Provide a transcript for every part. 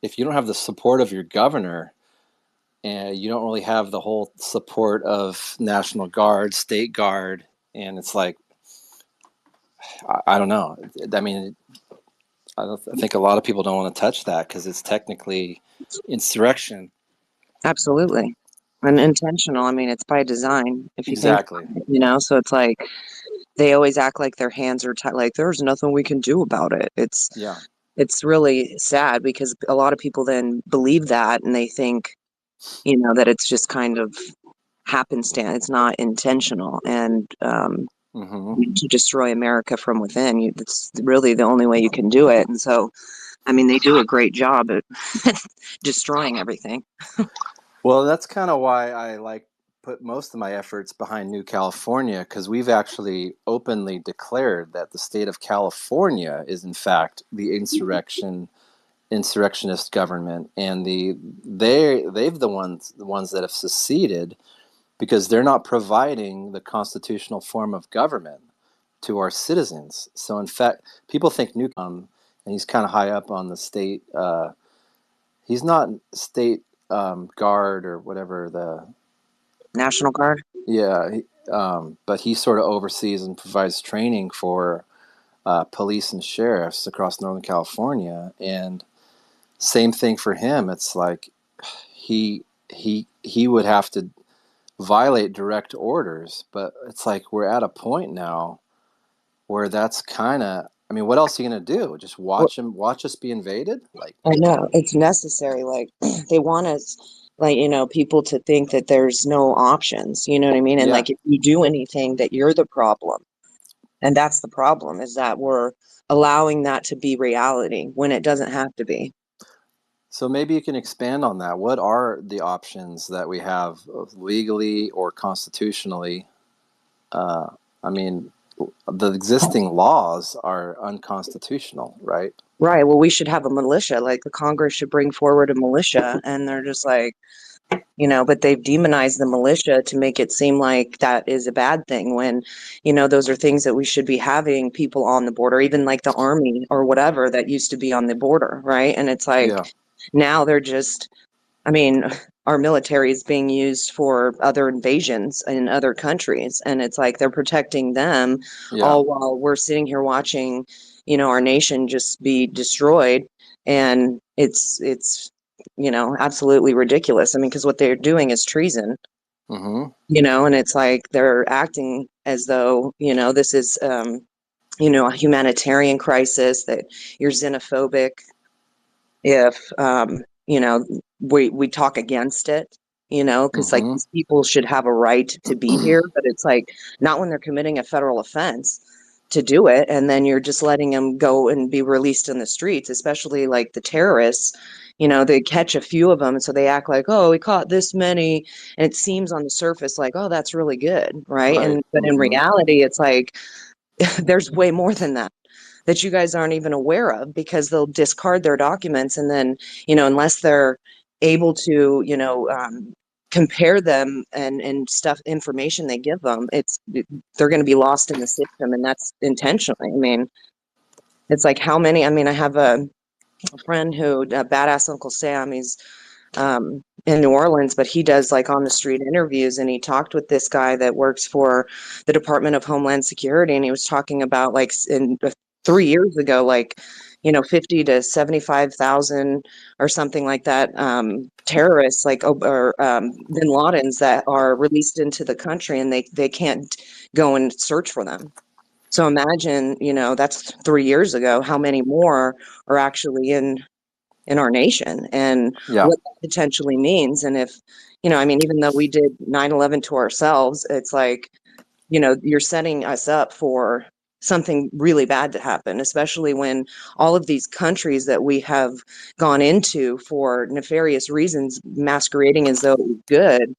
if you don't have the support of your governor, and you don't really have the whole support of National Guard, State Guard, and it's like, I don't know. I mean, I think a lot of people don't want to touch that because it's technically insurrection. Absolutely. And intentional. I mean, it's by design, if you think, Exactly. so it's like they always act like their hands are tied, like there's nothing we can do about it. Yeah. It's really sad because a lot of people then believe that and they think, that it's just kind of happenstance. It's not intentional. And Mm-hmm. to destroy America from within, it's really the only way you can do it. And so, I mean, they do a great job at destroying everything. Well, that's kind of why I like put most of my efforts behind New California, because we've actually openly declared that the state of California is in fact the insurrectionist government, and they've the ones that have seceded because they're not providing the constitutional form of government to our citizens. So in fact, people think Newcomb, and he's kind of high up on the state. He's not state guard or whatever the. National Guard. Yeah, but he sort of oversees and provides training for police and sheriffs across Northern California, and same thing for him. It's like he would have to violate direct orders, but it's like we're at a point now where that's kind of. I mean, what else are you gonna do? Just watch us be invaded? Like, I know it's necessary. Like they want us, like, people to think that there's no options. You know what I mean? And yeah. like if you do anything, that you're the problem. And that's the problem, is that we're allowing that to be reality when it doesn't have to be. So maybe you can expand on that. What are the options that we have legally or constitutionally? Uh, I mean, the existing laws are unconstitutional, right? Right. Well, we should have a militia. Like the Congress should bring forward a militia, and they're just like, but they've demonized the militia to make it seem like that is a bad thing when, those are things that we should be having people on the border, even like the army or whatever that used to be on the border, right? And it's like Yeah. now they're just, I mean, our military is being used for other invasions in other countries, and it's like they're protecting them, Yeah. all while we're sitting here watching, our nation just be destroyed. And it's absolutely ridiculous. I mean, because what they're doing is treason. Mm-hmm. And it's like they're acting as though, this is, a humanitarian crisis, that you're xenophobic if, we talk against it, because like Mm-hmm. these people should have a right to be here, but it's like not when they're committing a federal offense to do it, and then you're just letting them go and be released in the streets, especially like the terrorists. They catch a few of them, and so they act like, oh, we caught this many, and it seems on the surface like, oh, that's really good, right? Right. And but in Mm-hmm. reality, it's like there's way more than that you guys aren't even aware of, because they'll discard their documents, and then unless they're able to compare them and stuff information they give them, they're going to be lost in the system, and that's intentionally. I mean, it's like how many. I mean, I have a friend who, badass Uncle Sam, he's in New Orleans, but he does like on the street interviews, and he talked with this guy that works for the Department of Homeland Security, and he was talking about like in 3 years ago, like 50 to 75,000 or something like that, terrorists, like or Bin Ladens, that are released into the country, and they can't go and search for them. So imagine, that's 3 years ago. How many more are actually in our nation, and Yeah. what that potentially means? And if, I mean, even though we did 9/11 to ourselves, it's like, you're setting us up for something really bad to happen, especially when all of these countries that we have gone into for nefarious reasons, masquerading as though it was good,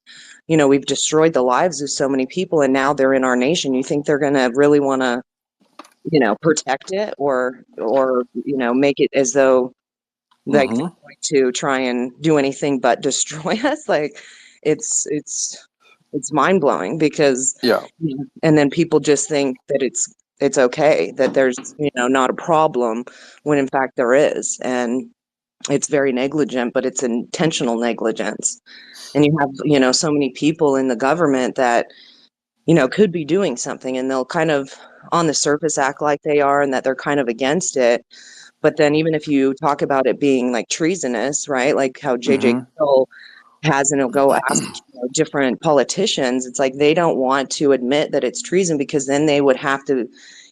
we've destroyed the lives of so many people, and now they're in our nation. You think they're going to really want to, protect it, or make it as though like they're Mm-hmm. going to try and do anything but destroy us? Like it's mind blowing, because Yeah. and then people just think that it's okay, that there's not a problem, when in fact there is. And it's very negligent, but it's intentional negligence. And you have, you know, so many people in the government that, you know, could be doing something, and they'll kind of on the surface act like they are and that they're kind of against it. But then even if you talk about it being like treasonous, right? Like how JJ Mm-hmm. Cole has, and he'll go ask, you know, different politicians, it's like they don't want to admit that it's treason because then they would have to,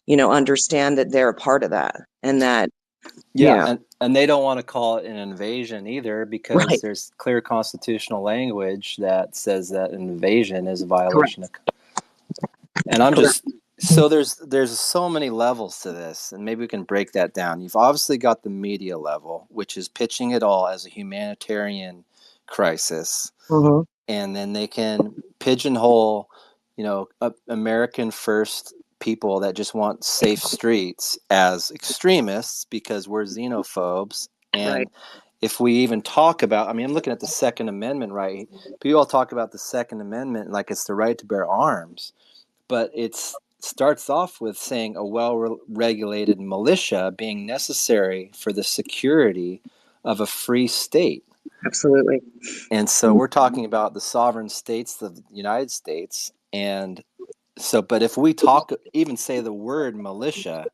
you know, understand that they're a part of that and that, Yeah, yeah, and they don't want to call it an invasion either because right, there's clear constitutional language that says that an invasion is a violation correct, of. And I'm correct. just so there's so many levels to this, and maybe we can break that down. You've obviously got the media level, which is pitching it all as a humanitarian crisis, Mm-hmm. and then they can pigeonhole, American first people that just want safe streets as extremists because we're xenophobes. Right, And if we even talk about, I mean, I'm looking at the Second Amendment, right? People all talk about the Second Amendment like it's the right to bear arms, but it starts off with saying a well-regulated militia being necessary for the security of a free state. absolutely. And so we're talking about the sovereign states of the United States. And so, but if we talk, even say the word militia,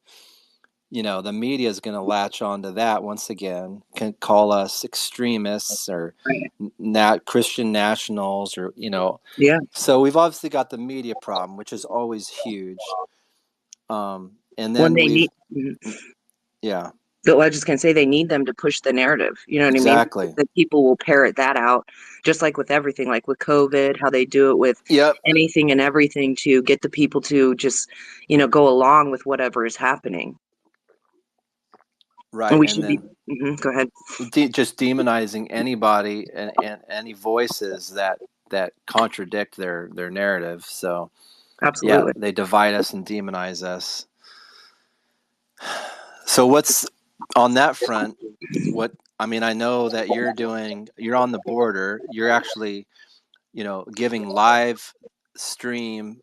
the media is going to latch onto that once again, can call us extremists or Right. not Christian nationals or, Yeah. so we've obviously got the media problem, which is always huge. And When then they need, yeah, I was just gonna say they need them to push the narrative. You know what I mean? exactly. That people will parrot that out, just like with everything, like with COVID, how they do it with Yep. anything and everything to get the people to just, you know, go along with whatever is happening. And Right. we And should be. then Go ahead. just demonizing anybody and any voices that contradict their narrative. So yeah, Absolutely. they divide us and demonize us. So what's on that front? What I mean, I know that you're on the border. You're actually, giving live stream,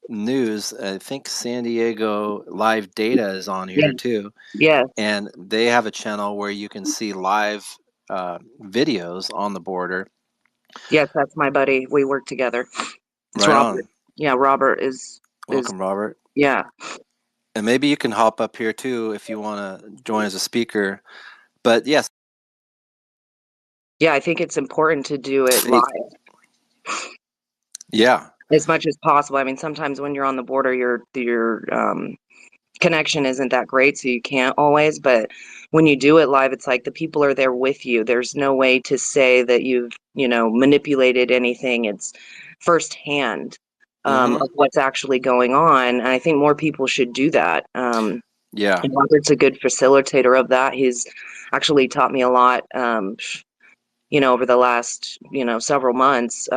news. I think San Diego Live Data is on here Yeah. too, Yes. and they have a channel where you can see live videos on the border. Yes, that's my buddy. We work together. It's Right Robert. on. Yeah, Robert is Welcome, Robert. yeah. And maybe you can hop up here too if you want to join as a speaker. But yes, Yeah, I think it's important to do it live yeah. as much as possible. I mean, sometimes when you're on the border, your connection isn't that great, so you can't always. But when you do it live, it's like the people are there with you. There's no way to say that you've, you know, manipulated anything. It's firsthand Mm-hmm. of what's actually going on. And I think more people should do that. Yeah. And Robert's a good facilitator of that. He's actually taught me a lot, you know, over the last, you know, several months.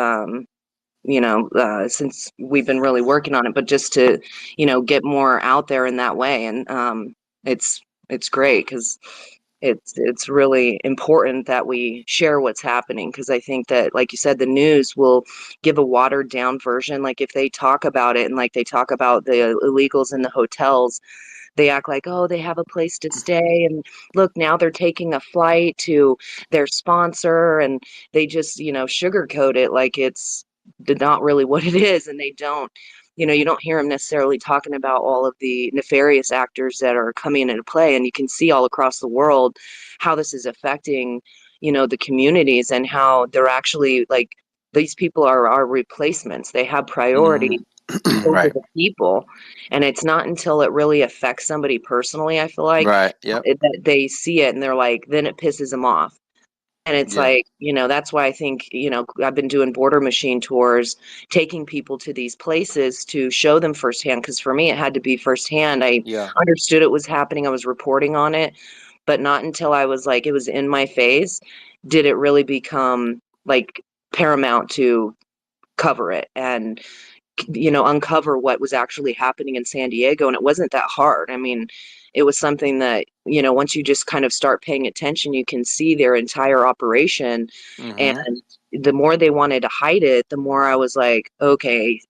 Since we've been really working on it, but just to, you know, get more out there in that way. And it's it's great because it's really important that we share what's happening because I think that, like you said, the news will give a watered down version. Like if they talk about it and like they talk about the illegals in the hotels, they act like, oh, they have a place to stay. And look, now they're taking a flight to their sponsor. And they just, you know, sugarcoat it like it's not really what it is. And they don't, you know, you don't hear them necessarily talking about all of the nefarious actors that are coming into play. And you can see all across the world how this is affecting, you know, the communities and how they're actually like, these people are our replacements. They have priority Mm-hmm. over Right. the people. And it's not until it really affects somebody personally, I feel like, Right. Yep. that they see it and they're like, then it pisses them off. And it's Yeah. like, you know, that's why I think, you know, I've been doing border machine tours, taking people to these places to show them firsthand. Because for me, it had to be firsthand. I Yeah. understood it was happening, I was reporting on it, but not until I was like, it was in my face, did it really become like paramount to cover it. And you know, uncover what was actually happening in San Diego. And it wasn't that hard. I mean, it was something that, once you just kind of start paying attention, you can see their entire operation. And Mm-hmm. the more they wanted to hide it, the more I was like, okay,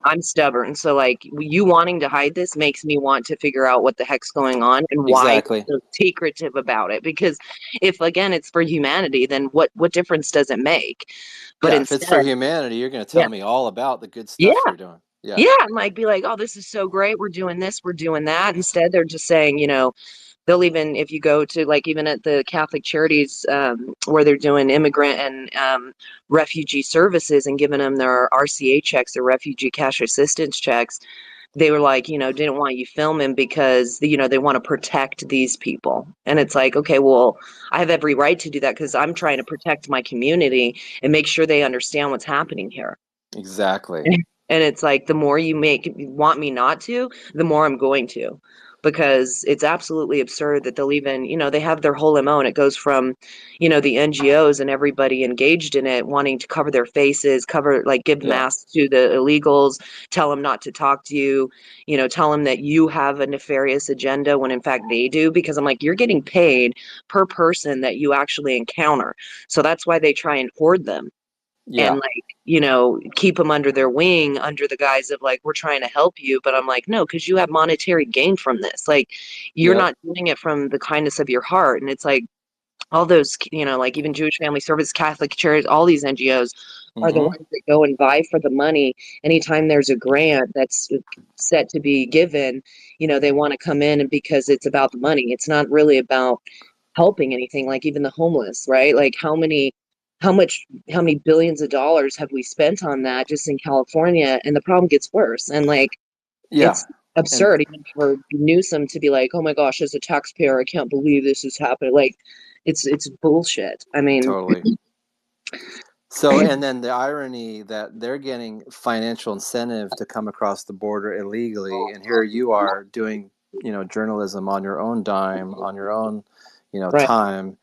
I'm stubborn. So like you wanting to hide this makes me want to figure out what the heck's going on and why Exactly. you're so secretive about it. Because if again it's for humanity, then what difference does it make? But Yeah, if it's for instead, humanity, you're going to yeah, tell me all about the good yeah, stuff you're doing. Yeah. yeah, and like be like, oh, this is so great. We're doing this, we're doing that. Instead, they're just saying, they'll even, if you go to like even at the Catholic charities where they're doing immigrant and refugee services and giving them their RCA checks, their refugee cash assistance checks, they were like, didn't want you filming because, they want to protect these people. And it's like, okay, well, I have every right to do that because I'm trying to protect my community and make sure they understand what's happening here. Exactly. And it's like the more you want me not to, the more I'm going to, because it's absolutely absurd that they'll even, they have their whole MO and it goes from, the NGOs and everybody engaged in it wanting to cover their faces, like give Yeah. masks to the illegals, tell them not to talk to you, tell them that you have a nefarious agenda when in fact they do, because I'm like, you're getting paid per person that you actually encounter. So that's why they try and hoard them and Yeah. like keep them under their wing under the guise of like we're trying to help you, but I'm like no, because you have monetary gain from this, like you're Yep. not doing it from the kindness of your heart. And it's like all those like even Jewish Family Service, Catholic Charities, all these NGOs are the Mm-hmm. ones that go and vie for the money anytime there's a grant that's set to be given. They want to come in, and because it's about the money, it's not really about helping anything. Like even the homeless, right? Like how many billions of dollars have we spent on that just in California? And the problem gets worse. And like Yeah. it's And absurd even for Newsom to be like, oh my gosh, as a taxpayer, I can't believe this is happening. Like it's bullshit. I mean, totally. So, and then the irony that they're getting financial incentive to come across the border illegally, and here you are doing, journalism on your own dime, on your own, right. time,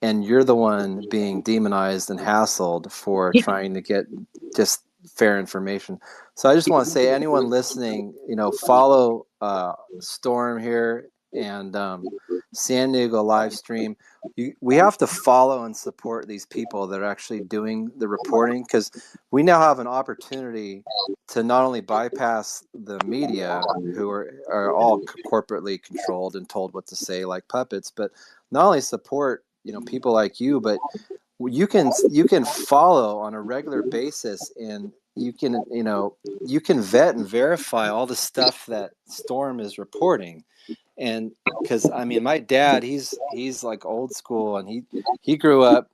and you're the one being demonized and hassled for trying to get just fair information. So I just want to say, anyone listening, follow Storm here and San Diego live stream. We have to follow and support these people that are actually doing the reporting, because we now have an opportunity to not only bypass the media, who are all corporately controlled and told what to say like puppets, but not only support people like you, but you can follow on a regular basis, and you can vet and verify all the stuff that Storm is reporting. And because I mean, my dad, he's like old school, and he grew up.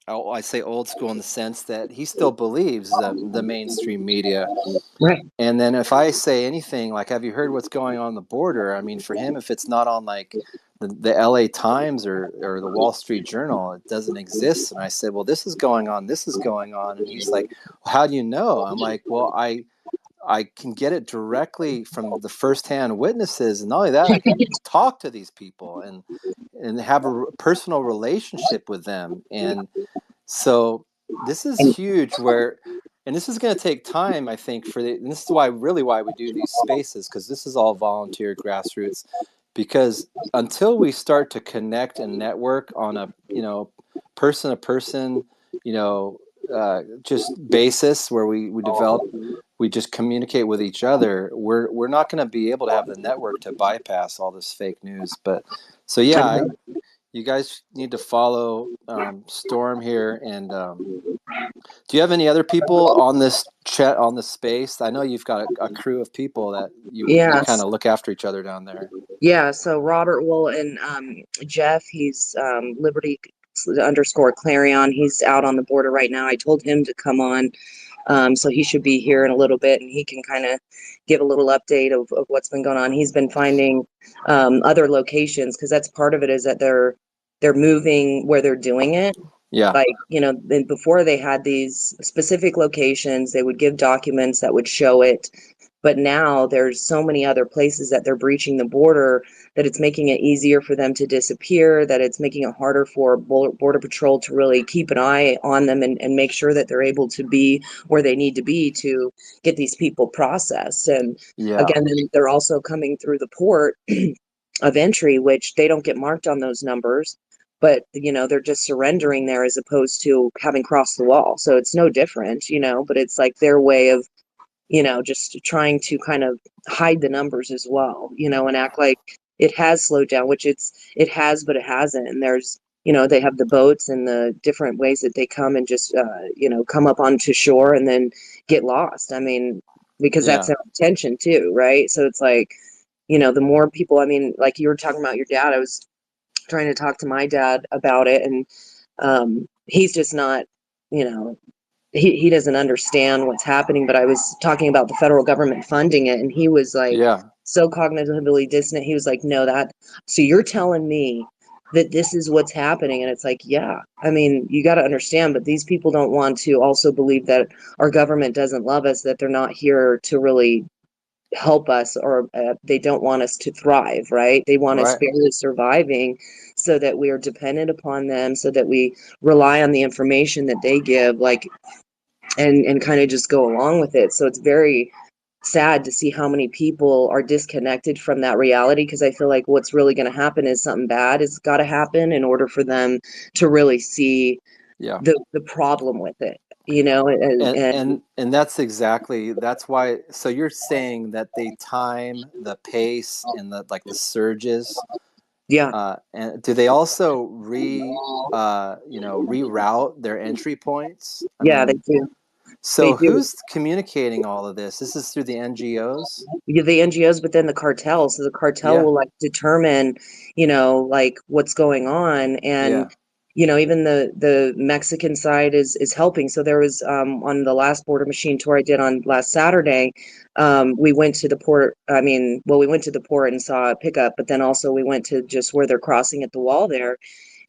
Oh, I say old school in the sense that he still believes the mainstream media. Right. And then if I say anything like, have you heard what's going on the border? I mean, for him, if it's not on like the LA Times or the Wall Street Journal, it doesn't exist. And I said, well, this is going on. This is going on. And he's like, well, how do you know? I'm like, well, I can get it directly from the firsthand witnesses. And not only that, I can talk to these people and have a personal relationship with them. And so this is And huge and this is going to take time, I think, and this is why we do these spaces, because this is all volunteer grassroots, because until we start to connect and network on a, person to person, just basis where we just communicate with each other, we're not going to be able to have the network to bypass all this fake news. But so yeah, you guys need to follow Storm here. And do you have any other people on this chat, on this space? I know you've got a crew of people that you kind yes, of look after each other down there. yeah. So Robert will and Jeff, he's Liberty underscore Clarion. He's out on the border right now. I told him to come on. So he should be here in a little bit, and he can kind of give a little update of what's been going on. He's been finding other locations, because that's part of it, is that they're moving where they're doing it. Yeah, Like, then before they had these specific locations, they would give documents that would show it. But now there's so many other places that they're breaching the border that it's making it easier for them to disappear, that it's making it harder for Border Patrol to really keep an eye on them and make sure that they're able to be where they need to be to get these people processed. And yeah, again, they're also coming through the port of entry, which they don't get marked on those numbers, but they're just surrendering there as opposed to having crossed the wall. So it's no different, but it's like their way of just trying to kind of hide the numbers as well, and act like it has slowed down, which it has, but it hasn't. And there's, they have the boats and the different ways that they come and just, come up onto shore and then get lost. I mean, because that's Yeah, their intention too, right? So it's like, the more people, I mean, like you were talking about your dad, I was trying to talk to my dad about it, and he's just not, you know, he doesn't understand what's happening. But I was talking about the federal government funding it, and he was like yeah, so cognitively dissonant. He was like, no, so you're telling me that this is what's happening? And it's like, yeah, I mean, you got to understand, but these people don't want to also believe that our government doesn't love us, that they're not here to really help us, or they don't want us to thrive, right? They want us right. barely surviving so that we are dependent upon them, so that we rely on the information that they give, like, and kind of just go along with it. So it's very sad to see how many people are disconnected from that reality, because I feel like what's really going to happen is something bad has got to happen in order for them to really see Yeah. the problem with it, And that's why, so you're saying that they time the pace and the like the surges, yeah, and do they also reroute their entry points? I yeah, they mean, do. They so do. who's communicating all of this? This is through the NGOs? Yeah, the NGOs within the cartel. So the cartel Yeah. will like determine, like what's going on. And, Yeah. even the Mexican side is helping. So there was on the last border machine tour I did on last Saturday, we went to the port. I mean, well, we went to the port and saw a pickup, but then also we went to just where they're crossing at the wall there,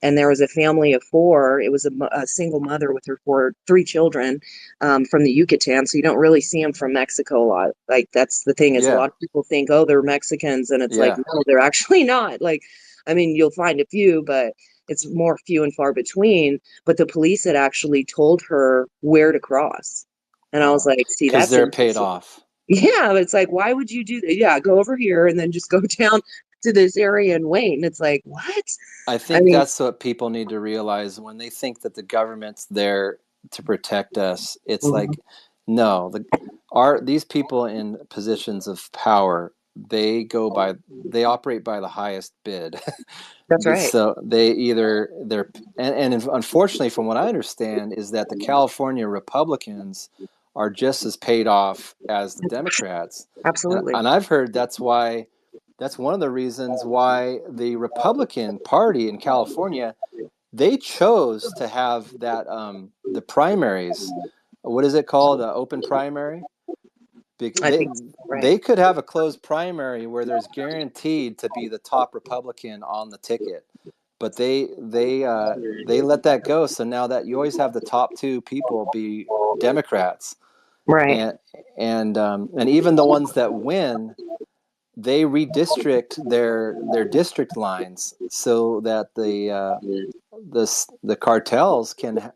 and there was a family of four. It was a single mother with her three children, from the Yucatan. So you don't really see them from Mexico a lot. Like, that's the thing, is a Yeah. lot of people think, oh, they're Mexicans, and it's like, Yeah. no, they're actually not. Like, I mean, you'll find a few, but it's more few and far between. But the police had actually told her where to cross, and I was like, see, Because that's they're paid interesting. off. Yeah, but it's like, why would you do that? Yeah, go over here and then just go down to this area and wait. And it's like, what? I I think mean, that's what people need to realize when they think that the government's there to protect us. It's mhm, like, no, these people in positions of power, they operate by the highest bid. that's right. So and unfortunately, from what I understand, is that the California Republicans are just as paid off as the Democrats, Absolutely. and I've heard that's one of the reasons why the Republican Party in California, they chose to have that the primaries. What is it called? Open primary. I They think so, right. they could have a closed primary where there's guaranteed to be the top Republican on the ticket, but they let that go. So now that you always have the top two people be Democrats, Right. and and even the ones that win, they redistrict their district lines so that the cartels can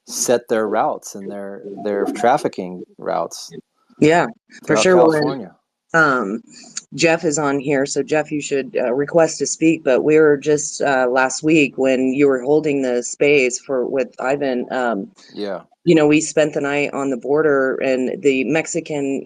set their routes and their trafficking routes Yeah, for throughout sure. Well, and California. um, Jeff is on here. So, Jeff, you should request to speak. But we were just last week when you were holding the space for with Ivan. Yeah, We spent the night on the border, and the Mexican,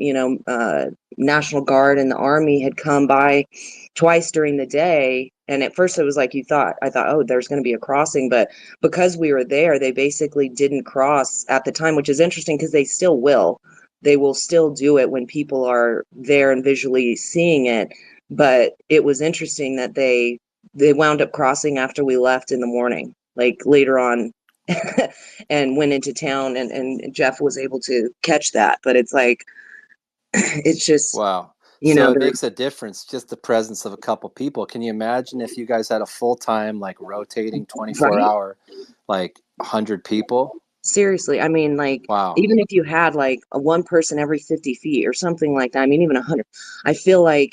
National Guard and the Army had come by twice during the day. And at first, it was like I thought, oh, there's going to be a crossing. But because we were there, they basically didn't cross at the time, which is interesting because they still will. They will still do it when people are there and visually seeing it. But it was interesting that they wound up crossing after we left in the morning, like later on, and went into town, and Jeff was able to catch that. But it's like, it's just, wow. So it they're makes a difference just the presence of a couple people. Can you imagine if you guys had a full time like rotating 24 right. hour like 100 people? Seriously. I mean, like, Wow. even if you had like a one person every 50 feet or something like that, I mean, even 100, I feel like,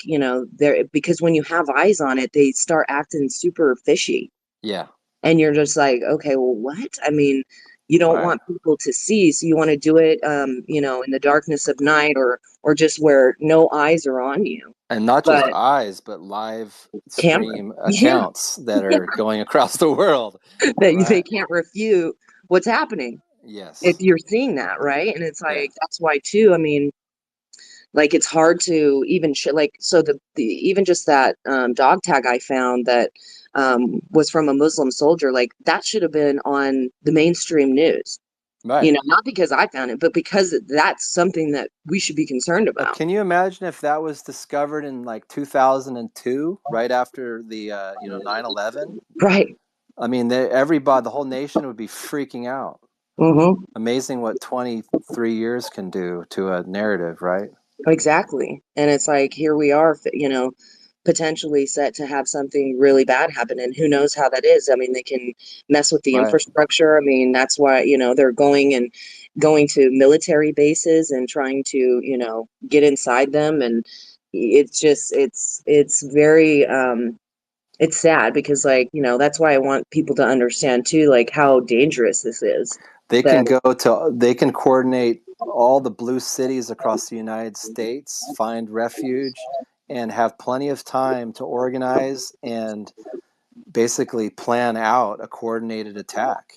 there, because when you have eyes on it, they start acting super fishy. Yeah. And you're just like, okay, well, what? I mean, you don't Right. want people to see, so you want to do it, in the darkness of night, or just where no eyes are on you. And not just but eyes, but live camera, stream yeah, accounts that yeah, are going across the world, that they right? can't refute what's happening if Yes. you're seeing that, right? And it's Yeah. like that's why too. I mean, like it's hard to even like so the even just that dog tag I found that was from a Muslim soldier, like that should have been on the mainstream news. Right. Not because I found it, but because that's something that we should be concerned about. Can you imagine if that was discovered in like 2002, right after the 9/11? Right. I mean, everybody, the whole nation would be freaking out. Mm-hmm. Amazing what 23 years can do to a narrative, right? Exactly. And it's like here we are, potentially set to have something really bad happen. And who knows how that is? I mean, they can mess with the Right. infrastructure. I mean, that's why, they're going to military bases and trying to, get inside them. And it's just it's very it's sad because like, that's why I want people to understand too, like how dangerous this is. That They can coordinate all the blue cities across the United States, find refuge, and have plenty of time to organize and basically plan out a coordinated attack.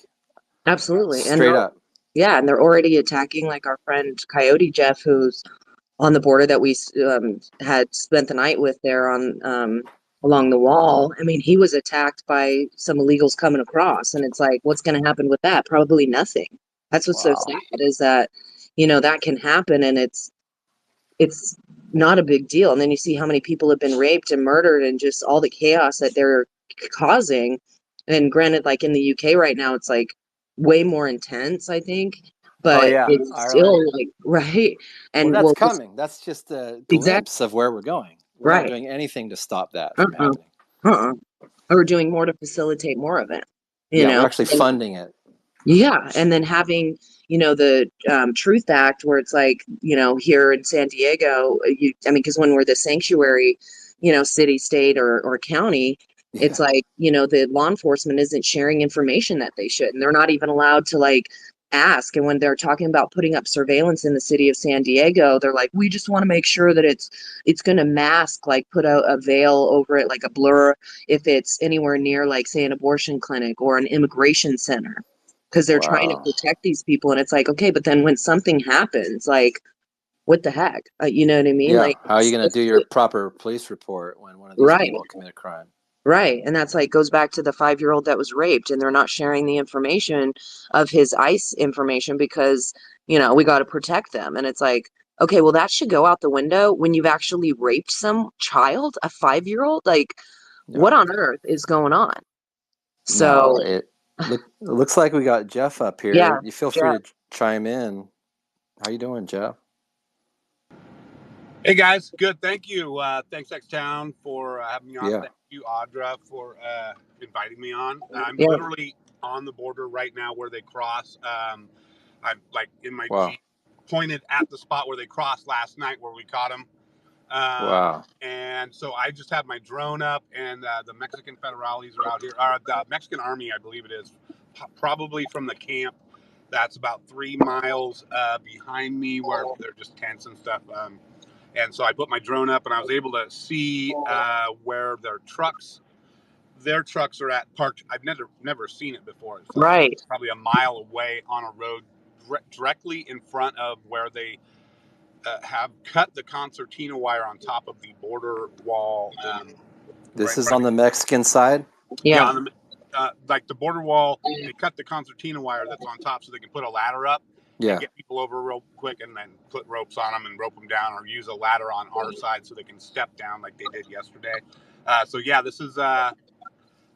absolutely. And Straight up. yeah, and they're already attacking like our friend Coyote Jeff, who's on the border that we had spent the night with there on along the wall. I mean, he was attacked by some illegals coming across, and it's like, what's going to happen with that? Probably nothing. That's what's so Wow. sad is that that can happen, and it's not a big deal. And then you see how many people have been raped and murdered, and just all the chaos that they're causing. And granted, like in the UK right now, it's like way more intense, I think, Oh but yeah, it's still Ireland. like right. Well, And that's well, coming. That's just a exactly. glimpse of where we're going. We're not Right. doing anything to stop that from Uh-uh. happening. Uh-uh. Or doing more to facilitate more of it, you Yeah, we're know? actually And funding it. yeah, and then having, the Truth Act where it's like, here in San Diego, I mean, because when we're the sanctuary, city, state, or county, it's Yeah. like, the law enforcement isn't sharing information that they should, and they're not even allowed to like ask. And when they're talking about putting up surveillance in the city of San Diego, they're like, we just want to make sure that it's going to mask, like put a veil over it, like a blur, if it's anywhere near, like, say, an abortion clinic or an immigration center because they're trying to Wow. protect these people. And it's like, okay, but then when something happens, like, what the heck? You know what I mean? Yeah. Like, How are you going to do your proper police report when one of these right, people commit a crime? right. And that's like goes back to the 5-year-old that was raped, and they're not sharing the information of his ICE information because, we got to protect them. And it's like, okay, well, that should go out the window when you've actually raped some child, a 5-year-old. Like, what No. on earth is going on? No. So, It looks like we got Jeff up yeah, here. You feel free Jeff. to chime in. How you doing, Jeff? Hey guys, good. Thank you. Thanks X Town for having me on. Yeah. Thank you, Audra, for inviting me on. I'm Yeah, literally on the border right now where they cross. I'm like in my Wow. Jeep, pointed at the spot where they crossed last night, where we caught them. Wow. And so I just have my drone up, and the Mexican federales are out here. The Mexican Army, I believe it is, probably from the camp. That's about 3 miles behind me, where they're just tents and stuff. And so I put my drone up, and I was able to see where their trucks are at parked. I've never seen it before. It's right. probably a mile away on a road directly in front of where they have cut the concertina wire on top of the border wall. This Right in is front on of the me. Mexican side? Yeah, Yeah, on the, like the border wall, they cut the concertina wire that's on top so they can put a ladder up and Yeah. get people over real quick, and then put ropes on them and rope them down, or use a ladder on our side so they can step down like they did yesterday. So yeah, this is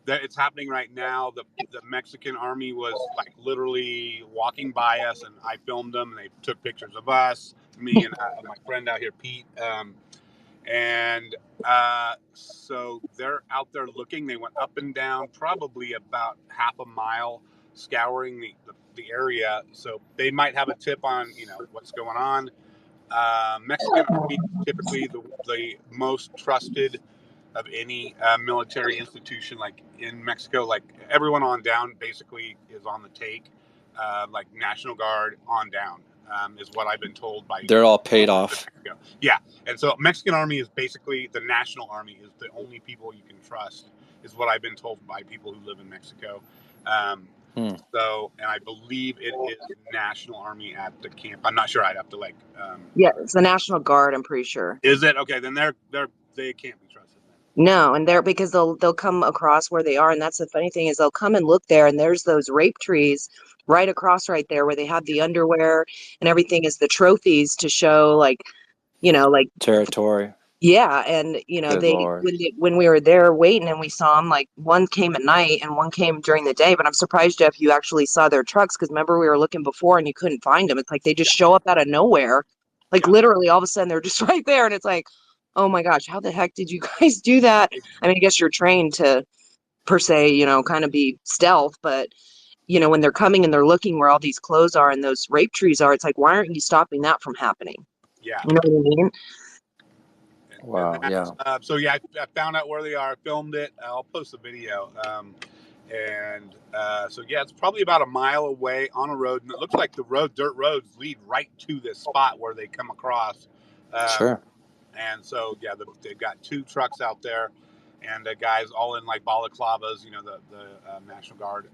it's happening right now. The Mexican Army was like literally walking by us, and I filmed them, and they took pictures of us, me and my friend out here, Pete. And so they're out there looking. They went up and down probably about half a mile, scouring the area. So they might have a tip on what's going on. Mexican Army is typically the most trusted of any military institution, like in Mexico. Like everyone on down basically is on the take, like National Guard on down. is what I've been told by. They're all paid off. Mexico. Yeah, and so Mexican army is basically the national army. Is the only people you can trust. Is what I've been told by people who live in Mexico. So, and I believe it is National Army at the camp. I'm not sure. I'd have to Yeah, it's the National Guard. I'm pretty sure. Is it okay? Then they can't be trusted. No, and they're because they'll come across where they are, and that's the funny thing is they'll come and look there, and there's those rape trees right across right there where they have the underwear and everything is the trophies to show like territory. Yeah, and Good they Lord. when we were there waiting and we saw them, like one came at night and one came during the day. But I'm surprised, Jeff, you actually saw their trucks because remember we were looking before and you couldn't find them. It's like they just show up out of nowhere, like literally all of a sudden they're just right there, and it's like, oh my gosh, how the heck did you guys do that? I mean, I guess you're trained to per se, kind of be stealth, but when they're coming and they're looking where all these clothes are and those rape trees are, it's like, why aren't you stopping that from happening? Yeah. You know what I mean? Wow. Yeah. So yeah, I found out where they are, filmed it. I'll post the video. So yeah, it's probably about a mile away on a road, and it looks like the dirt roads lead right to this spot where they come across. Sure. And so yeah, they've got 2 trucks out there, and guys all in like balaclavas, the National Guard,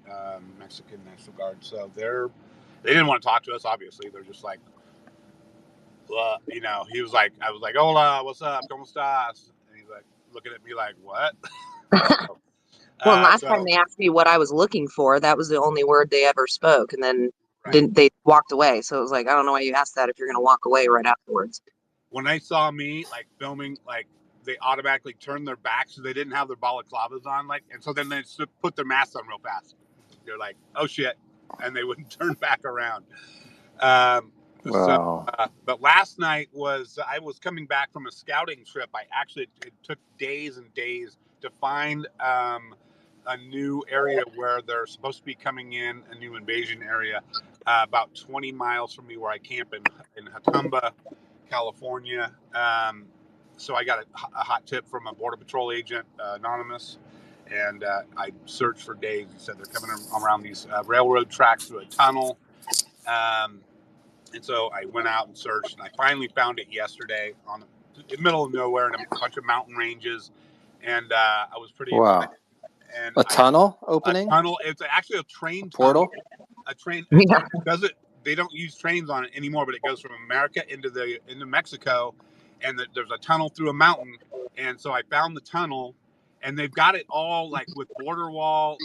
Mexican National Guard. So they didn't want to talk to us. Obviously, they're just like. He was like, I was like, hola, what's up? ¿Cómo estás? And he's like, looking at me like, what? Well, last time they asked me what I was looking for, that was the only word they ever spoke. And then they walked away. So it was like, I don't know why you asked that if you're going to walk away right afterwards. When they saw me like filming, like they automatically turned their backs so they didn't have their balaclavas on. And so then they put their masks on real fast. They're like, oh shit. And they wouldn't turn back around. Wow. So, but last night I was coming back from a scouting trip. It took days and days to find a new area where they're supposed to be coming in, a new invasion area, about 20 miles from me where I camp in Hatumba, California. So I got a hot tip from a Border Patrol agent, anonymous, and I searched for days. He said they're coming around these railroad tracks through a tunnel. And so I went out and searched, and I finally found it yesterday in the middle of nowhere in a bunch of mountain ranges. And I was pretty excited. And tunnel opening? A tunnel. It's actually a train portal. A train. Yeah. They don't use trains on it anymore, but it goes from America into Mexico, and there's a tunnel through a mountain. And so I found the tunnel, and they've got it all like with border wall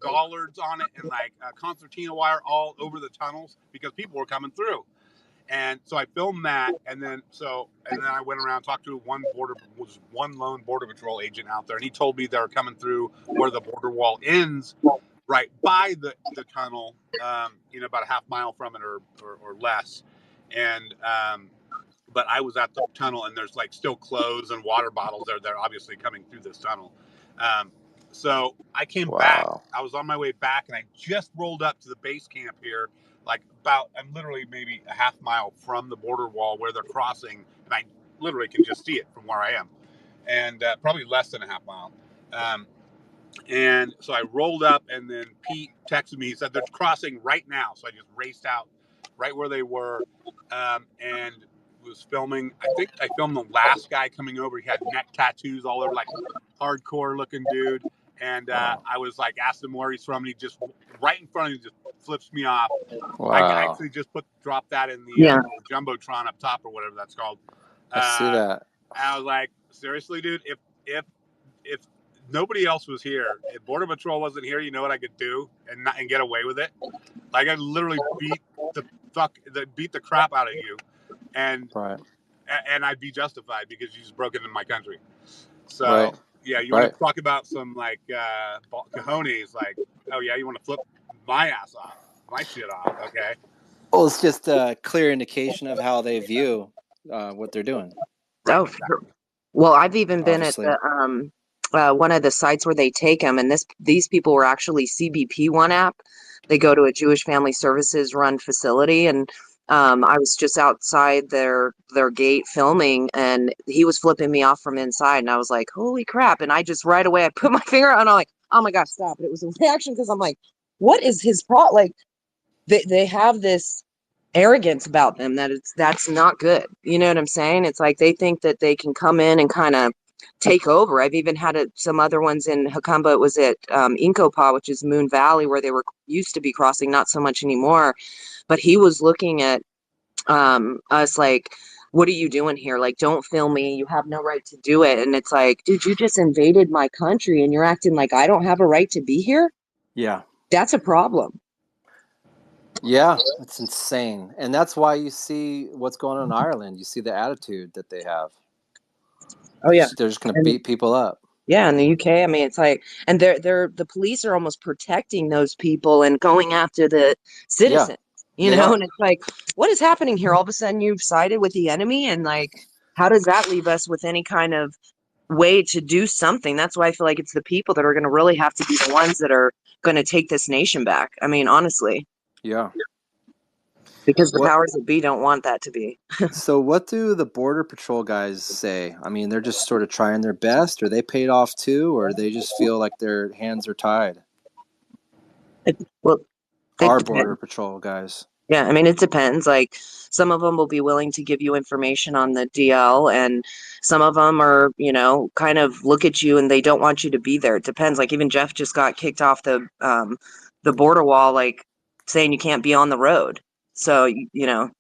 bollards on it and like concertina wire all over the tunnels because people were coming through. And so I filmed that, and then I went around and talked to one lone Border Patrol agent out there, and he told me they were coming through where the border wall ends, right by the tunnel, about a half mile from it or less. And but I was at the tunnel, and there's like still clothes and water bottles there. They're obviously coming through this tunnel. So I came back. I was on my way back, and I just rolled up to the base camp here. I'm literally maybe a half mile from the border wall where they're crossing, and I literally can just see it from where I am, and probably less than a half mile. And so I rolled up, and then Pete texted me. He said they're crossing right now. So I just raced out right where they were, and was filming. I think I filmed the last guy coming over. He had neck tattoos all over, like hardcore looking dude. And I was like, asked him where he's from, and he just right in front of me just flips me off. Wow. I actually just dropped that in the jumbotron up top or whatever that's called. I see that. I was like, seriously, dude, if nobody else was here, if Border Patrol wasn't here, you know what I could do and get away with it? Like I literally beat the crap out of you, and I'd be justified because you just broke into my country. So yeah, you want to talk about some like cojones? Like, oh yeah, you want to flip my ass off, my shit off? Okay. Well, it's just a clear indication of how they view what they're doing. Oh, sure. Well, I've even been at the one of the sites where they take them, and these people were actually CBP One app. They go to a Jewish Family Services run facility, and I was just outside their gate filming, and he was flipping me off from inside, and I was like, holy crap. And I just right away, I put my finger out, and I'm like, oh my gosh, stop. And it was a reaction because I'm like, what is his problem? Like, they have this arrogance about them that's not good. You know what I'm saying? It's like they think that they can come in and kind of take over. I've even had some other ones in Hakamba. It was at Incopa, which is Moon Valley, where they were used to be crossing, not so much anymore. But he was looking at us like, what are you doing here? Like, don't film me. You have no right to do it. And it's like, dude, you just invaded my country and you're acting like I don't have a right to be here. Yeah. That's a problem. Yeah, it's insane. And that's why you see what's going on in Ireland. You see the attitude that they have. Oh yeah. They're just going to And beat people up. yeah, in the UK, I mean, it's like, and the police are almost protecting those people and going after the Yeah, citizens, you they know, are. and it's like, what is happening here? All of a sudden you've sided with the enemy, and like, how does that leave us with any kind of way to do something? That's why I feel like it's the people that are going to really have to be the ones that are going to take this nation back. I mean, honestly, Yeah. because the What powers that be don't want that to be. So what do the Border Patrol guys say? I mean, they're just sort of trying their best, or they paid off too, or they just feel like their hands are tied. Well, it Our depends. Border Patrol guys. Yeah, I mean, it depends. Like, some of them will be willing to give you information on the DL, and some of them are, you know, kind of look at you and they don't want you to be there. It depends. Like, even Jeff just got kicked off the border wall, like saying you can't be on the road. So, you know,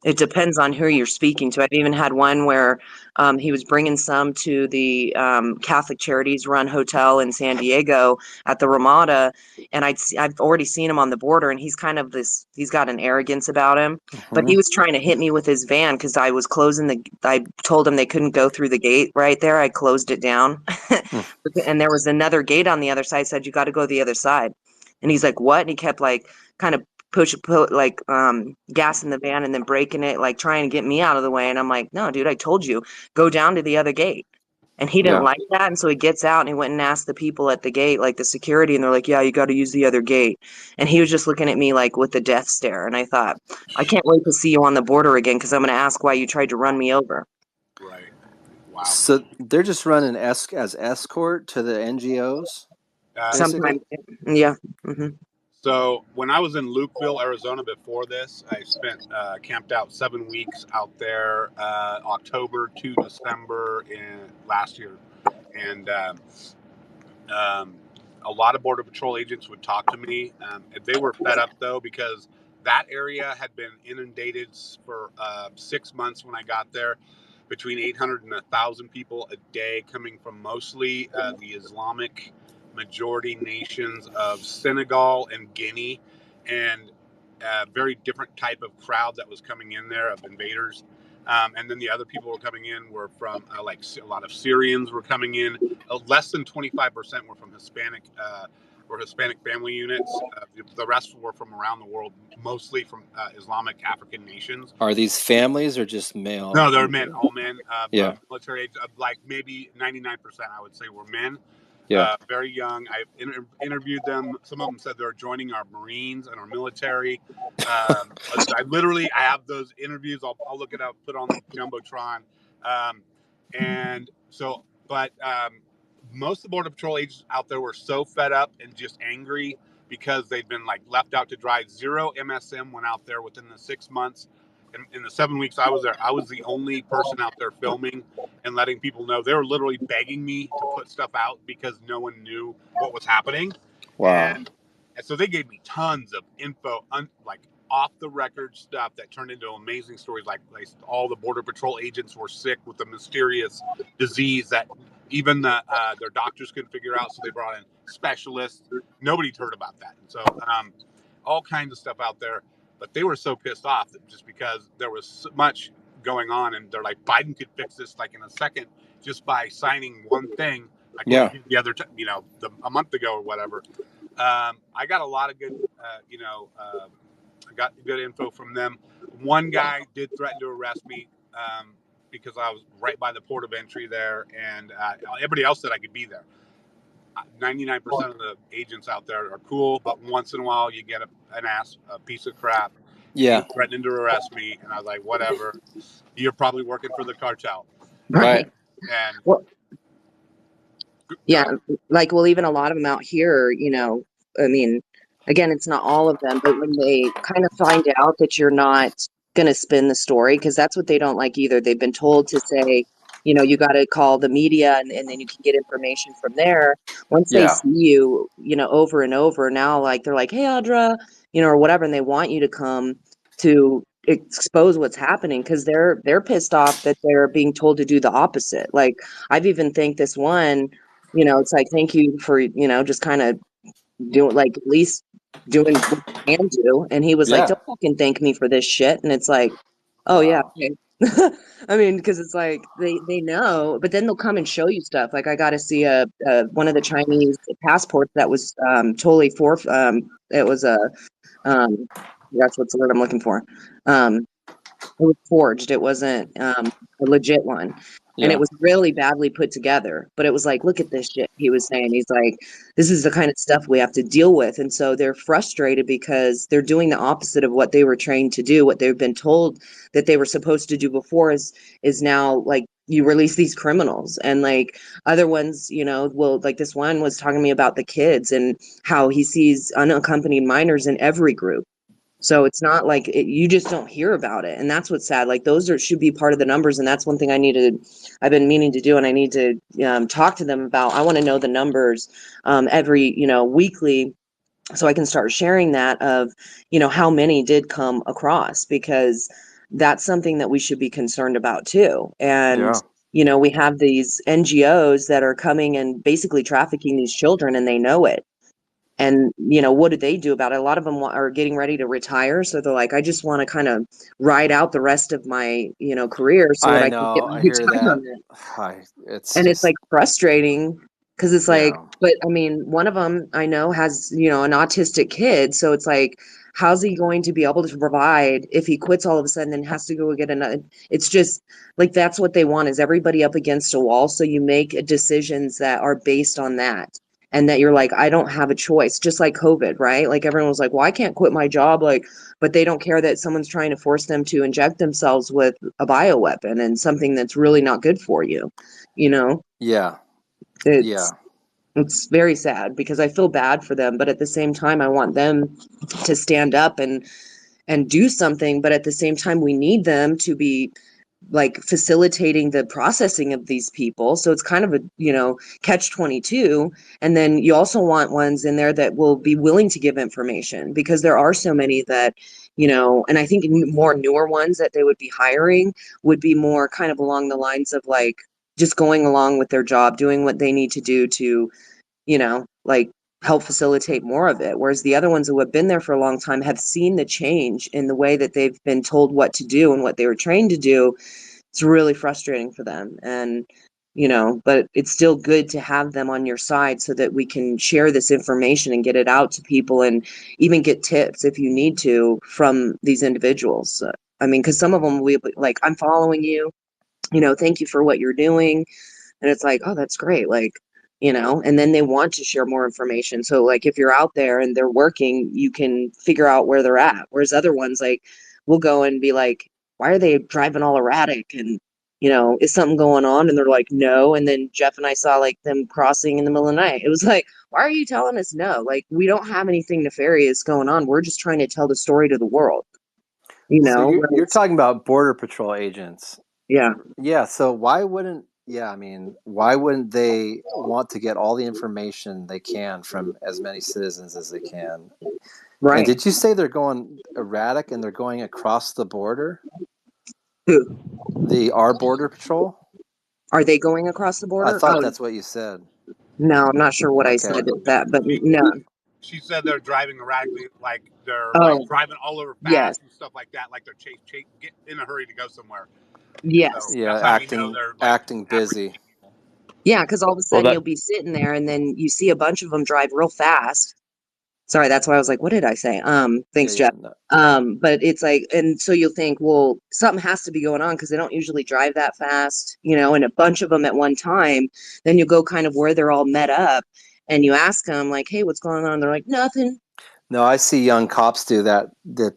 it depends on who you're speaking to. I've even had one where he was bringing some to the Catholic Charities run hotel in San Diego at the Ramada, and I've already seen him on the border, and he's kind of this, he's got an arrogance about him, but he Mm-hmm. was trying to hit me with his van because I told him they couldn't go through the gate right there. I closed it down. And there was another gate on the other side, said you got to go the other side. And he's like, what? And he kept like kind of like gassing the van and then breaking it, like trying to get me out of the way. And I'm like, no, dude, I told you, go down to the other gate. And he didn't Yeah. like that. And so he gets out and he went and asked the people at the gate, like the security, and they're like, yeah, you got to use the other gate. And he was just looking at me like with the death stare. And I thought, I can't wait to see you on the border again because I'm going to ask why you tried to run me over. Right. Wow. So they're just running as escort to the NGOs, Sometimes, basically. yeah. Hmm. So when I was in Lukeville, Arizona before this, I spent camped out 7 weeks out there, October to December in last year, and um, a lot of Border Patrol agents would talk to me. They were fed up though because that area had been inundated for 6 months when I got there, between 800 and 1,000 people a day coming from mostly the Islamic majority nations of Senegal and Guinea, and a very different type of crowd that was coming in there of invaders. And then the other people who were coming in were from like a lot of Syrians were coming in. Less than 25% were from Hispanic or Hispanic family units. The rest were from around the world, mostly from Islamic African nations. Are these families or just male? No, they're men, all men. Yeah. Military age, like maybe 99%, I would say, were men. Yeah. Very young. I interviewed them. Some of them said they're joining our Marines and our military. I have those interviews. I'll look it up, put on the Jumbotron. And so, but most of the Border Patrol agents out there were so fed up and just angry because they'd been like left out to dry. Zero MSM went out there within the 6 months. In the 7 weeks I was there, I was the only person out there filming and letting people know. They were literally begging me to put stuff out because no one knew what was happening. Wow. And so they gave me tons of info, like off the record stuff that turned into amazing stories. Like all the Border Patrol agents were sick with a mysterious disease that even their doctors couldn't figure out. So they brought in specialists. Nobody'd heard about that. And so all kinds of stuff out there. But they were so pissed off that just because there was so much going on, and they're like, Biden could fix this like in a second just by signing one thing, like what he did the other, a month ago or whatever. I got a lot of good, I got good info from them. One guy did threaten to arrest me because I was right by the port of entry there, and everybody else said I could be there. 99% of the agents out there are cool, but once in a while you get a piece of crap. Yeah. Threatening to arrest me, and I was like, whatever. You're probably working for the cartel. Right. And well, yeah, like, well, even a lot of them out here, you know, I mean, again, it's not all of them, but when they kind of find out that you're not going to spin the story, because that's what they don't like either. They've been told to say, you know, you got to call the media, and then you can get information from there. Once they Yeah. see you, you know, over and over, now, like, they're like, hey, Audra, you know, or whatever, and they want you to come to expose what's happening, because they're pissed off that they're being told to do the opposite. Like, I've even thanked this one, you know, it's like, thank you for, you know, just kind of doing, like, at least doing what you can do. And he was like, Yeah. don't fucking thank me for this shit. And it's like, oh yeah, Wow. okay. I mean, because it's like they know, but then they'll come and show you stuff. Like, I got to see a one of the Chinese passports that was totally for it was a that's what's the word I'm looking for. It was forged. It wasn't a legit one. And it Yeah. was really badly put together. But it was like, look at this shit, he was saying. He's like, this is the kind of stuff we have to deal with. And so they're frustrated because they're doing the opposite of what they were trained to do. What they've been told that they were supposed to do before is now, like, you release these criminals. And like other ones, you know, well, like this one was talking to me about the kids and how he sees unaccompanied minors in every group. So it's not like you just don't hear about it. And that's what's sad. Like, those should be part of the numbers. And that's one thing I've been meaning to do. And I need to talk to them about. I want to know the numbers every, you know, weekly, so I can start sharing that of, you know, how many did come across, because that's something that we should be concerned about too. And, Yeah. you know, we have these NGOs that are coming and basically trafficking these children, and they know it. And, you know, what do they do about it? A lot of them are getting ready to retire. So they're like, I just want to kind of ride out the rest of my, you know, career so that I I can get know. my I hear that. retirement. It's And it's just, like frustrating, because it's like, yeah. but I mean, one of them I know has, you know, an autistic kid. So it's like, how's he going to be able to provide if he quits all of a sudden and has to go get another? It's just like, that's what they want, is everybody up against a wall. So you make decisions that are based on that. And that you're like, I don't have a choice, just like COVID, right? Like, everyone was like, well, I can't quit my job. Like, but they don't care that someone's trying to force them to inject themselves with a bioweapon and something that's really not good for you. You know, Yeah. it's Yeah. it's very sad, because I feel bad for them, but at the same time I want them to stand up and do something. But at the same time, we need them to be like facilitating the processing of these people. So it's kind of a, you know, catch 22. And then you also want ones in there that will be willing to give information, because there are so many that, you know, and I think more newer ones that they would be hiring would be more kind of along the lines of like just going along with their job, doing what they need to do to, you know, like, help facilitate more of it. Whereas the other ones who have been there for a long time have seen the change in the way that they've been told what to do and what they were trained to do. It's really frustrating for them. And, you know, but it's still good to have them on your side so that we can share this information and get it out to people, and even get tips if you need to from these individuals. I mean, because some of them will be like, I'm following you, you know, thank you for what you're doing. And it's like, oh, that's great. Like, you know, and then they want to share more information. So like, if you're out there and they're working, you can figure out where they're at. Whereas other ones, like, we'll go and be like, why are they driving all erratic? And, you know, is something going on? And they're like, no. And then Jeff and I saw like them crossing in the middle of the night. It was like, why are you telling us no? Like, we don't have anything nefarious going on. We're just trying to tell the story to the world, you So know? you're talking about Border Patrol agents. Yeah. Yeah. So why wouldn't, yeah, I mean, why wouldn't they want to get all the information they can from as many citizens as they can? And Right. did you say they're going erratic and they're going across the border? Who? Our Border Patrol? Are they going across the I border? thought Oh, that's what you said. no, I'm not sure what I Okay. said at that, but She, no. she said they're driving erratically, like they're like Oh, driving all over yes, fast and stuff like that, like they're get in a hurry to go somewhere. So yes. Yeah, that's how we know they're like acting apprehending. busy. Yeah, because all of a Well, sudden that you'll be sitting there and then you see a bunch of them drive real fast. Sorry, that's why I was like, what did I say? Yeah, Thanks, yeah. Jeff. No. But it's like, and so you'll think, well, something has to be going on, because they don't usually drive that fast, you know, and a bunch of them at one time. Then you go kind of where they're all met up and you ask them, like, hey, what's going on? They're like, nothing. No, I see young cops do that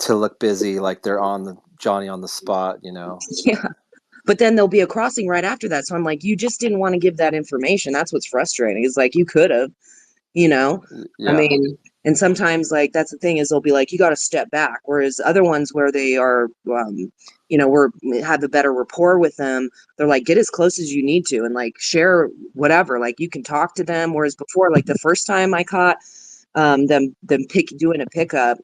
to look busy, like they're on the Johnny on the spot, you know. Yeah. But then there'll be a crossing right after that. So I'm like, you just didn't want to give that information. That's what's frustrating. Is like, you could have, you know, I Yeah. mean, And sometimes, like, that's the thing, is they'll be like, you got to step back. Whereas other ones where they are, have a better rapport with them, they're like, get as close as you need to and like share whatever. Like you can talk to them. Whereas before, like the first time I caught them doing a pickup,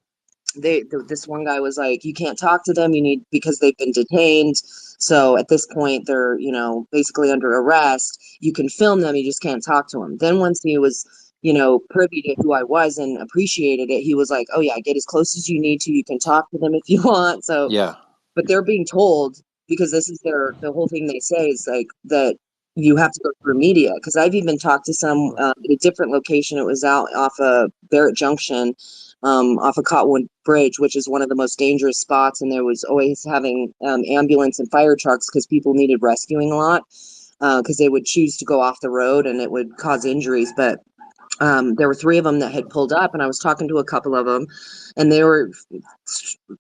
this one guy was like, you can't talk to them, because they've been detained, so at this point they're basically under arrest. You can film them, you just can't talk to them. Then once he was privy to who I was and appreciated it, he was like, oh yeah, get as close as you need to, you can talk to them if you want. So Yeah. but they're being told, because this is the whole thing they say is like that you have to go through media. Because I've even talked to some at a different location. It was out off of Barrett Junction, off of Cottonwood Bridge, which is one of the most dangerous spots. And there was always having ambulance and fire trucks because people needed rescuing a lot, because they would choose to go off the road and it would cause injuries. But there were 3 of them that had pulled up, and I was talking to a couple of them, and they were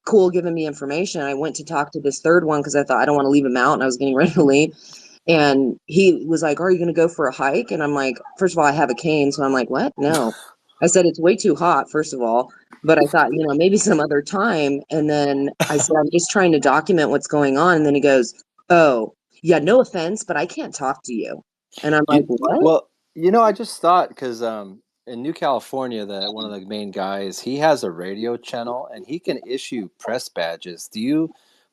cool giving me information. I went to talk to this third one because I thought I don't want to leave him out, and I was getting ready to leave. And he was like, are you going to go for a hike? And I'm like, first of all, I have a cane. So I'm like, what? No. I said, it's way too hot, first of all. But I thought, maybe some other time. And then I said, I'm just trying to document what's going on. And then he goes, oh, yeah, no offense, but I can't talk to you. And I'm like, what? Well, I just thought, because in New California, one of the main guys, he has a radio channel and he can issue press badges.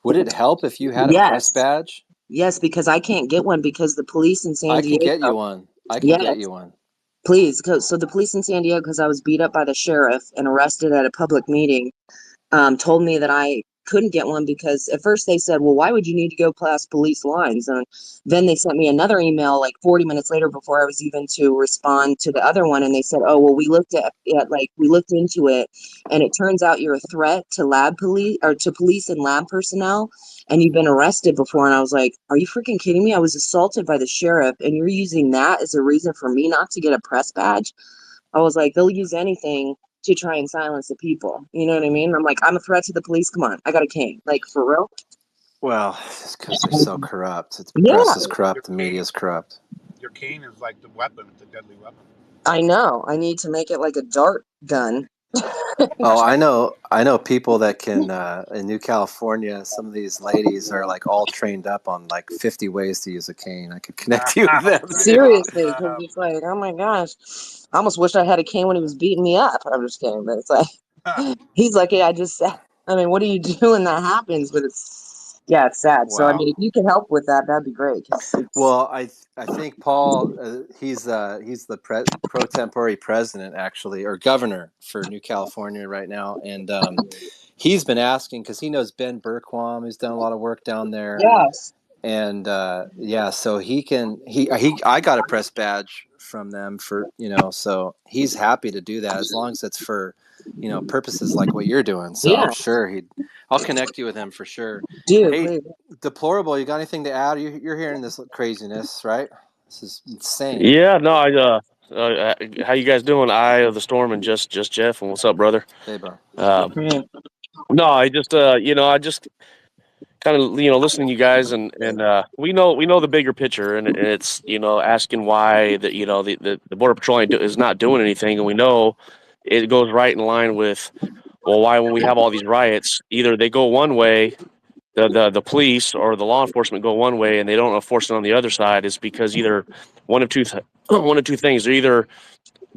Would it help if you had a press Yes. badge? Yes, because I can't get one because the police in San I Diego. can get you one. Yes, please. So the police in San Diego, because I was beat up by the sheriff and arrested at a public meeting, told me that I couldn't get one because at first they said, well, why would you need to go past police lines? And then they sent me another email like 40 minutes later before I was even to respond to the other one. And they said, oh, well, we looked into it, and it turns out you're a threat to lab police or to police and lab personnel, and you've been arrested before. And I was like, are you freaking kidding me? I was assaulted by the sheriff, and you're using that as a reason for me not to get a press badge? I was like, they'll use anything to try and silence the people. You know what I mean? I'm like, I'm a threat to the police. Come on, I got a cane. Like, for real? Well, it's because they're so corrupt. The Yeah. press is corrupt. The media is corrupt. Your cane is like the weapon. It's a deadly weapon. I know. I need to make it like a dart gun. Oh, I know people that can, in New California, some of these ladies are like all trained up on like 50 ways to use a cane. I could connect you with them. Seriously, because it's like, oh my gosh, I almost wish I had a cane when he was beating me up. I'm just kidding, but it's like, he's like, yeah, I mean, what do you do when that happens? But it's sad. Wow. So I mean, if you can help with that, that'd be great. Well, I think Paul, he's the pro tempore president, actually, or governor for New California right now, and he's been asking because he knows Ben Berquam, who's done a lot of work down there. Yes. And so I got a press badge from them for, so he's happy to do that as long as it's for, purposes like what you're doing. So Yeah. I'm sure I'll connect you with him for sure. Dude, Hey, please. Deplorable, you got anything to add? You're hearing this craziness, right? This is insane. Yeah, no, how you guys doing? Eye of the storm and just Jeff, and what's up, brother? Hey, bro. No, I just I just kind of listening to you guys, and we know the bigger picture, and it's asking why the border patrol is not doing anything, and we know it goes right in line with, well, why when we have all these riots, either they go one way, the police or the law enforcement go one way, and they don't enforce it on the other side, is because either one of two things: they're either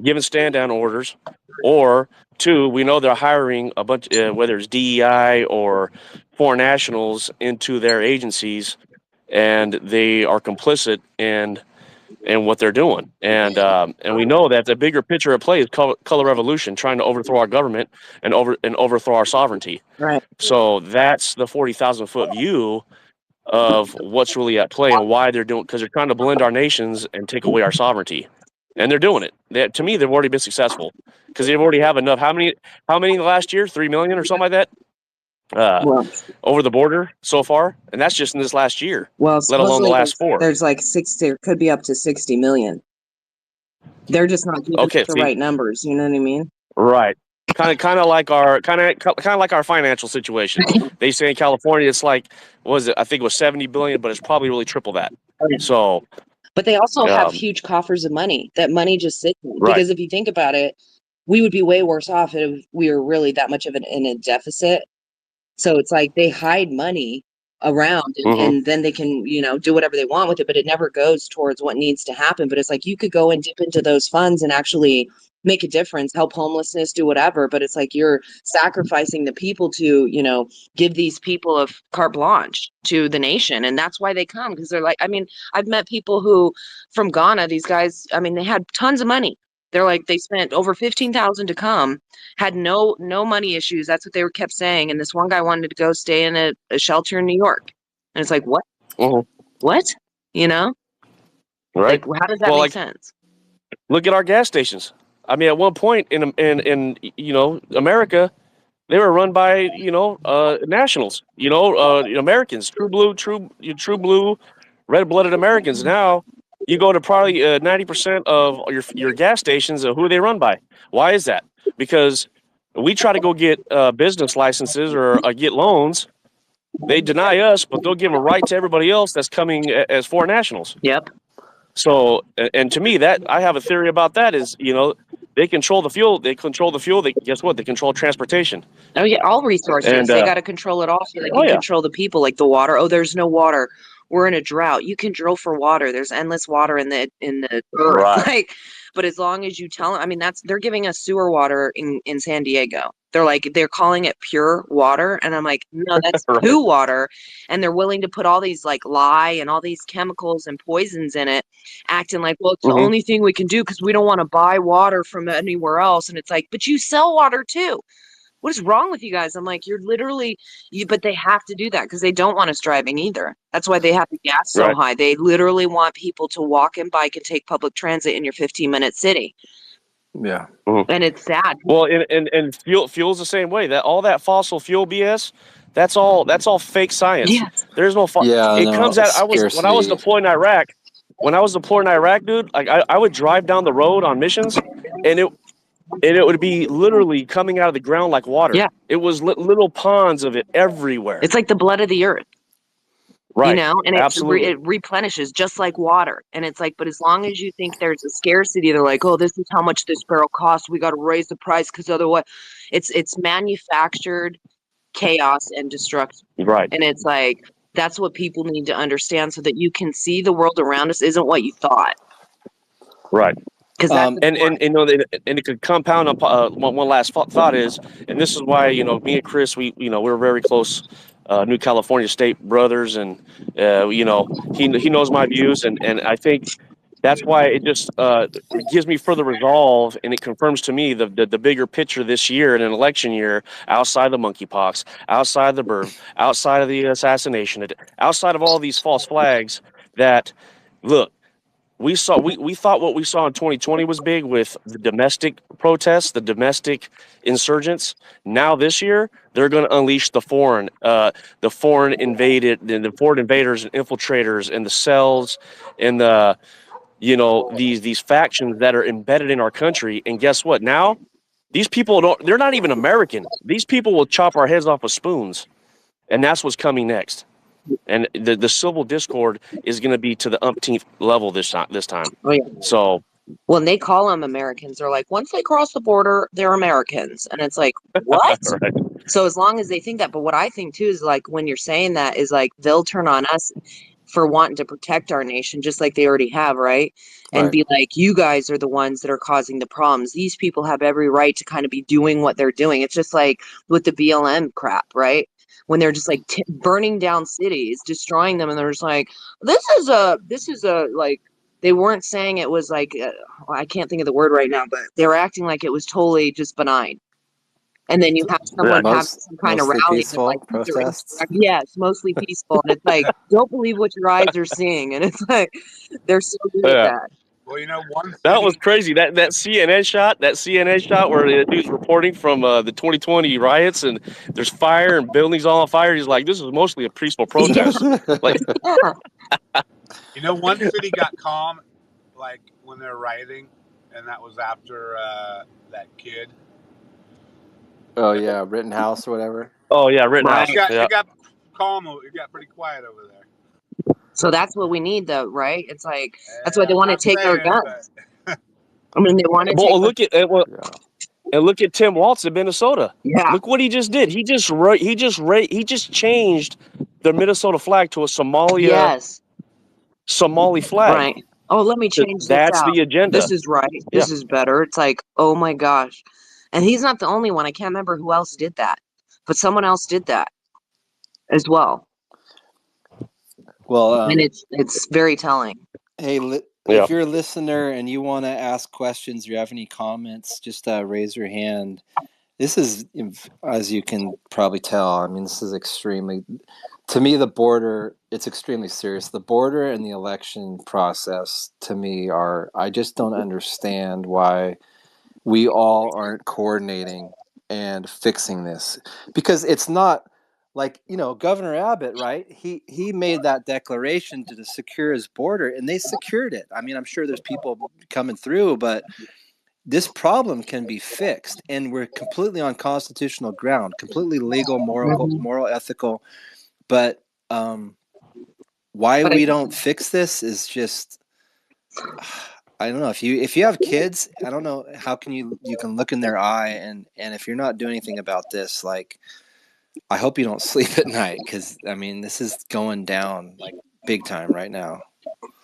giving stand down orders, or two, we know they're hiring a bunch, whether it's DEI or foreign nationals, into their agencies, and they are complicit in what they're doing. And we know that the bigger picture at play is color revolution, trying to overthrow our government and overthrow our sovereignty. Right. So that's the 40,000 foot view of what's really at play and why they're doing, because they're trying to blend our nations and take away our sovereignty. And they're doing it. To me, they've already been successful because they've already have enough. How many last year? 3 million or something like that over the border so far, and that's just in this last year. Well, let alone the last 4. There's like 60, there could be up to 60 million. They're just not giving us the right numbers. You know what I mean? Right. Kind of like our financial situation. They say in California it's like, what was it? I think it was 70 billion, but it's probably really triple that. So, but they also have huge coffers of money. That money just sits in. Right. Because if you think about it, we would be way worse off if we were really that much of in a deficit. So it's like they hide money around and then they can, do whatever they want with it, but it never goes towards what needs to happen. But it's like you could go and dip into those funds and actually make a difference, help homelessness, do whatever. But it's like you're sacrificing the people to, give these people a carte blanche to the nation. And that's why they come, because they're like, I mean, I've met people who from Ghana, these guys, I mean, they had tons of money. They're like, they spent over 15,000 to come, had no money issues. That's what they were kept saying. And this one guy wanted to go stay in a shelter in New York. And it's like, what? What? Right. Like, how does that Well, make like, sense? look at our gas stations. I mean, at one point in America, they were run by nationals, Americans, true blue, red-blooded Americans. Now you go to probably 90% of your gas stations. Who are they run by? Why is that? Because we try to go get business licenses or get loans. They deny us, but they'll give a right to everybody else that's coming as foreign nationals. Yep. So, and to me, that I have a theory about that is, they control the fuel. They control the fuel. Guess what? They control transportation. Oh yeah, all resources. And they got to control it all so they can control the people, like the water. Oh, there's no water. We're in a drought. You can drill for water. There's endless water in the earth. Right. Like, but as long as you tell them, I mean, they're giving us sewer water in San Diego. They're calling it pure water, and I'm like, no, that's Right. poo water. And they're willing to put all these like lye and all these chemicals and poisons in it, acting like, well, it's the only thing we can do because we don't want to buy water from anywhere else. And it's like, but you sell water too. What is wrong with you guys? I'm like, you're literally, but they have to do that because they don't want us driving either. That's why they have the gas so high. They literally want people to walk and bike and take public transit in your 15-minute city. Yeah. And it's sad. Well, and fuel's the same way. That all that fossil fuel BS, that's all fake science. Yes. There's no it comes out. When I was deployed in Iraq. When I was deployed in Iraq, dude, like I would drive down the road on missions, and it would be literally coming out of the ground like water. Yeah. It was little ponds of it everywhere. It's like the blood of the earth. Right. And absolutely. it replenishes just like water. And it's like, but as long as you think there's a scarcity, they're like, oh, this is how much this barrel costs. We got to raise the price because otherwise it's manufactured chaos and destruction. Right. And it's like, that's what people need to understand so that you can see the world around us isn't what you thought. Right. Because and it could compound on one last thought is, and this is why me and Chris we're very close, New California State brothers, and he knows my views, and I think that's why it just it gives me further resolve, and it confirms to me the bigger picture this year in an election year, outside the monkeypox, outside the bird, outside of the assassination, outside of all these false flags. That look. We thought what we saw in 2020 was big with the domestic protests, the domestic insurgents. Now this year, they're going to unleash the foreign invaders and infiltrators and the cells and the these factions that are embedded in our country. And guess what? Now these people they're not even American. These people will chop our heads off with spoons, and that's what's coming next. And the civil discord is going to be to the umpteenth level this time. Oh, yeah. So, when they call them Americans, they're like, once they cross the border, they're Americans. And it's like, what? Right. So as long as they think that, but what I think too is like, when you're saying that is like, they'll turn on us for wanting to protect our nation, just like they already have, right? And be like, you guys are the ones that are causing the problems. These people have every right to kind of be doing what they're doing. It's just like with the BLM crap, right? When they're just like burning down cities, destroying them, and they're just like, this is a like, they weren't saying it was like, I can't think of the word right now, but they were acting like it was totally just benign. And then you have someone have some kind of rally, peaceful like protests. Yes, mostly peaceful, and it's like, don't believe what your eyes are seeing, and it's like they're so good at that. Well, one that was crazy. That CNN shot where the dude's reporting from the 2020 riots, and there's fire and buildings all on fire. He's like, this is mostly a peaceful protest. Like, one city got calm, like when they're rioting, and that was after that kid. Oh yeah, Rittenhouse or whatever. Oh yeah, Rittenhouse. It got calm. It got pretty quiet over there. So that's what we need, though, right? It's like that's why they want to take our guns. I mean, they want to take. Look at And look at Tim Walz in Minnesota. Yeah. Look what he just did. He just changed the Minnesota flag to a Yes. Somali flag. Right. Oh, let me change this That's out. the agenda. This is right. Yeah. This is better. It's like, oh my gosh. And he's not the only one. I can't remember who else did that, but someone else did that as well. Well, And it's very telling. hey, Yeah. if you're a listener and you want to ask questions or you have any comments, just raise your hand. This is, as you can probably tell, I mean, this is extremely, to me, the border, it's extremely serious. The border and the election process, to me, I just don't understand why we all aren't coordinating and fixing this. Because it's not like, Governor Abbott, right? He made that declaration to secure his border, and they secured it. I mean, I'm sure there's people coming through, but this problem can be fixed, and we're completely on constitutional ground, completely legal, moral, ethical. But why But we don't fix this is just, I don't know. If you have kids, I don't know how can you can look in their eye, and if you're not doing anything about this, like, I hope you don't sleep at night, because I mean, this is going down like big time right now.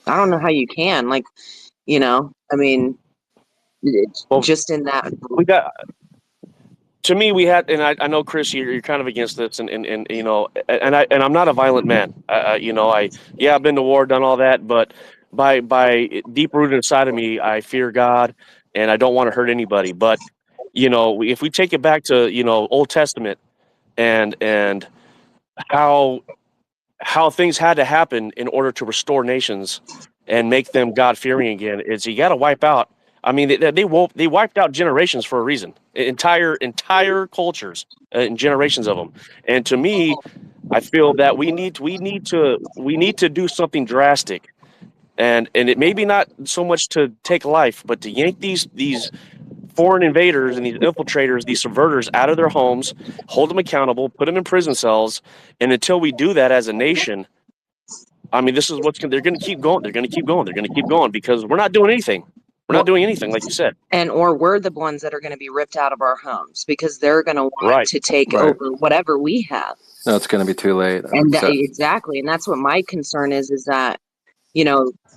I don't know how you can. Like, I mean, it's Well, just in that. we got. To me, we had, and I know Chris, you're kind of against this, and I'm not a violent man. I've been to war, done all that, but by deep rooted inside of me, I fear God, and I don't want to hurt anybody. But if we take it back to Old Testament and how things had to happen in order to restore nations and make them God fearing again, is you got to wipe out. I mean, they wiped out generations for a reason, entire cultures and generations of them. And to me, I feel that we need to do something drastic, and it may be not so much to take life, but to yank these foreign invaders and these infiltrators, these subverters out of their homes, hold them accountable, put them in prison cells, and until we do that as a nation, I mean, this is they're going to keep going. They're going to keep going. They're going to keep going because we're not doing anything. We're not Well, doing anything, like you said. or we're the ones that are going to be ripped out of our homes because they're going to want Right. to take Right. over whatever we have. No, it's going to be too late. And exactly. And that's what my concern is that,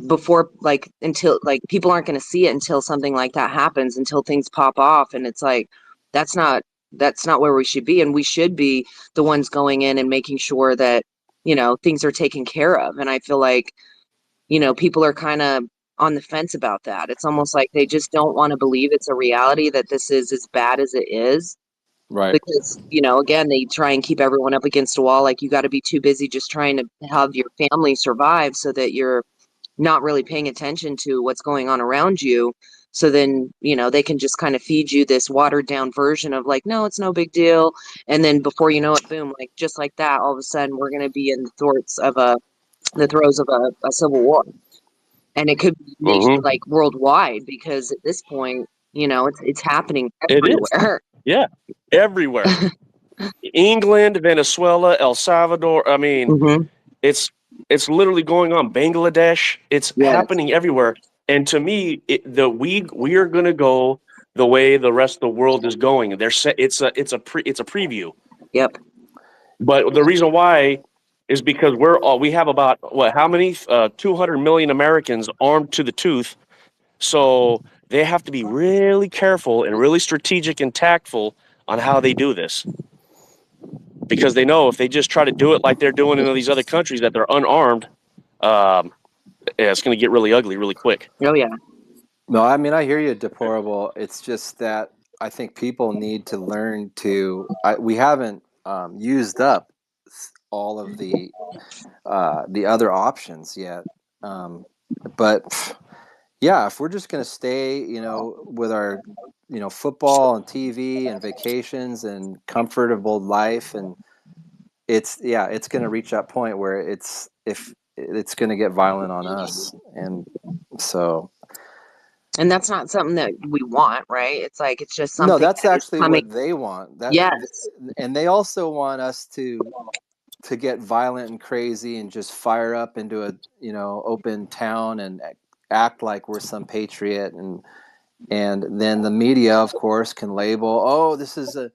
before, like, until, like, people aren't going to see it until something like that happens, until things pop off. And it's like, that's not where we should be. And we should be the ones going in and making sure that, things are taken care of. And I feel like, people are kind of on the fence about that. It's almost like they just don't want to believe it's a reality that this is as bad as it is. Right. Because, again, they try and keep everyone up against a wall. Like, you got to be too busy just trying to have your family survive so that you're not really paying attention to what's going on around you. So then, they can just kind of feed you this watered down version of like, no, it's no big deal. And then before you know it, boom, like just like that, all of a sudden we're going to be in the throes of a civil war. And it could be like worldwide, because at this point, it's happening It is. everywhere. Yeah, everywhere. England, Venezuela, El Salvador. I mean, Mm-hmm. it's literally going on. Bangladesh. It's Yes. happening everywhere. And to me, we are going to go the way the rest of the world is going. It's a preview. Yep. But the reason why is because we have about how many 200 million Americans armed to the tooth. So they have to be really careful and really strategic and tactful on how they do this, because they know if they just try to do it like they're doing in these other countries that they're unarmed, it's going to get really ugly really quick. Oh yeah. No, I mean, I hear you, deplorable. It's just that I think people need to learn to. We haven't used up all of the other options yet, but yeah, if we're just going to stay, with our, football and TV and vacations and comfortable life, and it's going to reach that point where it's going to get violent on us, and so. And that's not something that we want, right? It's like, it's just something. No, that's actually coming. what they want. Yes. And they also want us to get violent and crazy and just fire up into a open town and act like we're some patriot, and And then the media, of course, can label, oh, this is the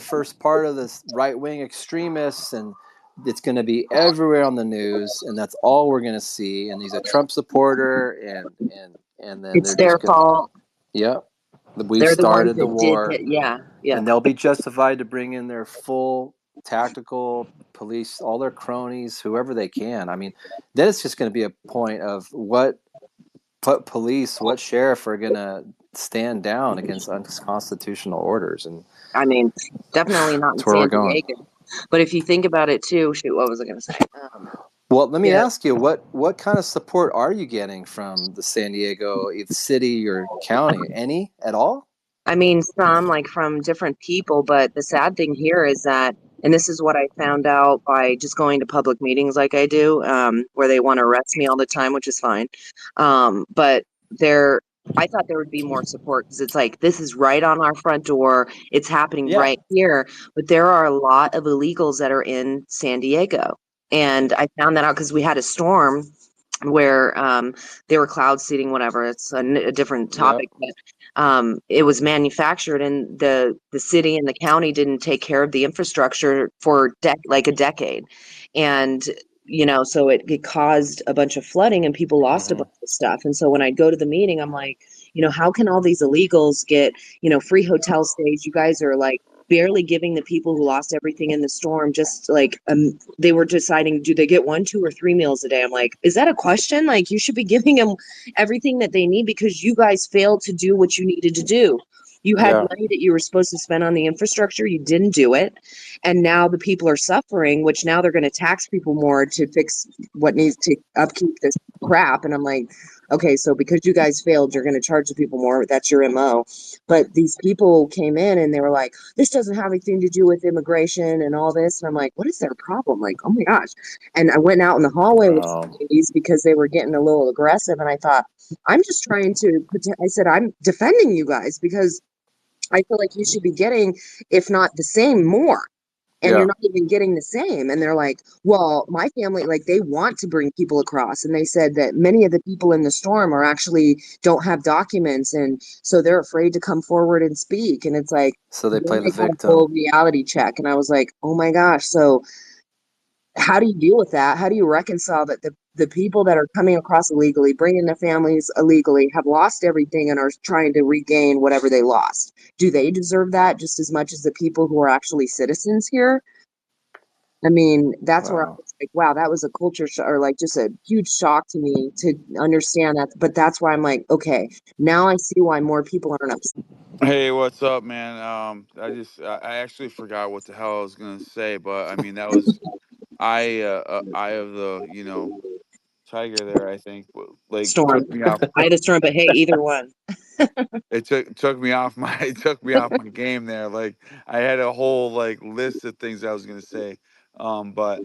first part of this right-wing extremists, and it's going to be everywhere on the news, and that's all we're going to see. And he's a Trump supporter, and then It's they're their just going to, fault. yep, we They're the ones started the that did war, it. Yeah. Yeah. and they'll be justified to bring in their full tactical police, all their cronies, whoever they can. I mean, then it's just going to be a point of what police, what sheriff are going to stand down against unconstitutional orders, and I mean, definitely not in that's where we're San going. Diego. But if you think about it too, shoot, what was I going to say? Well, let me Yeah. ask you, what kind of support are you getting from the San Diego city or county? Any at all? I mean, some like from different people, but the sad thing here is that, and this is what I found out by just going to public meetings like I do, where they want to arrest me all the time, which is fine. But there, I thought there would be more support because it's like, this is right on our front door. It's happening Yeah. right here. But there are a lot of illegals that are in San Diego. And I found that out because we had a storm where they were cloud seeding, whatever. It's a different Yep. topic, but it was manufactured, and the city and the county didn't take care of the infrastructure for like a decade, and so it caused a bunch of flooding, and people lost a Mm-hmm. bunch of stuff. And so when I go to the meeting, I'm like, how can all these illegals get free hotel stays? You guys are like barely giving the people who lost everything in the storm just like they were deciding, do they get 1, 2, or 3 meals a day? I'm like, is that a question? Like, you should be giving them everything that they need because you guys failed to do what you needed to do. You had Yeah. money that you were supposed to spend on the infrastructure, you didn't do it, and now the people are suffering, which now they're going to tax people more to fix what needs to upkeep this crap. And I'm like, okay, so because you guys failed, you're going to charge the people more. That's your MO. But these people came in and they were like, this doesn't have anything to do with immigration and all this. And I'm like, what is their problem? Like, oh my gosh. And I went out in the hallway with some ladies because they were getting a little aggressive. And I thought, I'm just trying to, I said, I'm defending you guys because I feel like you should be getting, if not the same, more. And Yeah. you're not even getting the same. And they're like, well, my family, like, they want to bring people across. And they said that many of the people in the storm are actually don't have documents. And so they're afraid to come forward and speak. And it's like, So they then play the I got a full victim. reality check. And I was like, oh my gosh. So how do you deal with that? How do you reconcile that the people that are coming across illegally, bringing their families illegally, have lost everything and are trying to regain whatever they lost? Do they deserve that just as much as the people who are actually citizens here? I mean, that's where I Wow. was like, wow, that was a culture shock, or like just a huge shock to me to understand that. But that's why I'm like, okay, now I see why more people aren't upset. Hey, what's up, man? I actually forgot what the hell I was gonna say, but I mean that was eye of the tiger there. I think like Storm. took me off. I had a storm, but hey, either one. It took me off my it took me off my game there. Like I had a whole like list of things I was gonna say, but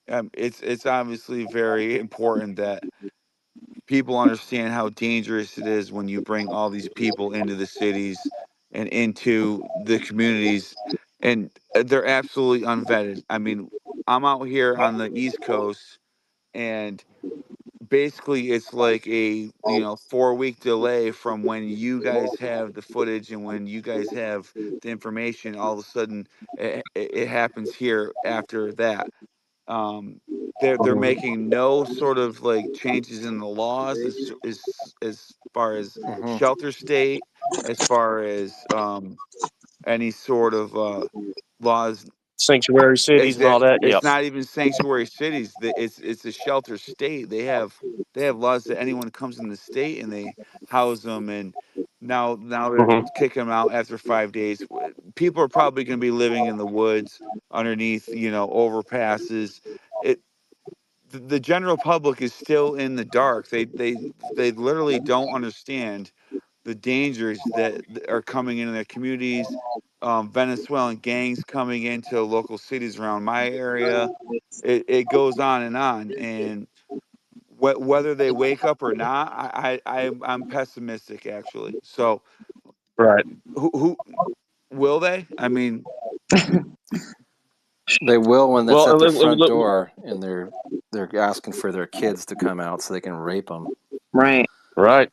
it's obviously very important that people understand how dangerous it is when you bring all these people into the cities and into the communities, and they're absolutely unvetted. I mean, I'm out here on the East Coast, and basically it's like a 4-week delay from when you guys have the footage and when you guys have the information. All of a sudden, it happens here after that. um they're Mhm. making no sort of like changes in the laws as far as Mm-hmm. shelter state, as far as any sort of laws. Sanctuary cities and all Exactly, that. it's Yep. not even sanctuary cities. It's a shelter state. They have laws that anyone comes in the state and they house them, and now they're Hmm. kicking them out after 5 days. People are probably going to be living in the woods underneath overpasses. The general public is still in the dark. They literally don't understand the dangers that are coming into their communities. Venezuelan gangs coming into local cities around my area. It goes on and on. And whether they wake up or not, I'm pessimistic actually. So Right. who will they? I mean, They will when that's Well, at their front door, and they're asking for their kids to come out so they can rape them. Right. right.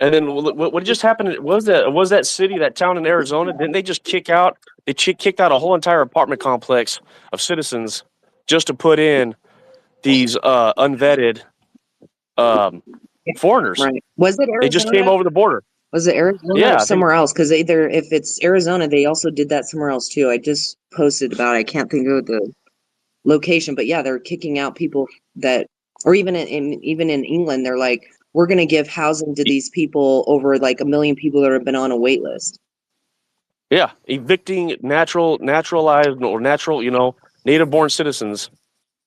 And then what just happened was that city, that town in Arizona? Didn't they just kick out? They kicked out a whole entire apartment complex of citizens just to put in these unvetted foreigners. Right. Was it They just came Arizona? over the border. Was it Arizona or Yeah, I think. somewhere else? Because either if it's Arizona, they also did that somewhere else too. I just posted about it. I can't think of the location, but yeah, they're kicking out people that, or even even in England, they're like, we're going to give housing to these people, over like 1 million people that have been on a wait list. Yeah, evicting naturalized or natural, native-born citizens,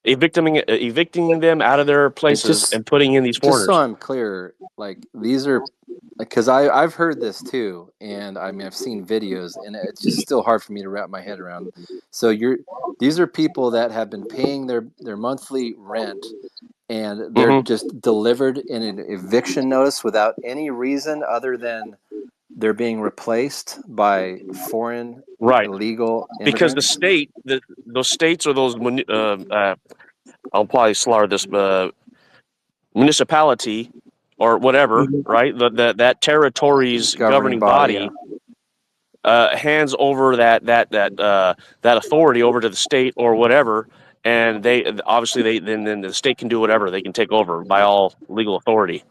evicting them out of their It places just and putting in these just so foreigners. I'm clear, like these are because I've heard this too, and I mean I've seen videos, and it's just still hard for me to wrap my head around. So these are people that have been paying their monthly rent, and they're Hmm. just delivered in an eviction notice without any reason other than they're being replaced by foreign Right, illegal because immigrants. those states or those I'll probably slaughter this municipality or whatever, Mhm. right? That territory's Governing governing body, yeah. body hands over that authority over to the state or whatever, and they obviously then the state can do whatever they can take over by all legal authority.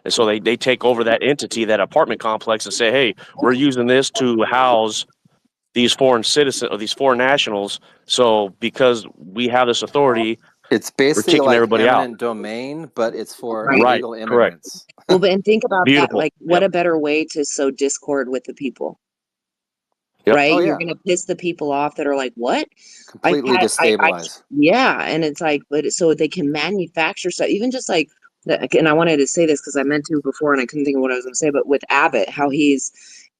And so they take over that entity, that apartment complex, and say, hey, we're using this to house these foreign citizens or these foreign nationals. So because we have this authority, It's we're basically kicking like everybody out. eminent domain, but it's for Right. Right. illegal Correct. immigrants. Well, but and think about that. Beautiful. Like, what Yep. a better way to sow discord with the people, Yep. right? Oh You're yeah, going to piss the people off that are like, what? completely destabilize. Yeah. And it's like, but so they can manufacture stuff, even just like, and I wanted to say this because I meant to before and I couldn't think of what I was going to say, but with Abbott, how he's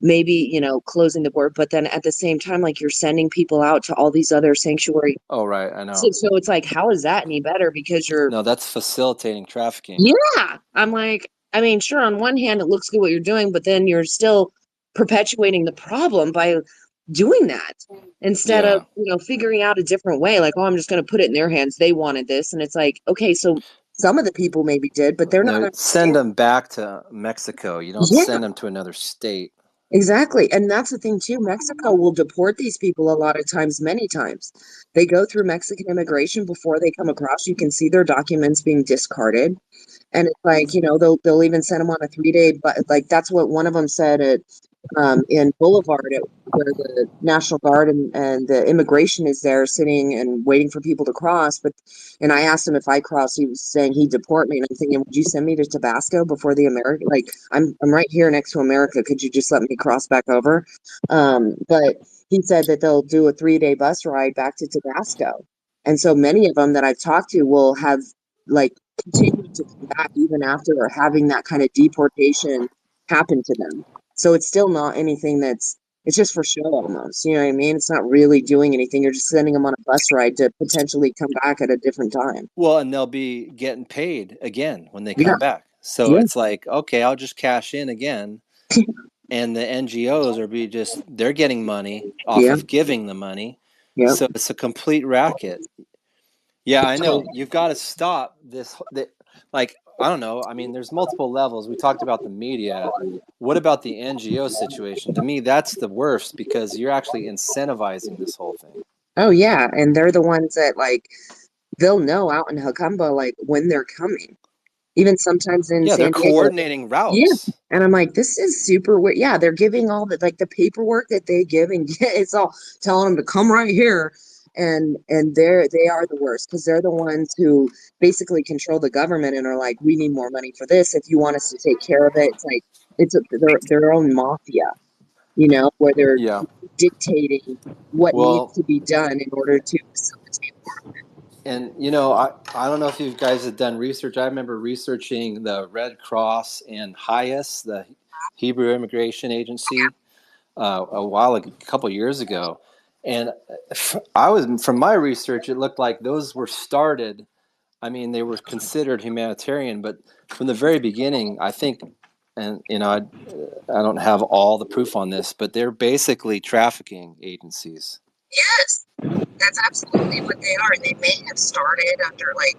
maybe, closing the board, but then at the same time, like you're sending people out to all these other sanctuary. Oh right, I So, know. so it's like, how is that any better? Because you're, No, that's facilitating trafficking. yeah, I'm like, I mean, sure, on one hand, it looks good what you're doing, but then you're still perpetuating the problem by doing that instead of, Yeah. figuring out a different way. Like, oh, I'm just going to put it in their hands. They wanted this. And it's like, okay, so some of the people maybe did, but they're not No, send understanding. them back to Mexico. You don't Yeah, send them to another state. exactly. And that's the thing too. Mexico will deport these people a lot of times, many times. They go through Mexican immigration before they come across. You can see their documents being discarded. And it's like, they'll even send them on a 3-day, but like that's what one of them said at in Boulevard, where the National Guard and the immigration is there sitting and waiting for people to cross. And I asked him if I crossed, he was saying he'd deport me. And I'm thinking, would you send me to Tabasco before the American? Like I'm right here next to America. Could you just let me cross back over? But he said that they'll do a 3-day bus ride back to Tabasco. And so many of them that I've talked to will have like continued to come back even after having that kind of deportation happen to them. So it's still not anything it's just for show almost. You know what I mean? It's not really doing anything. You're just sending them on a bus ride to potentially come back at a different time. Well, and they'll be getting paid again when they Yeah. come back. So Yeah. it's like, okay, I'll just cash in again. And the NGOs they're getting money off Yeah. of giving the money. Yeah. So it's a complete racket. Yeah, I So know. You've got to stop this. Like, I don't know. I mean, there's multiple levels. We talked about the media. What about the NGO situation? To me, that's the worst because you're actually incentivizing this whole thing. oh yeah. And they're the ones that like they'll know out in Jacamba like when they're coming. Even sometimes in Yeah, they're San Diego. coordinating Yeah. routes. And I'm like, this is super weird. Yeah, they're giving all the paperwork that they give and it's all telling them to come right here. And they are the worst because they're the ones who basically control the government and are like, we need more money for this. If you want us to take care of it, it's like their own mafia, where they're Yeah. dictating what needs Well, to be done in order to facilitate. and I don't know if you guys have done research. I remember researching the Red Cross and HIAS, the Hebrew Immigration Agency, a couple years ago, and from my research, it looked like those were started. I mean, they were considered humanitarian, but from the very beginning, I think, and I don't have all the proof on this, but they're basically trafficking agencies. Yes, that's absolutely what they are. And they may have started under like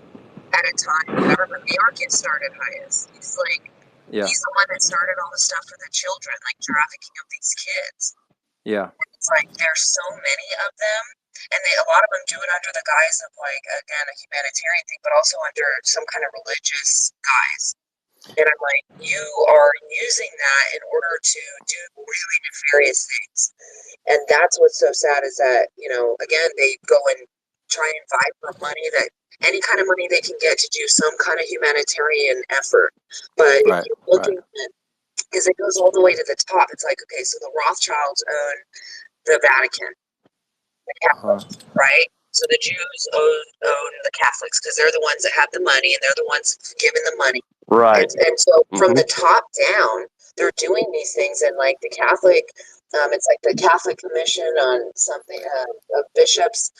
at a time, whatever, but they are get started highest. It's like Yeah. He's the one that started all the stuff for the children, like trafficking of these kids. Yeah. It's like there's so many of them, and a lot of them do it under the guise of, like, again, a humanitarian thing, but also under some kind of religious guise. And I'm like, you are using that in order to do really nefarious things. And that's what's so sad is that, again, they go and try and fight for money, that any kind of money they can get to do some kind of humanitarian effort. But if Right. you're looking at, because it goes all the way to the top, it's like, okay, so the Rothschilds own the Vatican, the Catholics, right? So the Jews own the Catholics because they're the ones that have the money and they're the ones giving the money. Right. And so from the top down, they're doing these things, and like the Catholic, it's like the Catholic Commission on something of bishops.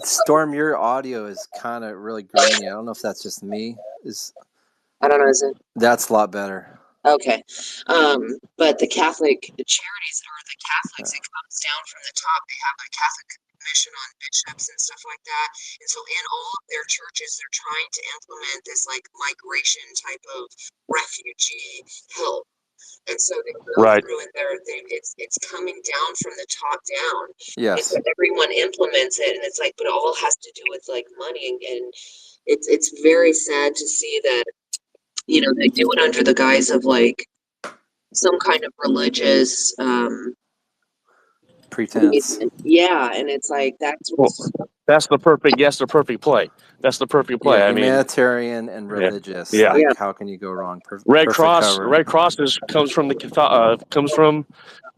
Storm, your audio is kind of really grainy. I don't know if that's just me. I don't know, is it? That's a lot better. Okay. But the Catholic charities, or the Catholics, it comes down from the top. They have a Catholic commission on bishops and stuff like that. And so in all of their churches, they're trying to implement this like migration type of refugee help. And so they go through, and it's coming down from the top down. Yes. And so everyone implements it, and it's like, but it all has to do with like money, and it's very sad to see that, they do it under the guise of like some kind of religious pretense. Yeah, and it's like that's the perfect play. That's the perfect play. Yeah, I mean, humanitarian and religious. Yeah. Like, how can you go wrong? Red Cross comes from the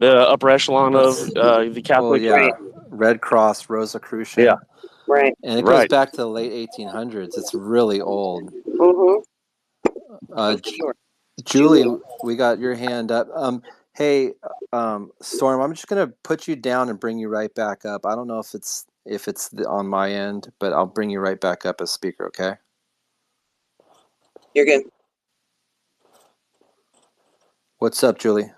upper echelon of the Catholic. Well, yeah, Red Cross, Rosicrucian. Yeah. Right. And it goes back to the late 1800s. It's really old. Julie, we got your hand up. Hey, Storm, I'm just gonna put you down and bring you right back up. I don't know if it's on my end, but I'll bring you right back up as speaker. Okay. You're good. What's up, Julie?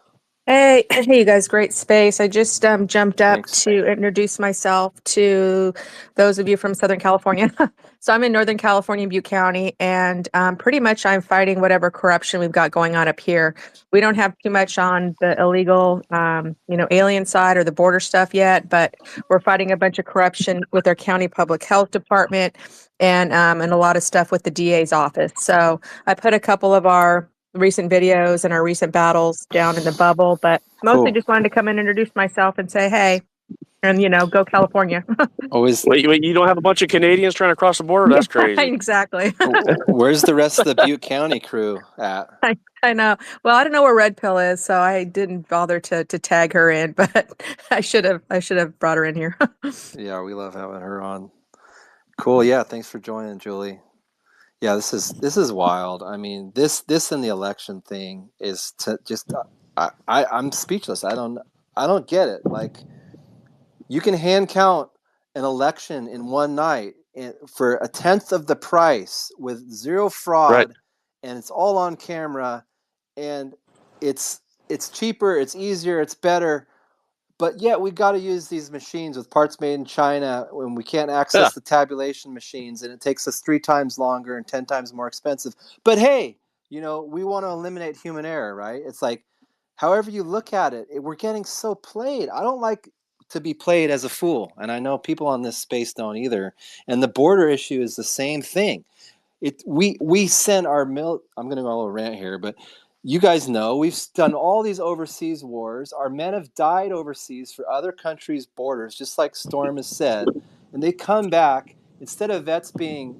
Hey, you guys, great space. I just jumped up to introduce myself to those of you from Southern California. So I'm in Northern California, Butte County, and pretty much I'm fighting whatever corruption we've got going on up here. We don't have too much on the illegal, alien side or the border stuff yet, but we're fighting a bunch of corruption with our county public health department and a lot of stuff with the DA's office. So I put a couple of our recent videos and our recent battles down in the bubble, but mostly just wanted to come and introduce myself and say, hey, and go California. Always. Wait, you don't have a bunch of Canadians trying to cross the border? That's crazy. Exactly. Where's the rest of the Butte County crew at? I know. Well, I don't know where Red Pill is, so I didn't bother to tag her in, but I should have brought her in here. Yeah, we love having her on. Cool. Yeah, thanks for joining, Julie. Yeah, this is wild. I mean, this and the election thing is just I'm speechless. I don't get it. Like, you can hand count an election in one night for a tenth of the price with zero fraud, and it's all on camera, and it's cheaper, it's easier, it's better. But yet we got to use these machines with parts made in China when we can't access the tabulation machines, and it takes us 3 times longer and 10 times more expensive. But hey, we want to eliminate human error, right? It's like, however you look at it, we're getting so played. I don't like to be played as a fool, and I know people on this space don't either. And the border issue is the same thing. We send our I'm going to go on a little rant here, but you guys know we've done all these overseas wars. Our men have died overseas for other countries' borders, just like Storm has said, and they come back. Instead of vets being,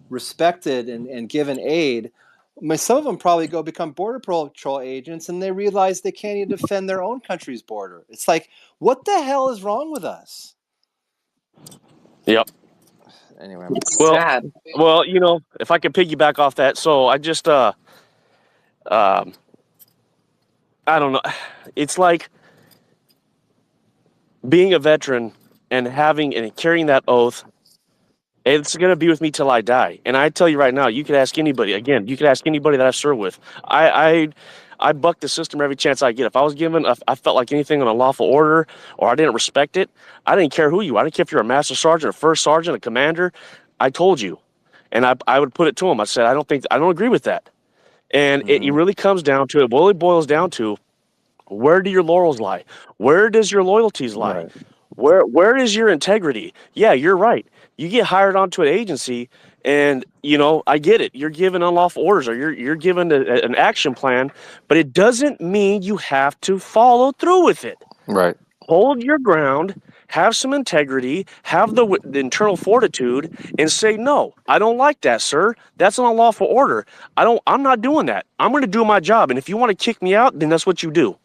respected and given aid, some of them probably go become border patrol agents, and they realize they can't even defend their own country's border. It's like, what the hell is wrong with us? Yep. Anyway, well, if I could piggyback off that, so I just I don't know. It's like being a veteran and carrying that oath. It's going to be with me till I die. And I tell you right now, you could ask anybody. Again, you could ask anybody that I serve with. I buck the system every chance I get. If I was given, I felt like anything on a lawful order or I didn't respect it, I didn't care who you are. I didn't care if you're a master sergeant, a first sergeant, a commander. I told you. And I would put it to them. I said, I don't agree with that. And it really comes down to it. Well, it boils down to, where do your laurels lie? Where does your loyalties lie? Right. Where is your integrity? Yeah, you're right. You get hired onto an agency, and I get it. You're given unlawful orders, or you're given an action plan, but it doesn't mean you have to follow through with it. Right. Hold your ground, have some integrity, have the internal fortitude, and say, no, I don't like that, sir. That's an unlawful order. I'm not doing that. I'm going to do my job, and if you want to kick me out, then that's what you do.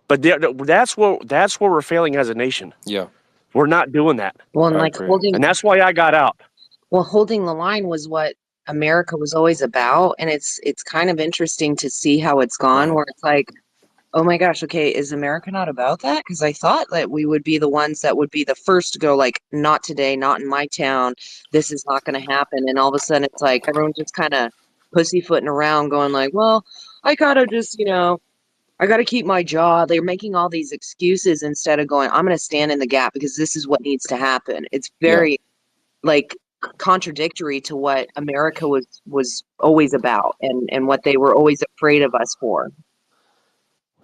But that's where we're failing as a nation. Yeah. We're not doing that. Well, and I like agree. And that's why I got out. holding the line was what America was always about, and it's kind of interesting to see how it's gone, Right. where it's like, oh my gosh, okay, is America not about that? Because I thought that we would be the ones that would be the first to go, like, not today, not in my town, this is not going to happen. And all of a sudden, it's like everyone just kind of pussyfooting around, going like, well, I gotta just, I got to keep my job. They're making all these excuses instead of going, I'm going to stand in the gap because this is what needs to happen. It's very like contradictory to what America was always about, and what they were always afraid of us for.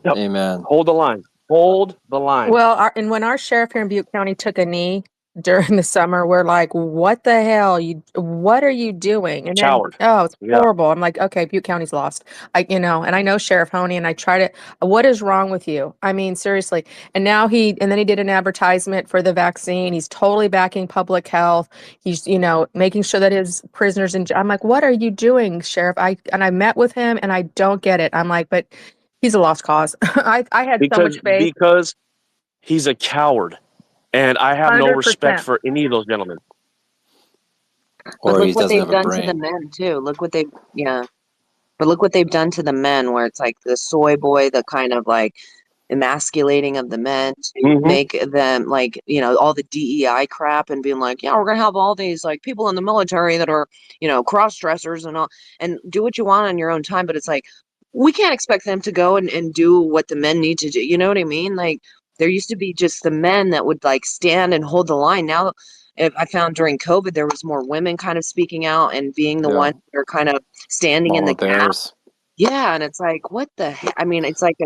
Yep. Amen. Hold the line. Hold the line. Well, and when our sheriff here in Butte County took a knee during the summer, we're like, what the hell? What are you doing? And then, Coward. it's Yeah. horrible. I'm like, okay, Butte County's lost. And I know Sheriff Honey, and I try to, what is wrong with you? I mean, seriously. And now and then he did an advertisement for the vaccine. He's totally backing public health. He's, making sure that his prisoners, I'm like, what are you doing, Sheriff? I met with him, and I don't get it. I'm like, but he's a lost cause. I had so much faith. Because he's a coward. And I have no respect 100%. for any of those gentlemen. But Or he look what doesn't they've have a done to the brain. men too. But look what they've done to the men, where it's like the soy boy, the kind of like emasculating of the men to make them like, all the DEI crap, and being like, yeah, we're gonna have all these like people in the military that are, cross dressers and all, and do what you want on your own time. But it's like, we can't expect them to go and do what the men need to do. You know what I mean? Like, there used to be just the men that would like stand and hold the line. Now, I found during COVID, there was more women kind of speaking out and being the ones that are kind of standing in the Mama gap. bears. Yeah, and it's like, what the heck? I mean, it's like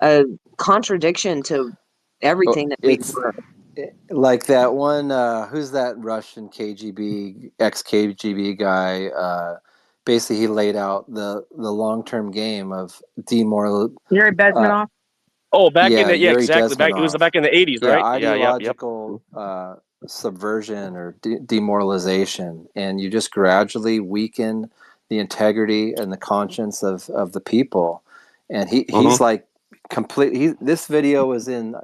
a contradiction to everything that we It's were. like that one. Who's that Russian KGB, ex-KGB guy? Basically, he laid out the long-term game of demoral. Yuri Bezmenov. Yuri exactly. It was Bezmenov. back in the 80s, right? Ideological subversion or demoralization, and you just gradually weaken the integrity and the conscience of the people. And he's like complete. This video was in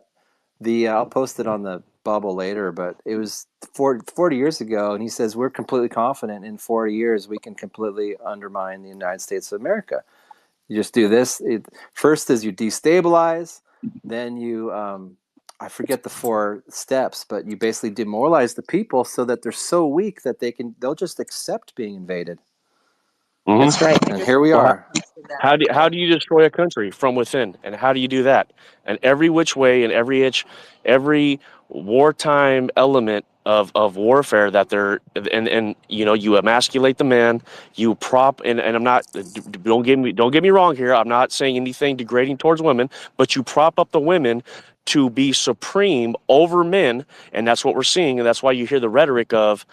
the. I'll post it on the bubble later, but it was 40 years ago, and he says we're completely confident in 40 years we can completely undermine the United States of America. You just do this. First is you destabilize, then you, I forget the 4 steps, but you basically demoralize the people so that they're so weak that they'll just accept being invaded. That's right. And here we are. How do you destroy a country from within? And how do you do that? And every which way and every wartime element of warfare that and you emasculate the man, you prop and I'm not, don't get me wrong here, I'm not saying anything degrading towards women, but you prop up the women to be supreme over men, and that's what we're seeing, and that's why you hear the rhetoric of,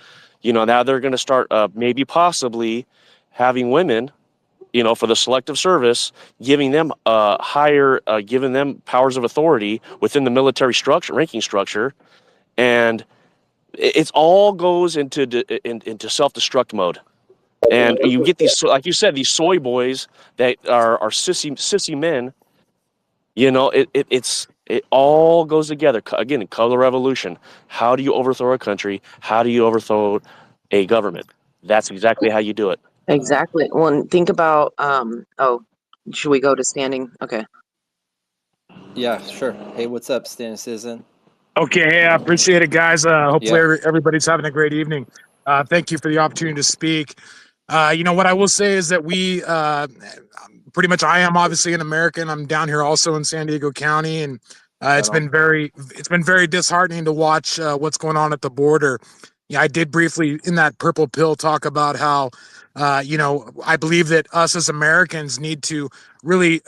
now they're going to start maybe possibly having women, for the selective service, giving them giving them powers of authority within the military structure, ranking structure, and it's all goes into self-destruct mode. And you get these, like you said, these soy boys that are sissy men. It all goes together. Again, color revolution. How do you overthrow a country? How do you overthrow a government? That's exactly how you do it. Exactly. Well, and think about, should we go to standing? Okay. Yeah, sure. Hey, what's up, Standing Citizen? Okay, hey, I appreciate it, guys. Hopefully everybody's having a great evening. Thank you for the opportunity to speak. What I will say is that we pretty much, I am obviously an American. I'm down here also in San Diego County, and it's been very disheartening to watch what's going on at the border. I did briefly in that purple pill talk about how, I believe that us as Americans need to really,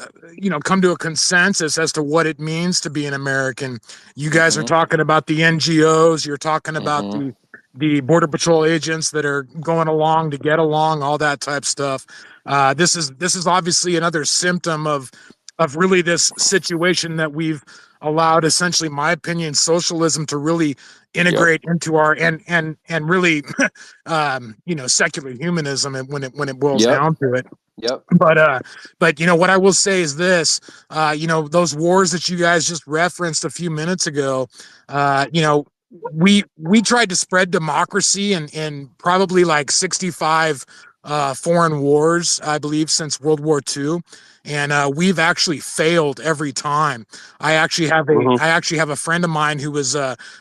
come to a consensus as to what it means to be an American. You guys are talking about the NGOs. You're talking about the Border Patrol agents that are going along to get along, all that type stuff. This is obviously another symptom of really this situation that we've allowed, essentially, my opinion, socialism to really integrate into our and really secular humanism when it boils down to it. But what I will say is this, those wars that you guys just referenced a few minutes ago, we tried to spread democracy in probably like 65 foreign wars, I believe, since World War II. And we've actually failed every time. I actually have a friend of mine who was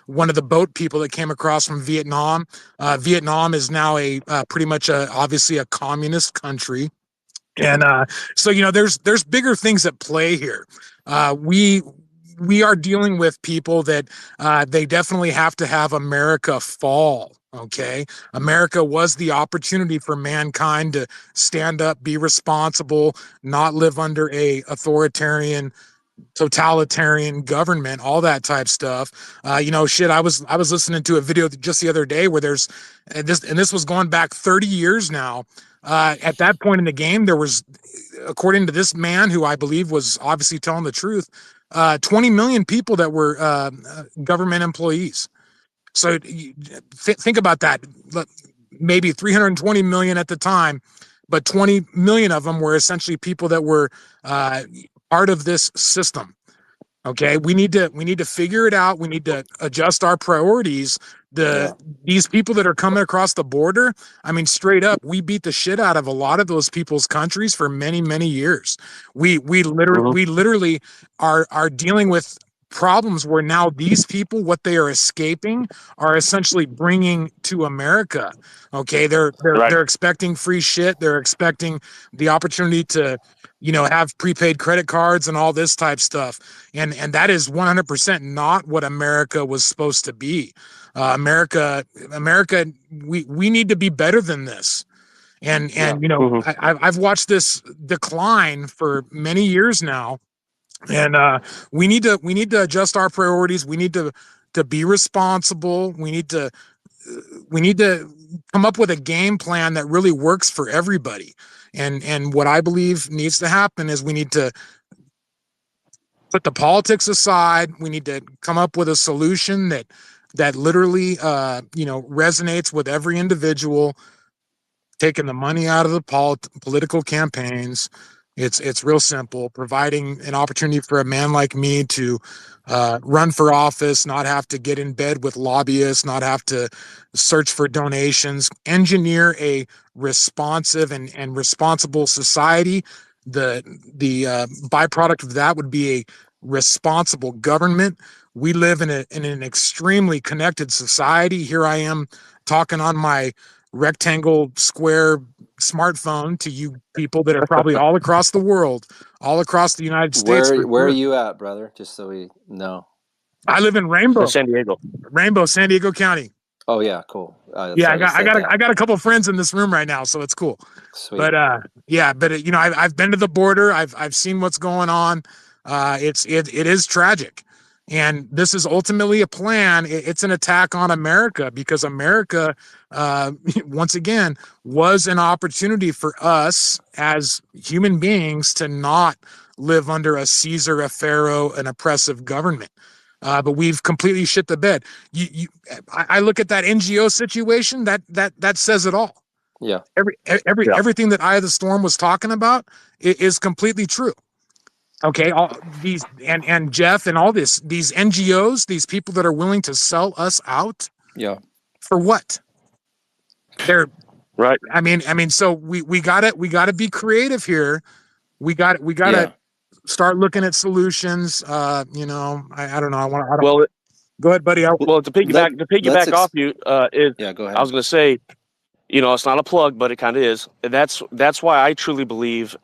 one of the boat people that came across from Vietnam. Vietnam is now pretty much obviously a communist country. And so there's bigger things at play here. We are dealing with people that they definitely have to have America fall. Okay, America was the opportunity for mankind to stand up, be responsible, not live under a authoritarian, totalitarian government, all that type stuff. I was listening to a video just the other day where there's this was going back 30 years now. At that point in the game, there was, according to this man, who I believe was obviously telling the truth, 20 million people that were government employees. So think about that. Maybe 320 million at the time, but 20 million of them were essentially people that were part of this system. Okay, we need to figure it out. We need to adjust our priorities. These people that are coming across the border, I mean, straight up, we beat the shit out of a lot of those people's countries for many, many years. We literally are dealing with problems where now these people, what they are escaping, are essentially bringing to America. Okay, they're expecting free shit. They're expecting the opportunity to, have prepaid credit cards and all this type stuff. And that is 100% not what America was supposed to be. America, we need to be better than this. I've watched this decline for many years now. And we need to adjust our priorities. We need to be responsible. We need to come up with a game plan that really works for everybody. And what I believe needs to happen is we need to put the politics aside. We need to come up with a solution that literally resonates with every individual, taking the money out of the political campaigns. It's real simple, providing an opportunity for a man like me to run for office, not have to get in bed with lobbyists, not have to search for donations, engineer a responsive and responsible society. The byproduct of that would be a responsible government. We live in an extremely connected society. Here I am talking on my rectangle square smartphone to you people that are probably all across the world, all across the United States. Where are you at, brother? Just so we know. I live in Rainbow, San Diego County. Oh yeah, cool. I got a couple of friends in this room right now, so it's cool. Sweet. But I've been to the border. I've seen what's going on. It is tragic. And this is ultimately a plan. It's an attack on America, because America, once again, was an opportunity for us as human beings to not live under a Caesar, a Pharaoh, an oppressive government. But we've completely shit the bed. I look at that NGO situation. That says it all. Yeah. Everything that Eye of the Storm was talking about is completely true. Okay, all these and Jeff and all these NGOs, these people that are willing to sell us out. Yeah. For what? They're right. I mean, so we gotta be creative here. We gotta start looking at solutions. I don't know. Well, go ahead, buddy. To piggyback off you is. Yeah, go ahead. I was going to say, it's not a plug, but it kind of is. That's why I truly believe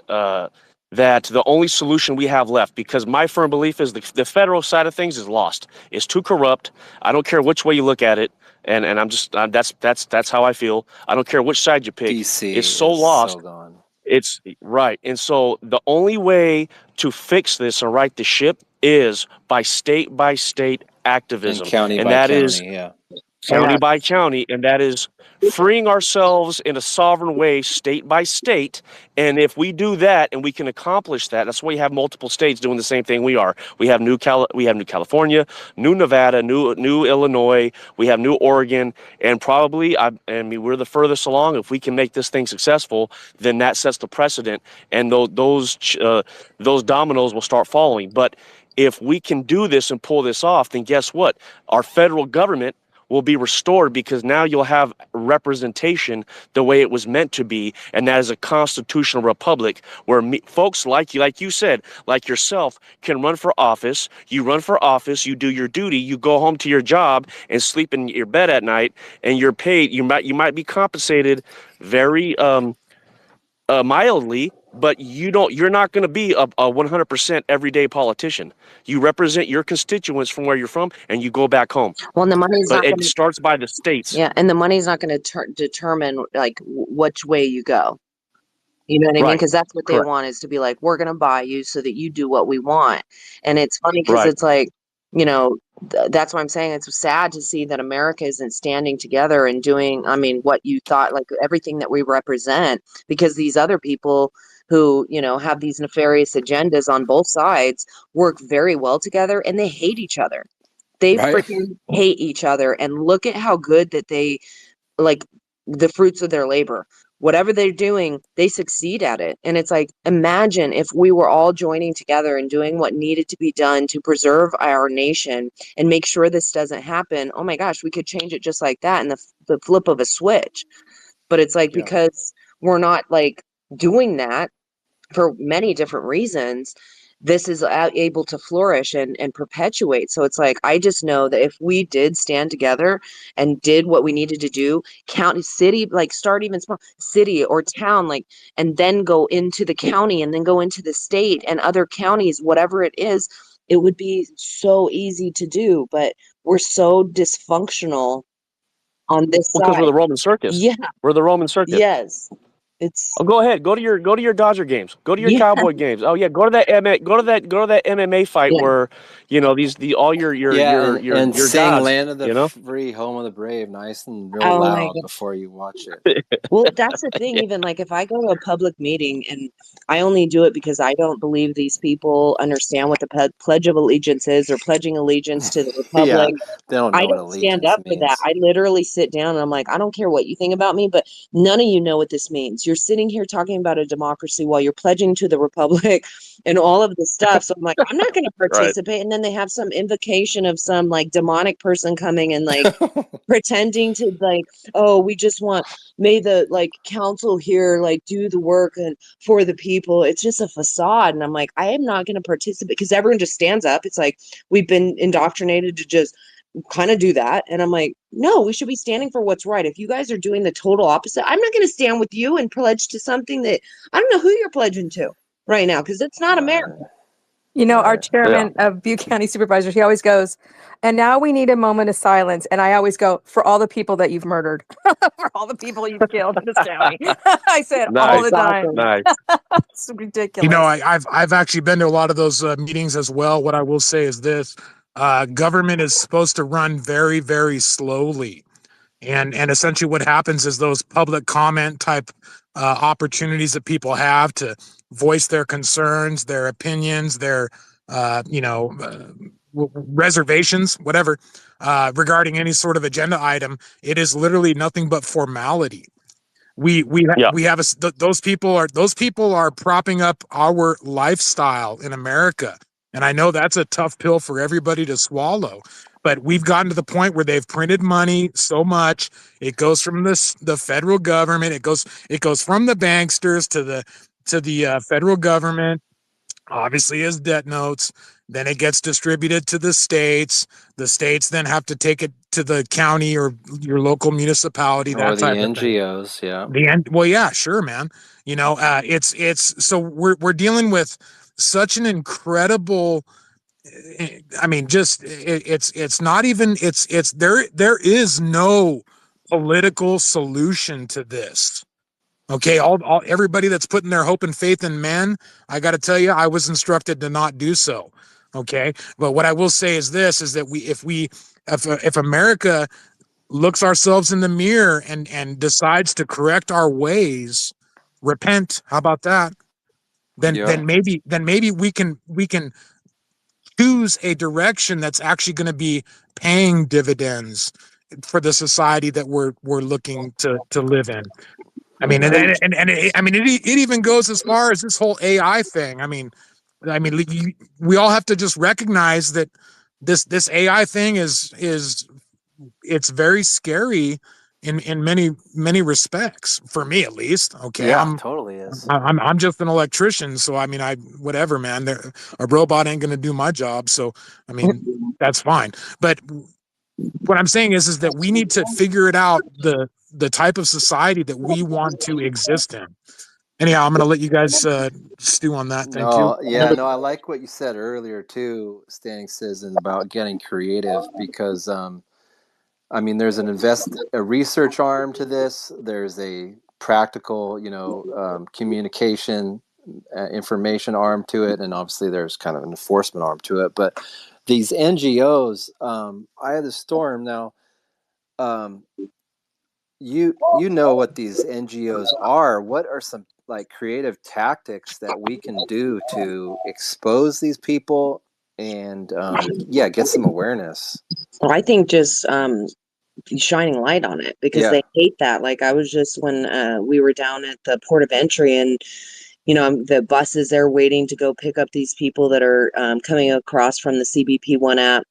that the only solution we have left, because my firm belief is the federal side of things is lost. It's too corrupt. I don't care which way you look at it. and I'm just that's how I feel. I don't care which side you pick. DC It's so is lost. so gone. It's right. And so the only way to fix this and right the ship is by state activism. And county And by that is county, yeah. county by county, and that is freeing ourselves in a sovereign way, state by state. And if we do that, and we can accomplish that, that's why you have multiple states doing the same thing we are. We have New California, New Nevada, New Illinois. We have New Oregon, and probably I mean we're the furthest along. If we can make this thing successful, then that sets the precedent, and those dominoes will start falling. But if we can do this and pull this off, then guess what? Our federal government will be restored, because now you'll have representation the way it was meant to be, and that is a constitutional republic where folks like you said, like yourself, can run for office. You run for office, you do your duty, you go home to your job and sleep in your bed at night, and you're paid. You might be compensated very mildly, but you're not going to be a 100% everyday politician. You represent your constituents from where you're from, and you go back home. Well, and the money's But not it going to, starts by the states. yeah, and the money's not going to determine like which way you go. You know what I mean? Right. Because that's what they Correct. want, is to be like, we're going to buy you so that you do what we want. And it's funny because Right. it's like, you know, that's why I'm saying it's sad to see that America isn't standing together and doing, I mean, what you thought, like everything that we represent, because these other people who, you know, have these nefarious agendas on both sides work very well together, and they hate each other. They Right. freaking hate each other. And look at how good that they, like, the fruits of their labor. Whatever they're doing, they succeed at it. And it's like, imagine if we were all joining together and doing what needed to be done to preserve our nation and make sure this doesn't happen. Oh my gosh, we could change it just like that in the flip of a switch. But it's like, Yeah. because we're not like doing that for many different reasons, this is able to flourish and perpetuate. So it's like, I just know that if we did stand together and did what we needed to do, county, city, like start even small, city or town, like, and then go into the county and then go into the state and other counties, whatever it is, it would be so easy to do. But we're so dysfunctional on this Well, because side. we're the Roman circus. Yeah. We're the Roman circus. Yes. It's Oh, go ahead. Go to your Dodger games. Go to your Yeah. Cowboy games. Oh yeah, go to that MMA fight Yeah. where, you know, all your and sing gods, Land of the you know? Free, Home of the Brave nice and real Oh my loud God. before you watch it. Well, that's the thing. Even like if I go to a public meeting, and I only do it because I don't believe these people understand what the Pledge of Allegiance is, or pledging allegiance to the Yeah, Republic. they don't I know what don't stand allegiance up for that. means. I literally sit down and I'm like, I don't care what you think about me, but none of you know what this means. You're sitting here talking about a democracy while you're pledging to the Republic and all of this stuff. So I'm like, I'm not going to participate. And then they have some invocation of some like demonic person coming and like pretending to like, oh, we just want, may the like council here like do the work and for the people. It's just a facade. And I'm like, I am not going to participate, because everyone just stands up. It's like we've been indoctrinated to just kind of do that. And I'm like, no, we should be standing for what's right. If you guys are doing the total opposite, I'm not going to stand with you and pledge to something that I don't know who you're pledging to right now, because it's not America. You know, our Right. chairman of Butte County Supervisors, he always goes, and now we need a moment of silence. And I always go, for all the people that you've murdered, for all the people you've killed in this county. I say it all the time. Nice. It's ridiculous. You know, I've actually been to a lot of those meetings as well. What I will say is this: government is supposed to run very, very slowly, and essentially what happens is those public comment type opportunities that people have to voice their concerns, their opinions, their reservations, whatever, regarding any sort of agenda item. It is literally nothing but formality. Those people are propping up our lifestyle in America. And I know that's a tough pill for everybody to swallow, but we've gotten to the point where they've printed money so much. It goes from the federal government. It goes from the banksters to the federal government, obviously as debt notes. Then it gets distributed to the states. The states then have to take it to the county or your local municipality, Or that the type of thing. NGOs, yeah. Well, yeah, sure, man. You know, it's so we're dealing with such an incredible I mean, just it's not even it's there is no political solution to this. Okay, all everybody that's putting their hope and faith in men, I got to tell you, I was instructed to not do so. Okay, but what I will say is this: is that if America looks ourselves in the mirror and decides to correct our ways, repent. How about that? Then maybe we can choose a direction that's actually going to be paying dividends for the society that we're looking to live in. I mean, it even goes as far as this whole AI thing. I mean, we all have to just recognize that this AI thing is it's very scary in many respects, for me at least. Okay, Yeah, totally is. I'm just an electrician, so I mean, whatever, man. A robot ain't going to do my job, so I mean, that's fine. But what I'm saying is that we need to figure it out, the type of society that we want to exist in. Anyhow, I'm going to let you guys stew on that. Thank you. No, I like what you said earlier too, Standing Citizen, about getting creative, because I mean, there's a research arm to this. There's a practical, communication, information arm to it, and obviously there's kind of an enforcement arm to it. But these NGOs, I had a storm now. You know what these NGOs are. What are some like creative tactics that we can do to expose these people and get some awareness? Well, I think just shining light on it, because they hate that. Like, I was just, when we were down at the port of entry, and the buses, they're waiting to go pick up these people that are coming across from the CBP1 app.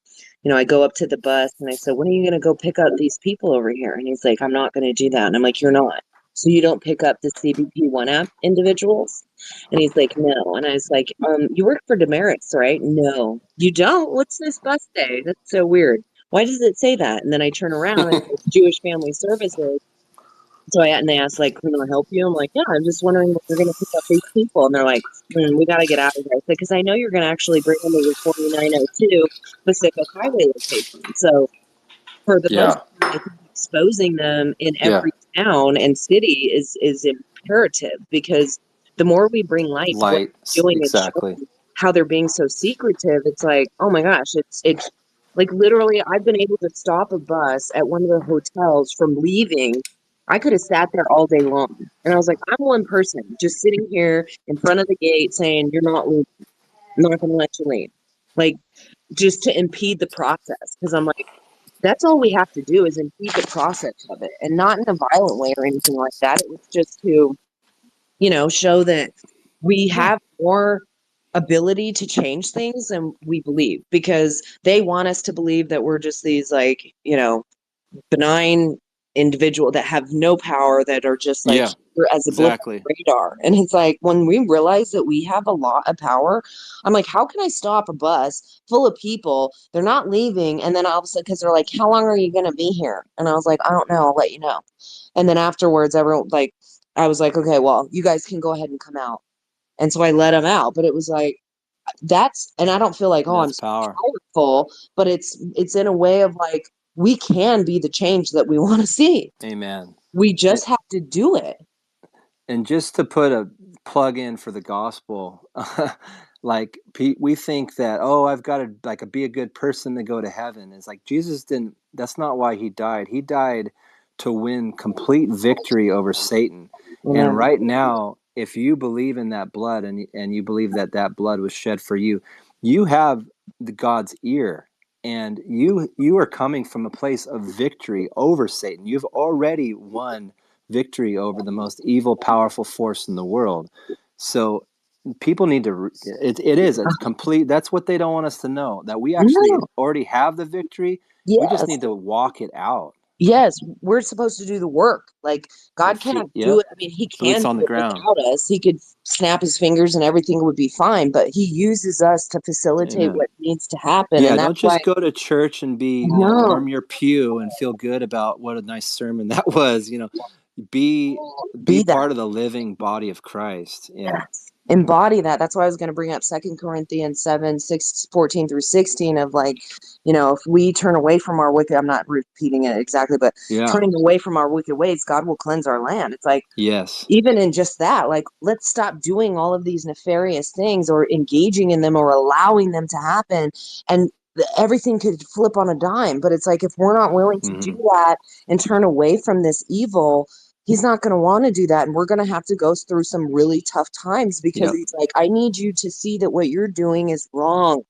I go up to the bus and I said, when are you going to go pick up these people over here? And he's like, I'm not going to do that. And I'm like, you're not. So you don't pick up the CBP1 app individuals? And he's like, no. And I was like, you work for Demerits, right? No, you don't. What's this bus day? That's so weird. Why does it say that? And then I turn around and it's Jewish Family Services. So and they asked, like, can I help you? I'm like, yeah, I'm just wondering if you're going to pick up these people. And they're like, we got to get out of here. I said, because I know you're going to actually bring them to your 4902 Pacific Highway location. So for the most part, I think exposing them in every town and city is imperative, because the more we bring light to what they're doing, exactly, and how they're being so secretive, it's like, oh my gosh, it's like, literally, I've been able to stop a bus at one of the hotels from leaving. I could have sat there all day long. And I was like, I'm one person just sitting here in front of the gate saying, you're not leaving. I'm not going to let you leave. Like, just to impede the process. Because I'm like, that's all we have to do is impede the process of it. And not in a violent way or anything like that. It was just to, show that we have more ability to change things than we believe. Because they want us to believe that we're just these, like, benign individual that have no power, that are just like as a blip on the radar. And it's like, when we realize that we have a lot of power, I'm like, how can I stop a bus full of people? They're not leaving. And then all of a sudden, because they're like, how long are you going to be here? And I was like, I don't know. I'll let you know. And then afterwards, everyone, like, I was like, okay, well, you guys can go ahead and come out. And so I let them out. But it was like, and I don't feel like, I'm so powerful, but it's in a way of like, we can be the change that we want to see. Amen. We just have to do it. And just to put a plug in for the gospel, like we think that, I've got to be a good person to go to heaven. It's like Jesus didn't. That's not why he died. He died to win complete victory over Satan. Yeah. And right now, if you believe in that blood and you believe that blood was shed for you, you have God's ear. And you are coming from a place of victory over Satan. You've already won victory over the most evil, powerful force in the world. So people need to. It is a complete. That's what they don't want us to know, that we actually already have the victory. Yes. We just need to walk it out. Yes, we're supposed to do the work. Like, God can't do it. I mean, he can do it without us. He could snap his fingers and everything would be fine, but he uses us to facilitate what needs to happen. Yeah, and don't just go to church and warm your pew and feel good about what a nice sermon that was. Be part of the living body of Christ. Yeah. embody that. That's why I was going to bring up 2 Corinthians 7:14 through 16 of like, if we turn away from our wicked, I'm not repeating it exactly, but turning away from our wicked ways, God will cleanse our land. It's like, even in just that, like, let's stop doing all of these nefarious things or engaging in them or allowing them to happen. And everything could flip on a dime. But it's like, if we're not willing to do that and turn away from this evil, he's not going to want to do that. And we're going to have to go through some really tough times because he's like, I need you to see that what you're doing is wrong.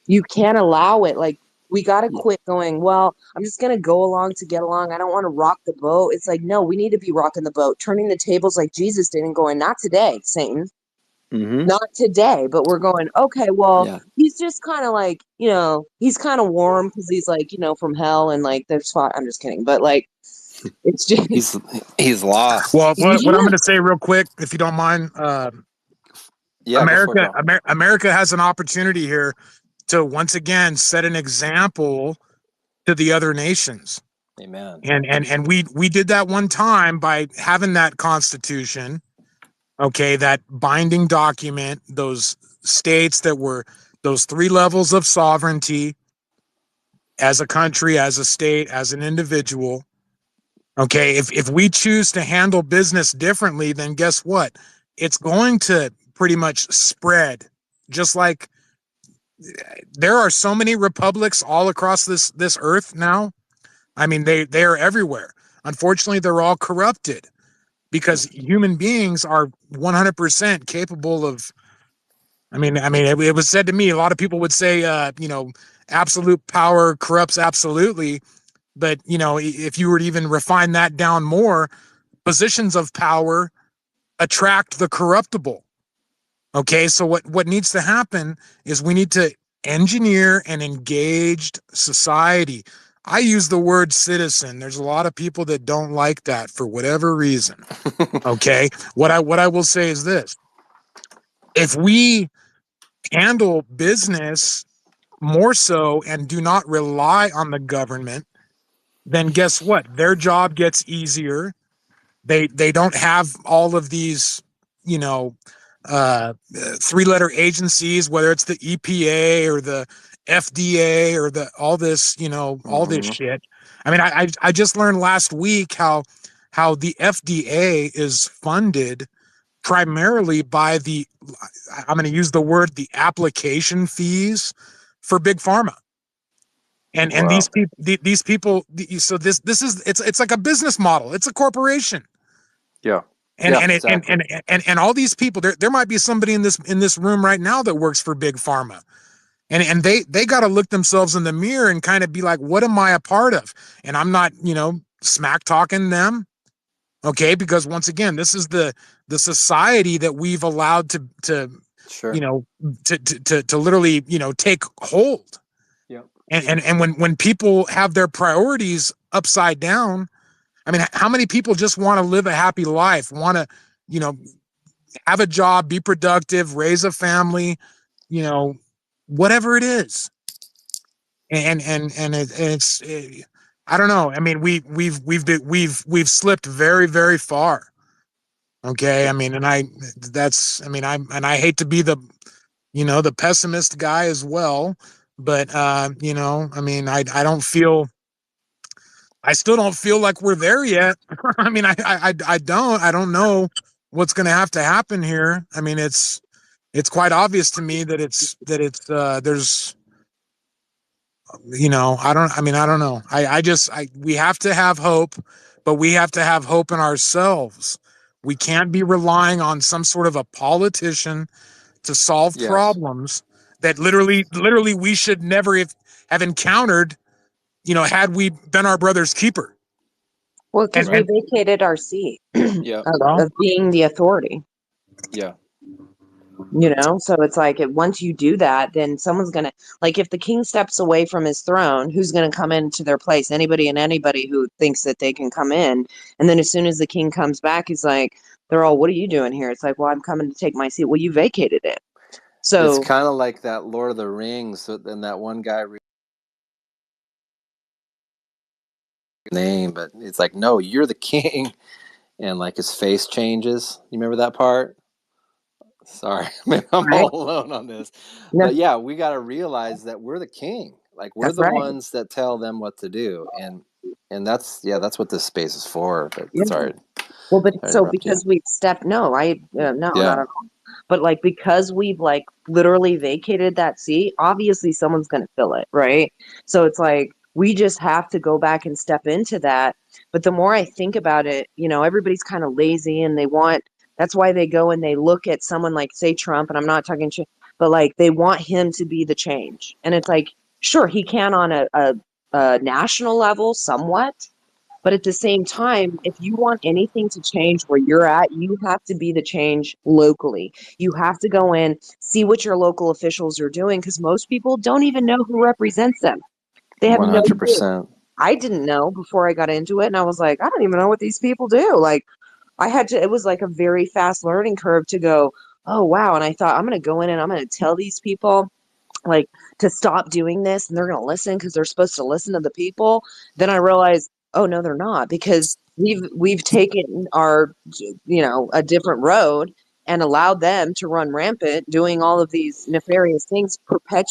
You can't allow it. Like, we got to quit going, well, I'm just going to go along to get along. I don't want to rock the boat. It's like, no, we need to be rocking the boat, turning the tables like Jesus did and going, not today, Satan. Not today. But we're going, okay, well, he's just kind of like, he's kind of warm because he's like, from hell and like there's fire. I'm just kidding. But like, it's just he's lost. Well, what I'm going to say real quick, if you don't mind, America has an opportunity here to once again set an example to the other nations. Amen. And we did that one time by having that Constitution, okay, that binding document, those states that were those 3 levels of sovereignty as a country, as a state, as an individual. Okay, if we choose to handle business differently, then guess what? It's going to pretty much spread. Just like there are so many republics all across this earth now. I mean, they are everywhere. Unfortunately, they're all corrupted because human beings are 100% capable of. I mean, it was said to me. A lot of people would say, absolute power corrupts absolutely. But, if you were to even refine that down more, positions of power attract the corruptible. Okay, so what needs to happen is we need to engineer an engaged society. I use the word citizen. There's a lot of people that don't like that for whatever reason. Okay, what I will say is this: if we handle business more so and do not rely on the government, then guess what? Their job gets easier. They don't have all of these, 3-letter agencies, whether it's the EPA or the FDA or all this, all this shit. I mean, I just learned last week how the FDA is funded primarily by I'm going to use the word, the application fees for big pharma. And these people, so this is it's like a business model. It's a corporation. Yeah. And all these people, there might be somebody in this room right now that works for big pharma. And they got to look themselves in the mirror and kind of be like, what am I a part of? And I'm not, smack talking them. Okay, because once again, this is the society that we've allowed to literally, take hold. Yep. And when people have their priorities upside down, I mean, how many people just want to live a happy life, want to, have a job, be productive, raise a family, whatever it is. It's I don't know. I mean, we've slipped very, very far. Okay. I mean, I hate to be the, the pessimist guy as well, but, I mean, I still don't feel like we're there yet. I mean, I don't know what's going to have to happen here. I mean, it's quite obvious to me that there's, I don't know. We have to have hope, but we have to have hope in ourselves. We can't be relying on some sort of a politician to solve problems that literally we should never have encountered, had we been our brother's keeper. Well, because we vacated our seat of being the authority. Yeah. So it's like once you do that, then someone's going to, like, if the king steps away from his throne, who's going to come into their place? Anybody and anybody who thinks that they can come in. And then as soon as the king comes back, he's like, they're all, what are you doing here? It's like, well, I'm coming to take my seat. Well, you vacated it. So it's kind of like that Lord of the Rings, and that one guy name, but it's like, no, you're the king, and like his face changes. You remember that part? Sorry, maybe I'm Right? all alone on this. No, But yeah, we got to realize that we're the king. Like we're that's the right. ones that tell them what to do, and that's what this space is for. But Yeah. sorry, Well, but I so interrupt you. because we've stepped, no, no, not Yeah, at all. But like because we've like literally vacated that seat, obviously someone's going to fill it, right? So it's like we just have to go back and step into that. But the more I think about it, everybody's kind of lazy and that's why they go and they look at someone like, say, Trump, and I'm not talking shit, but like they want him to be the change. And it's like, sure, he can on a national level somewhat. But at the same time, if you want anything to change where you're at, you have to be the change locally. You have to go in, see what your local officials are doing, because most people don't even know who represents them. They have no clue. 100%. I didn't know before I got into it, and I was like, I don't even know what these people do. Like, it was like a very fast learning curve to go, oh, wow. And I thought, I'm going to go in and I'm going to tell these people like to stop doing this and they're going to listen because they're supposed to listen to the people. Then I realized, oh no, they're not, because we've taken our a different road and allowed them to run rampant doing all of these nefarious things,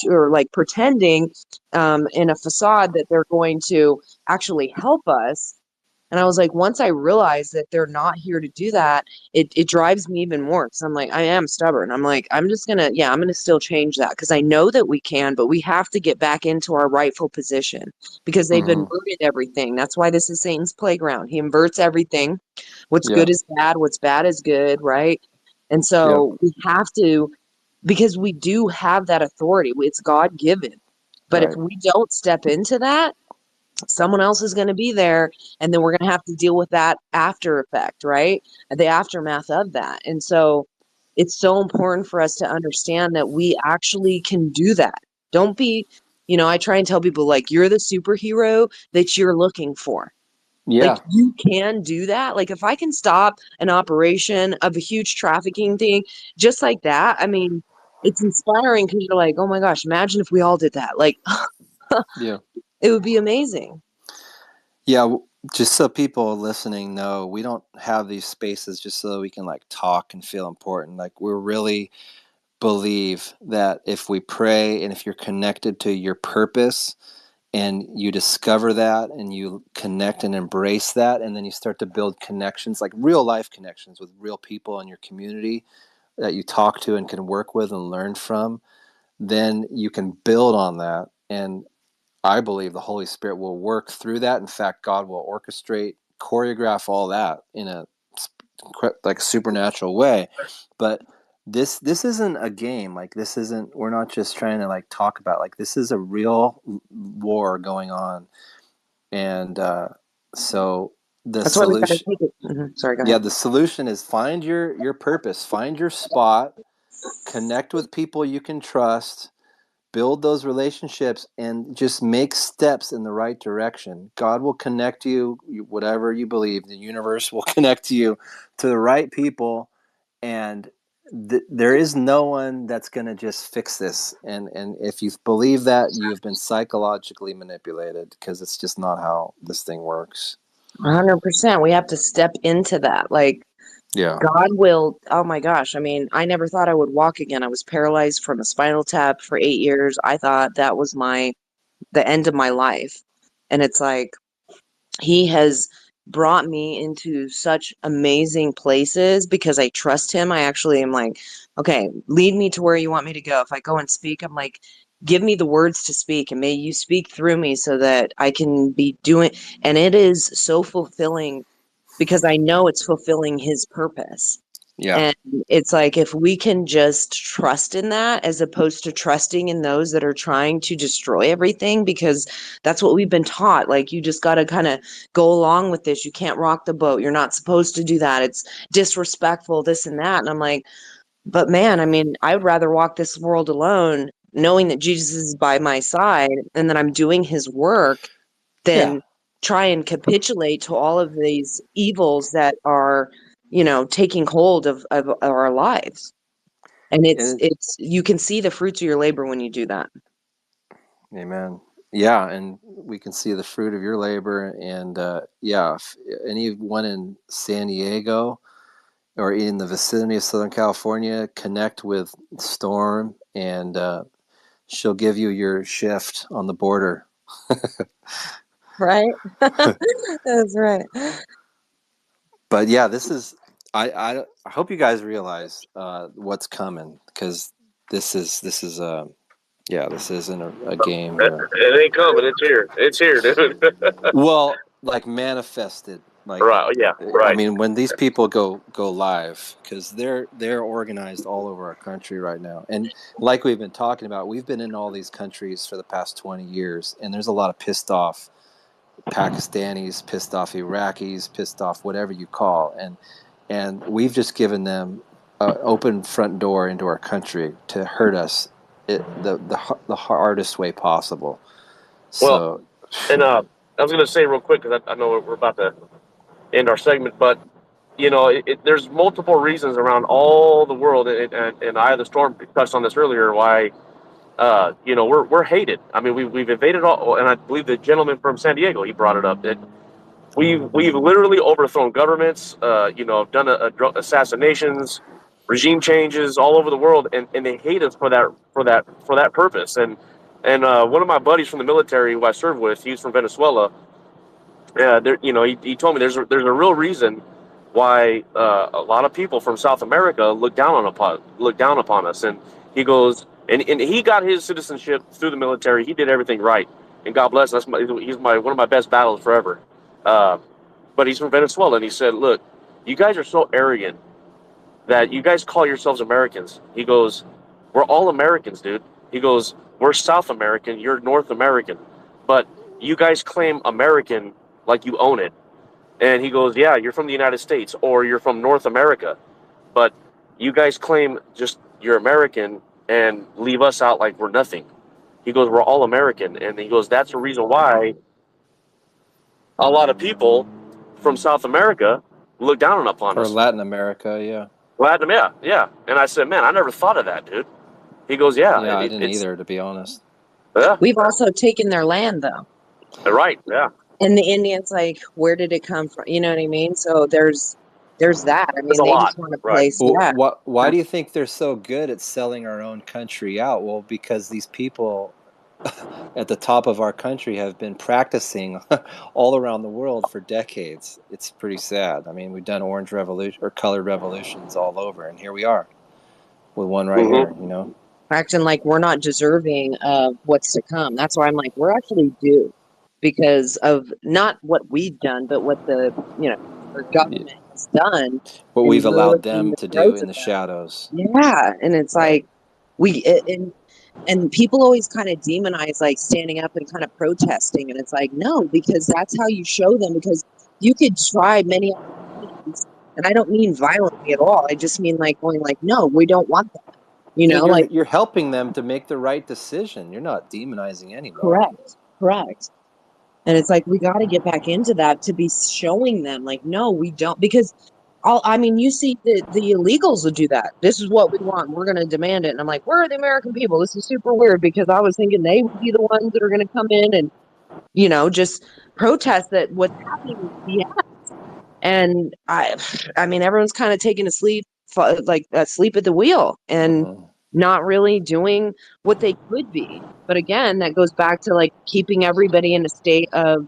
or like pretending in a facade that they're going to actually help us. And I was like, once I realized that they're not here to do that, it drives me even more. Because I'm like, I am stubborn. I'm like, I'm going to still change that because I know that we can, but we have to get back into our rightful position because they've Hmm. inverted everything. That's why this is Satan's playground. He inverts everything. What's Yeah. good is bad, what's bad is good, right? And Yep. so we have to, because we do have that authority. It's God given. But if Right. we don't step into that, someone else is going to be there, and then we're going to have to deal with that after effect, right? The aftermath of that. And so it's so important for us to understand that we actually can do that. Don't be, I try and tell people, like, you're the superhero that you're looking for. Like, Yeah. you can do that. Like, if I can stop an operation of a huge trafficking thing just like that, I mean, it's inspiring because you're like, oh my gosh, imagine if we all did that. Like, Yeah. it would be amazing. Yeah. Just so people listening know, we don't have these spaces just so we can like talk and feel important. Like we're really believe that if we pray and if you're connected to your purpose and you discover that and you connect and embrace that, and then you start to build connections, like real life connections with real people in your community that you talk to and can work with and learn from, then you can build on that. And I believe the Holy Spirit will work through that. In fact, God will orchestrate, choreograph all that in a like supernatural way. But this isn't a game. Like this isn't. We're not just trying to like talk about. Like this is a real war going on, and so the That's why we got to solution. take it. Sorry, go Yeah, ahead. the solution is find your purpose, find your spot, connect with people you can trust, build those relationships, and just make steps in the right direction. God will connect you, whatever you believe, the universe will connect you to the right people, and there is no one that's going to just fix this. And if you believe that, you've been psychologically manipulated, because it's just not how this thing works. 100%. We have to step into that. Like, Yeah. God will, oh my gosh. I mean, I never thought I would walk again. I was paralyzed from a spinal tap for 8 years. I thought that was the end of my life. And it's like, He has brought me into such amazing places because I trust Him. I actually am like, okay, lead me to where you want me to go. If I go and speak, I'm like, give me the words to speak and may you speak through me so that I can be doing. And it is so fulfilling because I know it's fulfilling His purpose. Yeah. And it's like if we can just trust in that as opposed to trusting in those that are trying to destroy everything, because that's what we've been taught. Like, you just got to kind of go along with this. You can't rock the boat. You're not supposed to do that. It's disrespectful, this and that. And I'm like, but man, I mean, I would rather walk this world alone, knowing that Jesus is by my side and that I'm doing His work, Yeah. than try and capitulate to all of these evils that are, taking hold of our lives. And And you can see the fruits of your labor when you do that. amen. Yeah, and we can see the fruit of your labor. And yeah, if anyone in San Diego, or in the vicinity of Southern California, connect with Storm, and she'll give you your shift on the border. Right? That's right. But yeah, this is. I hope you guys realize what's coming, because this isn't a game here. It ain't coming. It's here. It's here, dude. Well, like manifested, like Right. Yeah. I Right. mean, when these people go live, because they're organized all over our country right now, and like we've been talking about, we've been in all these countries for the past 20 years, and there's a lot of pissed off Pakistanis, pissed off Iraqis, pissed off whatever you call, and we've just given them an open front door into our country to hurt us the hardest way possible. Well, So, and I was going to say real quick, because I know we're about to end our segment, but there's multiple reasons around all the world, and Eye of the Storm touched on this earlier. Why we're hated. I mean, we've invaded all, and I believe the gentleman from San Diego, he brought it up that we've literally overthrown governments, done assassinations, regime changes all over the world, and they hate us for that purpose. And one of my buddies from the military who I served with, he's from Venezuela. He told me there's a real reason why a lot of people from South America look down upon us. And he goes, and he got his citizenship through the military. He did everything right, and God bless. He's one of my best battles forever. But he's from Venezuela, and he said, "Look, you guys are so arrogant that you guys call yourselves Americans." He goes, "We're all Americans, dude." He goes, "We're South American. You're North American, but you guys claim American like you own it." And he goes, "Yeah, you're from the United States or you're from North America, but you guys claim just you're American and leave us out like we're nothing." He goes, "We're all American." And he goes, "That's the reason why a lot of people from South America look down upon or us." Latin America, yeah. Latin, yeah, yeah. And I said, "Man, I never thought of that, dude." He goes, "Yeah, Yeah, I didn't it's either, to be honest. yeah, We've also taken their land, though. right, yeah." And the Indians, like, where did it come from? You know what I mean? So there's that. I There's mean, a they lot, just want a right? place. Yeah. Well, why do you think they're so good at selling our own country out? Well, because these people at the top of our country have been practicing all around the world for decades. It's pretty sad. I mean, we've done orange revolution or colored revolutions all over, and here we are with one right here, you know? Acting like we're not deserving of what's to come. That's why I'm like, we're actually due because of not what we've done, but what our government has done. What And we've we're allowed living in them the to do throes in of the that. shadows. Yeah. And it's like, and people always kind of demonize like standing up and kind of protesting. And it's like, no, because that's how you show them, because you could try many other means. And I don't mean violently at all. I just mean like going like, no, we don't want that. Yeah, Like, you're helping them to make the right decision. You're not demonizing anybody. correct. And it's like, we got to get back into that to be showing them like, no, we don't, because you see the illegals will do that. This is what we want. We're going to demand it. And I'm like, where are the American people? This is super weird, because I was thinking they would be the ones that are going to come in and, just protest that what's happening is BS. And I mean, everyone's kind of taking a sleep at the wheel and not really doing what they could be. But again, that goes back to like keeping everybody in a state of,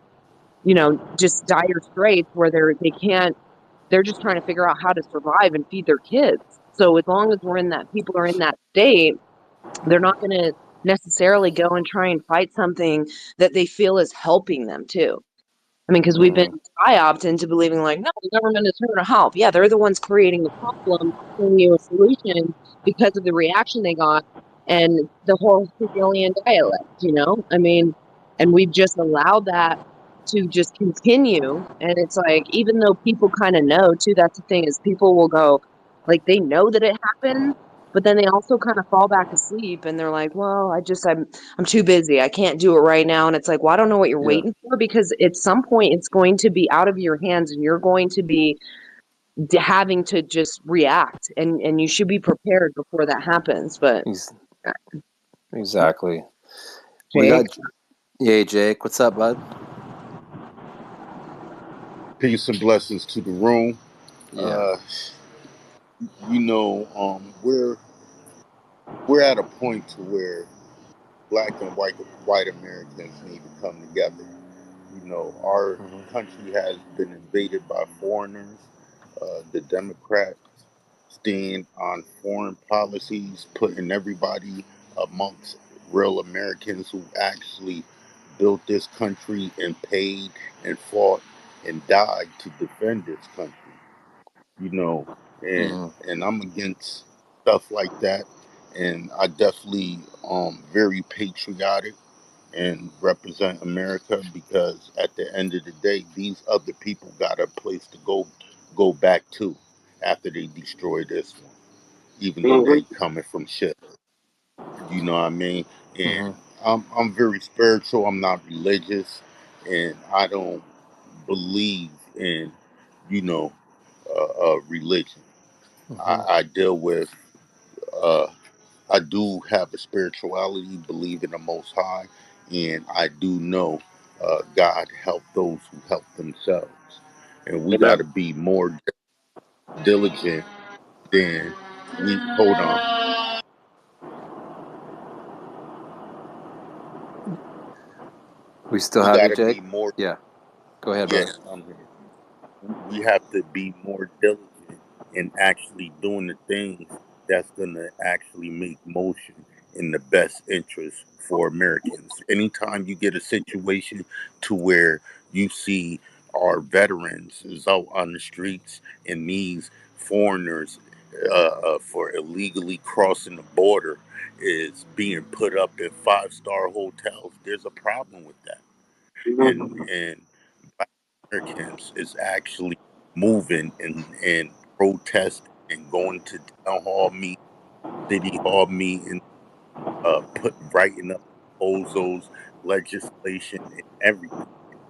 just dire straits where they're just trying to figure out how to survive and feed their kids. So as long as people are in that state, they're not going to necessarily go and try and fight something that they feel is helping them too. I mean, because we've been psyoped into believing like, no, the government is here to help. Yeah, they're the ones creating the problem, offering you a solution because of the reaction they got and the whole Sicilian dialect, I mean, and we've just allowed that to just continue. And it's like, even though people kind of know too, that's the thing, is people will go, like, they know that it happened, but then they also kind of fall back asleep and they're like, well, I'm too busy. I can't do it right now. And it's like, well, I don't know what you're waiting for, because at some point it's going to be out of your hands and you're going to be having to just react, and you should be prepared before that happens. But exactly. Jake. Jake, what's up, bud? Peace and blessings to the room. Yeah. we're at a point to where black and white Americans need to come together. Our country has been invaded by foreigners. The Democrats stand on foreign policies, putting everybody amongst real Americans who actually built this country and paid and fought and died to defend this country. you know, and I'm against stuff like that. And I definitely very patriotic and represent America because at the end of the day, these other people got a place to go back to after they destroy this one, even though they coming from shit. You know what I mean? And I'm very spiritual. I'm not religious, and I don't believe in you know religion. I deal with. Uh, I do have a spirituality, believe in the Most High, and I do know God help those who help themselves. And we got Amen. to be more diligent than we. Hold on. We still We have got you, to Jake? be more. Yeah. Go ahead, Yeah, brother. I'm here. We have to be more diligent in actually doing the things that's going to actually make motion in the best interest for Americans. Anytime you get a situation to where you see our veterans is out on the streets and these foreigners for illegally crossing the border is being put up in five-star hotels, there's a problem with that. And Black Americans is actually moving and protesting and going to town hall meet, city hall meetings, writing up proposals, legislation, and everything,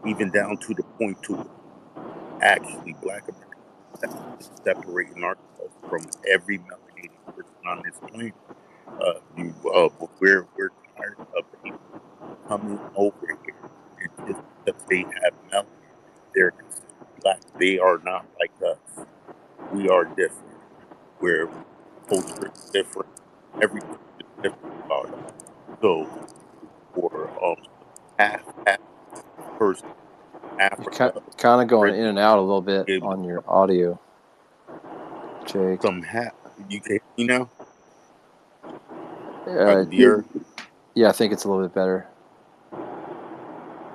even down to the point to where actually Black Americans is separating ourselves from every melanated person on this planet. We're tired of people coming over here and just because they have melanin, they're considered black. They are not like us. We are different. Where culture is different. Everything is different about us. So for half person from You're Africa, kind of going in Caribbean, and out a little bit be able to on your come audio, Jake. some half. You can hear me now. Uh, Dear. yeah, I think it's a little bit better.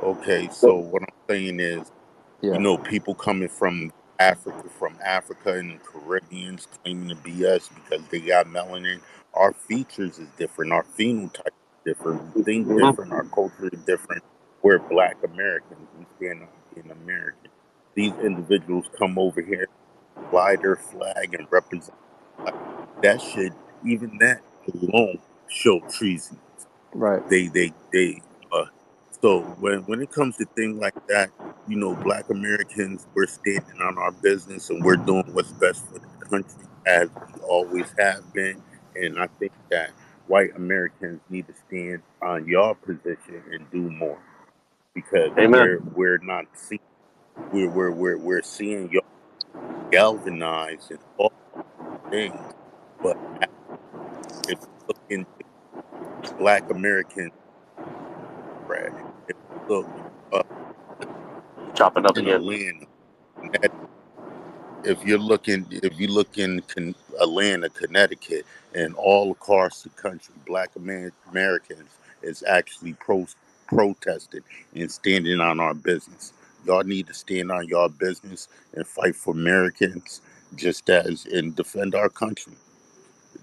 Okay, so what I'm saying is Yeah. people coming from Africa and the Caribbeans claiming to be us because they got melanin. Our features is different. Our phenotype is different. We think different. Our culture is different. We're Black Americans. We stand on being American. These individuals come over here, fly their flag, and represent the flag. That should, even that alone, show treason. Right. They so when it comes to things like that, Black Americans, we're standing on our business and we're doing what's best for the country as we always have been. And I think that white Americans need to stand on your position and do more because Amen. we're not seeing we're seeing y'all galvanize and all things, but if you look into Black Americans, Brad, if you look uh, Chopping up in again. Atlanta, if you look in Atlanta, Connecticut, and all across the country, Black Americans is actually protesting and standing on our business. Y'all need to stand on y'all business and fight for Americans, just as and defend our country.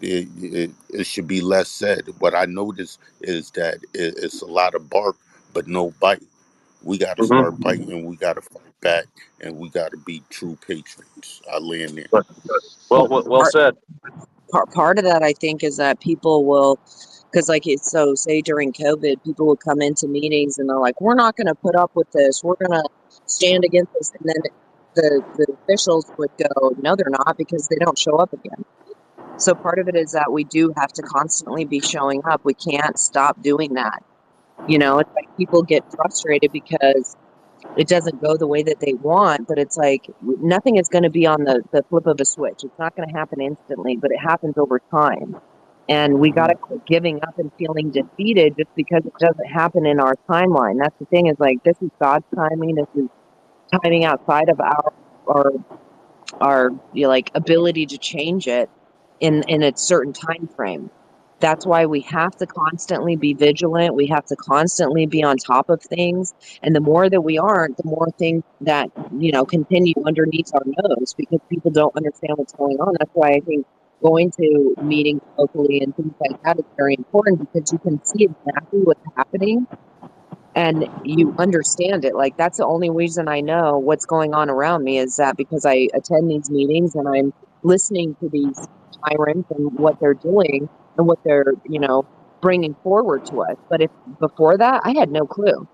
It should be less said. What I notice is that it's a lot of bark, but no bite. We got to start biting. We got to fight back, and we got to be true patriots. I land there. But well Part, said. part of that, I think, is that people will, because like it's so, say during COVID, people would come into meetings and they're like, we're not going to put up with this. We're going to stand against this. And then the officials would go, no, they're not, because they don't show up again. So part of it is that we do have to constantly be showing up. We can't stop doing that. It's like people get frustrated because it doesn't go the way that they want, but it's like nothing is going to be on the flip of a switch. It's not going to happen instantly, but it happens over time. And we got to quit giving up and feeling defeated just because it doesn't happen in our timeline. That's the thing, is like, this is God's timing. This is timing outside of our like ability to change it in a certain time frame. That's why we have to constantly be vigilant. We have to constantly be on top of things. And the more that we aren't, the more things that, continue underneath our nose, because people don't understand what's going on. That's why I think going to meetings locally and things like that is very important, because you can see exactly what's happening and you understand it. Like, that's the only reason I know what's going on around me, is that because I attend these meetings and I'm listening to these tyrants and what they're doing and what they're, bringing forward to us. But if before that, I had no clue.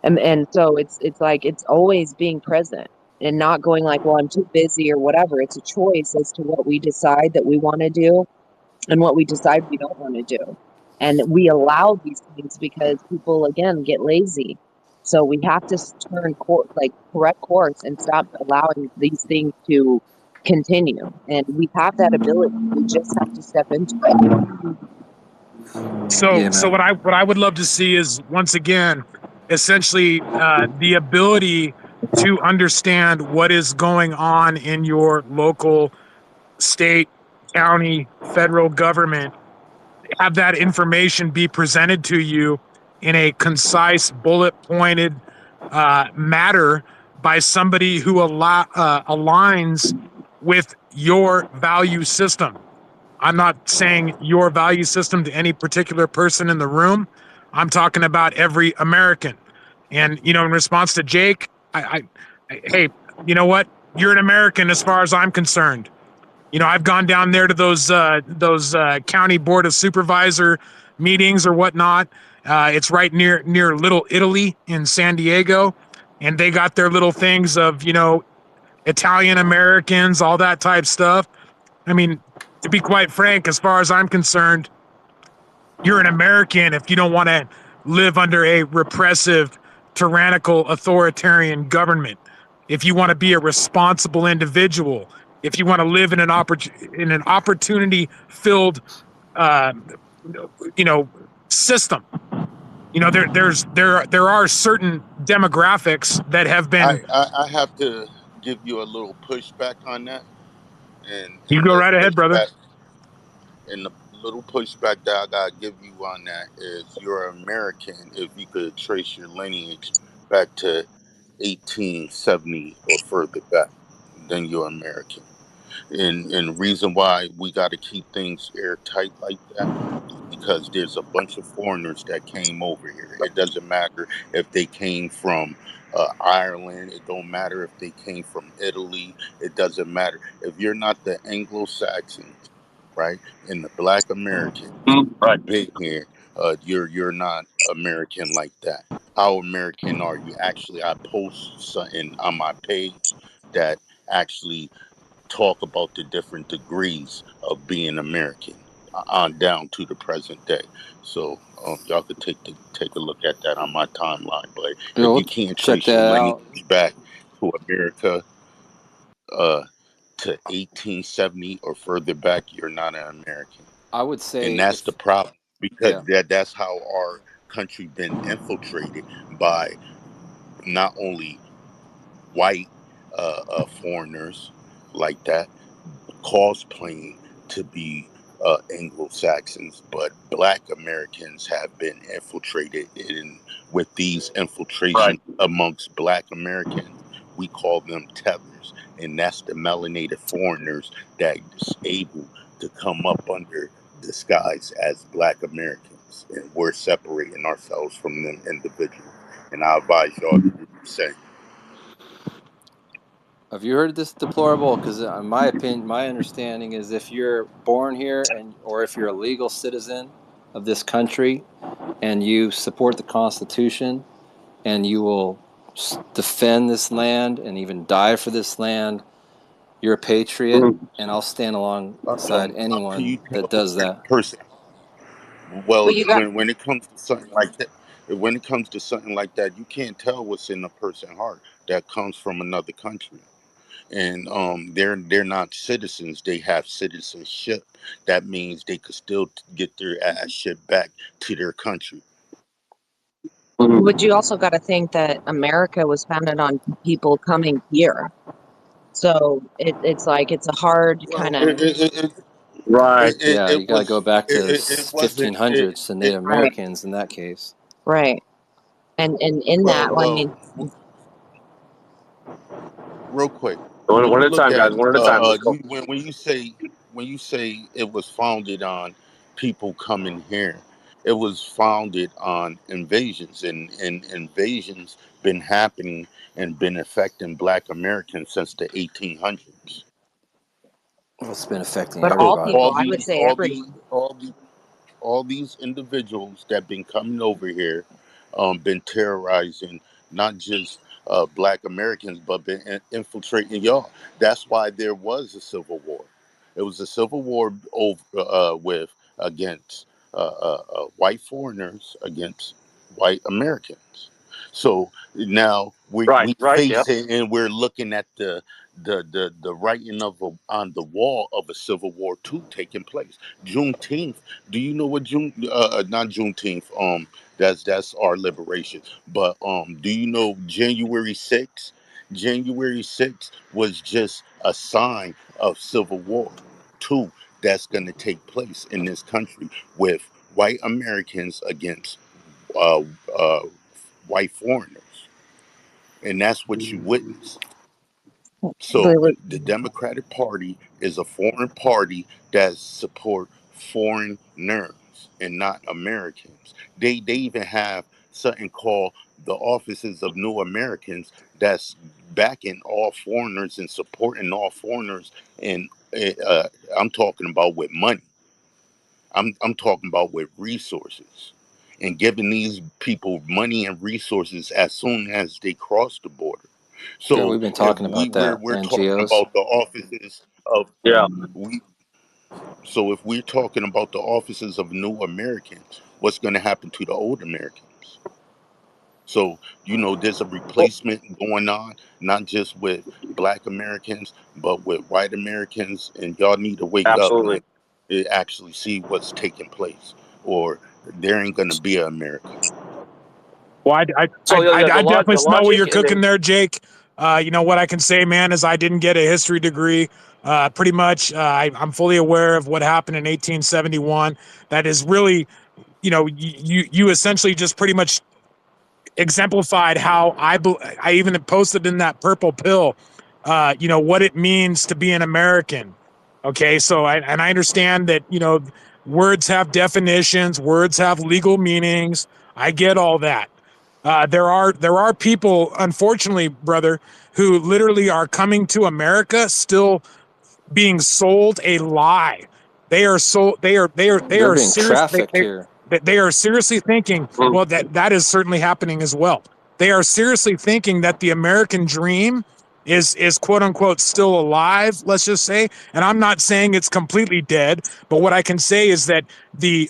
And so it's like, it's always being present and not going like, well, I'm too busy or whatever. It's a choice as to what we decide that we want to do and what we decide we don't want to do. And we allow these things because people, again, get lazy. So we have to turn correct course and stop allowing these things to continue. And we have that ability. We just have to step into it. So what I would love to see is, once again, essentially the ability to understand what is going on in your local, state, county, federal government, have that information be presented to you in a concise, bullet pointed matter by somebody who aligns with your value system. I'm not saying your value system to any particular person in the room. I'm talking about every American. And, in response to Jake, hey, you know what? You're an American as far as I'm concerned. I've gone down there to those county board of supervisor meetings or whatnot. It's right near Little Italy in San Diego, and they got their little things of Italian Americans, all that type stuff. I mean, to be quite frank, as far as I'm concerned, you're an American if you don't want to live under a repressive, tyrannical, authoritarian government. If you want to be a responsible individual, if you want to live in an opportunity-filled, uh, system. There are certain demographics that have been. I have to give you a little pushback on that, and You go right ahead, brother. And the little pushback that I gotta give you on that is, you're American if you could trace your lineage back to 1870 or further back, then you're American. And the reason why we got to keep things airtight like that is because there's a bunch of foreigners that came over here. It doesn't matter if they came from Ireland. It don't matter if they came from Italy. It doesn't matter if you're not the Anglo-Saxons, right? And the Black Americans Right. been here. You're not American like that. How American are you? Actually, I post something on my page that actually talk about the different degrees of being American on down to the present day. So y'all could take a look at that on my timeline. But if you can't check trace your that out. lineage back to America to 1870 or further back, you're not an American. I would say, And that's the problem, because yeah, that's how our country been infiltrated by not only white foreigners like that, cosplaying to be Anglo-Saxons, but Black Americans have been infiltrated. With these infiltrations Right. amongst Black Americans, we call them tethers, and that's the melanated foreigners that's able to come up under disguise as Black Americans, and we're separating ourselves from them individuals. And I advise y'all to do the same. have you heard this deplorable? Because in my opinion, my understanding is, if you're born here or if you're a legal citizen of this country and you support the Constitution and you will defend this land and even die for this land, you're a patriot, and I'll stand alongside How can anyone you that tell does that. a person? Well, Well, you got when it comes to something like that, when it comes to something like that, you can't tell what's in a person's heart that comes from another country. And they're not citizens, they have citizenship. That means they could still get their ass shipped back to their country. But you also got to think that America was founded on people coming here. So it's like it's a hard Well, kind of Right. Yeah, you it got to go was back to it wasn't 1500s to Native right, Americans in that case. right. And in that, I well, mean, real quick, when One you at a look time, at guys. One at a time. Let's go. you when you say it was founded on people coming here, it was founded on invasions, and invasions been happening and been affecting Black Americans since the 1800s. Well, it's been affecting but all So everybody. people, I would say everyone. all these individuals that been coming over here, been terrorizing not just Black Americans, but been infiltrating y'all. That's why there was a civil war. It was a civil war over with against white foreigners against white Americans. So now Right. we Right. face Yep. it, and we're looking at the writing of on the wall of a civil war too taking place. Juneteenth. Do you know what not Juneteenth? That's our liberation. But do you know January 6th? January 6th was just a sign of civil war too that's going to take place in this country with white Americans against uh, uh, white foreigners, and that's what you witness. But So the Democratic Party is a foreign party that support foreigners and not Americans. They even have something called the Offices of New Americans that's backing all foreigners and supporting all foreigners. And uh, I'm talking about with money. I'm talking about with resources and giving these people money and resources as soon as they cross the border. Yeah, So we've been if talking about that. we're talking NGOs. about the offices of Yeah. we so if we're talking about the offices of new Americans, what's going to happen to the old Americans? So, there's a Well, replacement going on, not just with Black Americans, but with white Americans. And y'all need to wake up, man, absolutely. and actually see what's taking place, or there ain't going to be an America. Well, So yeah, I definitely the smell what logic, you're and cooking then there, Jake. What I can say, man, is I didn't get a history degree. Pretty much, I'm fully aware of what happened in 1871. That is really, you essentially just pretty much exemplified how I even posted in that purple pill, what it means to be an American. Okay, so I understand that words have definitions, words have legal meanings. I get all that. There are people, unfortunately, brother, who literally are coming to America still being sold a lie. They are so they They're are being serious. trafficked here. They are seriously thinking. Well, that is certainly happening as well. They are seriously thinking that the American dream is quote unquote still alive. Let's just say, and I'm not saying it's completely dead, but what I can say is that the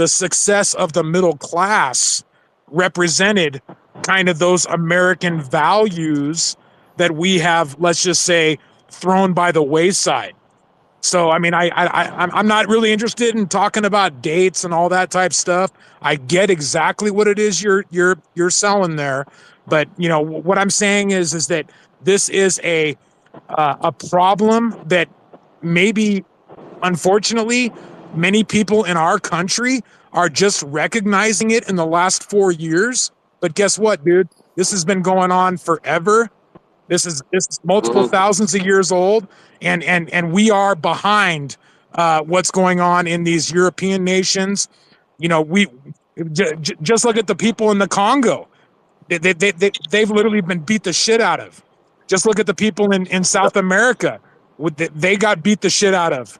success of the middle class represented kind of those American values that we have. Let's just say thrown by the wayside. So I mean, I'm not really interested in talking about dates and all that type stuff. I get exactly what it is you're selling there, but what I'm saying is that this is a problem that maybe, unfortunately, many people in our country are just recognizing it in the last 4 years. But guess what, dude? This has been going on forever. This is multiple thousands of years old, and we are behind what's going on in these European nations. We just look at the people in the Congo. They've literally been beat the shit out of. Just look at the people in South America. They got beat the shit out of.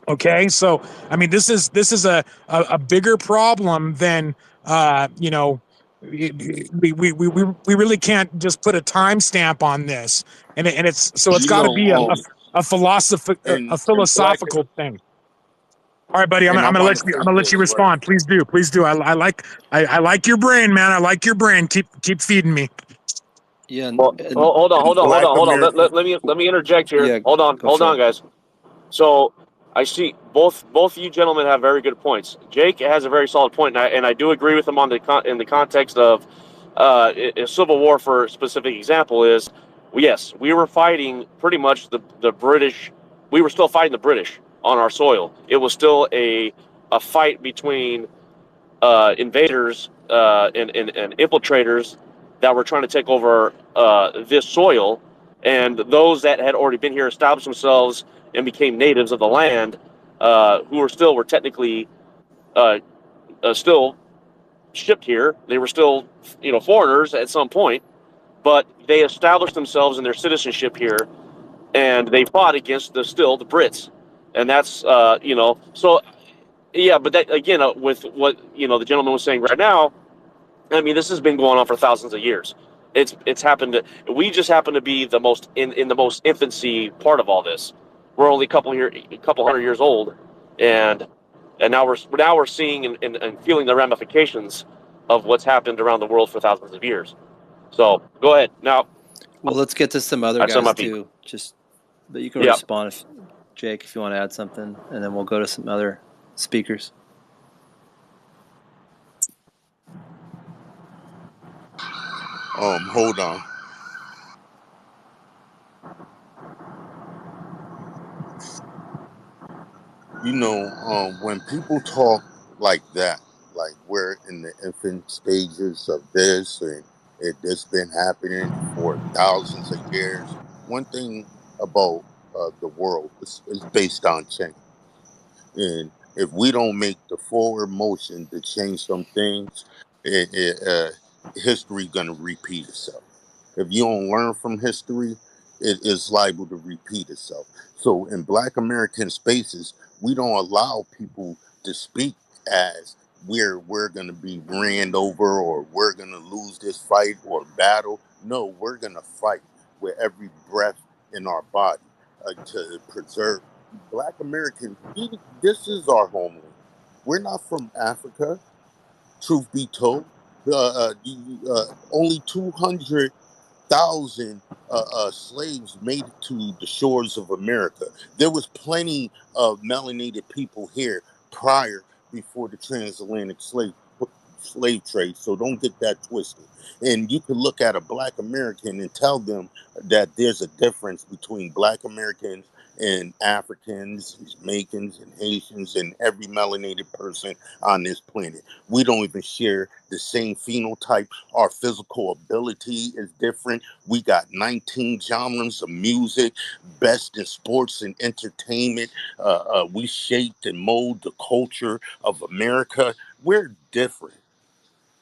Okay, so I mean, this is a bigger problem than we really can't just put a timestamp on this, and it's so it's You got to know, be a in black philosophical thing. All right, buddy. I'm And I gonna want let to you. I'm say gonna let you this, right? respond. Please do. Please do. I like your brain, man. I like your brain. Keep feeding me. Yeah, Well, hold on, And hold on, hold Black on, hold on. Americans, Let me interject here. yeah, go Hold for on, it. guys. So I see both of you gentlemen have very good points. Jake has a very solid point, and I do agree with him on in the context of a civil war. For a specific example, is yes, we were fighting pretty much the British. We were still fighting the British on our soil. It was still a fight between invaders and infiltrators that were trying to take over this soil, and those that had already been here established themselves and became natives of the land, who were technically uh, still shipped here. They were still foreigners at some point, but they established themselves in their citizenship here, and they fought against the Brits, and that's so yeah. But that again, with what the gentleman was saying right now, I mean, this has been going on for thousands of years. It's happened. We just happen to be the most in the most infancy part of all this. We're only a couple hundred years old, and now we're seeing and feeling the ramifications of what's happened around the world for thousands of years. So go ahead now. Well, let's get to some other I sum guys up. too. But you can Yeah. respond if Jake, if you want to add something, and then we'll go to some other speakers. Hold on. When people talk like that, like we're in the infant stages of this, and it's been happening for thousands of years. One thing about the world is based on change. And if we don't make the forward motion to change some things, history gonna repeat itself. If you don't learn from history, it is liable to repeat itself. So in Black American spaces, we don't allow people to speak as we're gonna be ran over or we're gonna lose this fight or battle. No, we're gonna fight with every breath in our body to preserve Black Americans. This is our homeland. We're not from Africa. Truth be told, only 200,000 slaves made it to the shores of America. There was plenty of melanated people here prior, before the transatlantic slave trade. So don't get that twisted. And you can look at a Black American and tell them that there's a difference between Black Americans and Africans, Jamaicans, and Haitians, and every melanated person on this planet. We don't even share the same phenotype. Our physical ability is different. We got 19 genres of music, best in sports and entertainment. We shaped and mold the culture of America. We're different.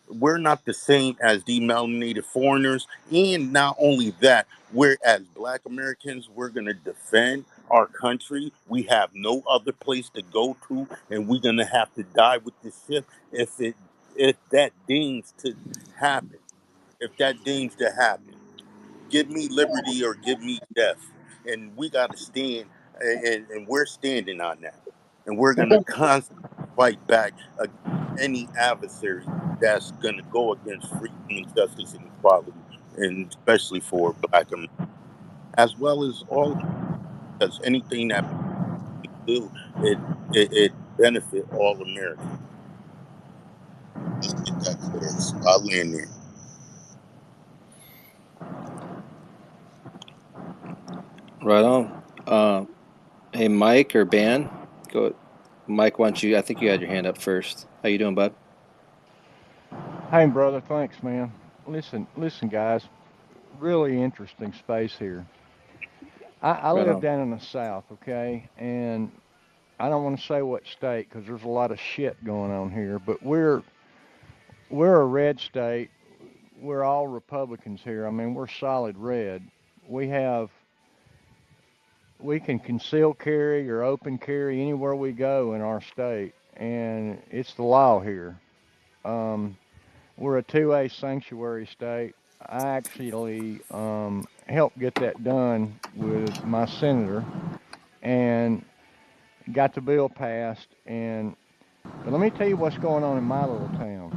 We're not the same as the melanated foreigners. And not only that, we're as Black Americans, we're going to defend our country. We have no other place to go to, and we're going to have to die with this ship if it if that deems to happen. If that deems to happen, give me liberty or give me death. And we got to stand, and we're standing on that. And we're going to constantly fight back against any adversary that's going to go against freedom and justice and equality, and especially for Black Americans, as well as all Americans, because anything that we do, it benefit all Americans. Let's get that clear. So I'll land there. Right on. Hey, Mike or Ben, go. Mike, why don't you? I think you had your hand up first. How you doing, bud? Hey, brother, thanks, man. Listen, guys. Really interesting space here. I Right live on. down in the South, okay, and I don't want to say what state because there's a lot of shit going on here, but we're a red state. We're all Republicans here. I mean, we're solid red. We have we can conceal carry or open carry anywhere we go in our state, and it's the law here. Um, we're a 2A sanctuary state. I actually helped get that done with my senator, and got the bill passed, but let me tell you what's going on in my little town.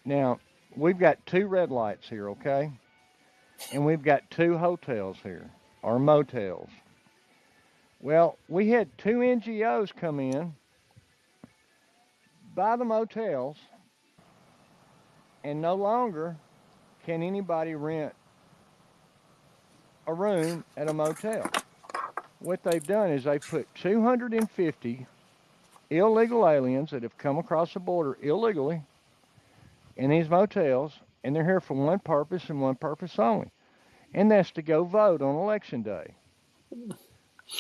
Now, we've got 2 red lights here, okay? And we've got 2 hotels here, or motels. Well, we had 2 NGOs come in, buy the motels, and no longer can anybody rent a room at a motel. What they've done is they've put 250 illegal aliens that have come across the border illegally in these motels, and they're here for one purpose and one purpose only, and that's to go vote on election day.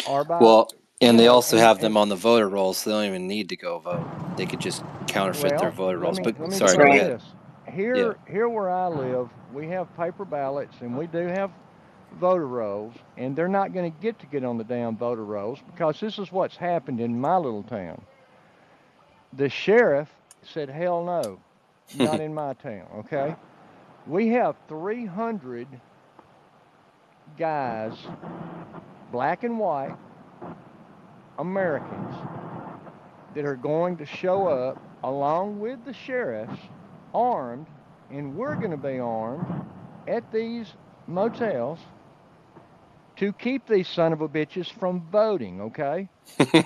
Or by, Well, and they also have them and on the voter rolls, so they don't even need to go vote. They could just counterfeit their well, voter rolls. But let me sorry, say go ahead. this. Yeah. Here where I live, we have paper ballots and we do have voter rolls, and they're not going to get on the damn voter rolls because this is what's happened in my little town. The sheriff said, hell no, not in my town, okay? We have 300 guys, black and white, Americans, that are going to show up along with the sheriffs, armed, and we're going to be armed at these motels to keep these son of a bitches from voting, okay?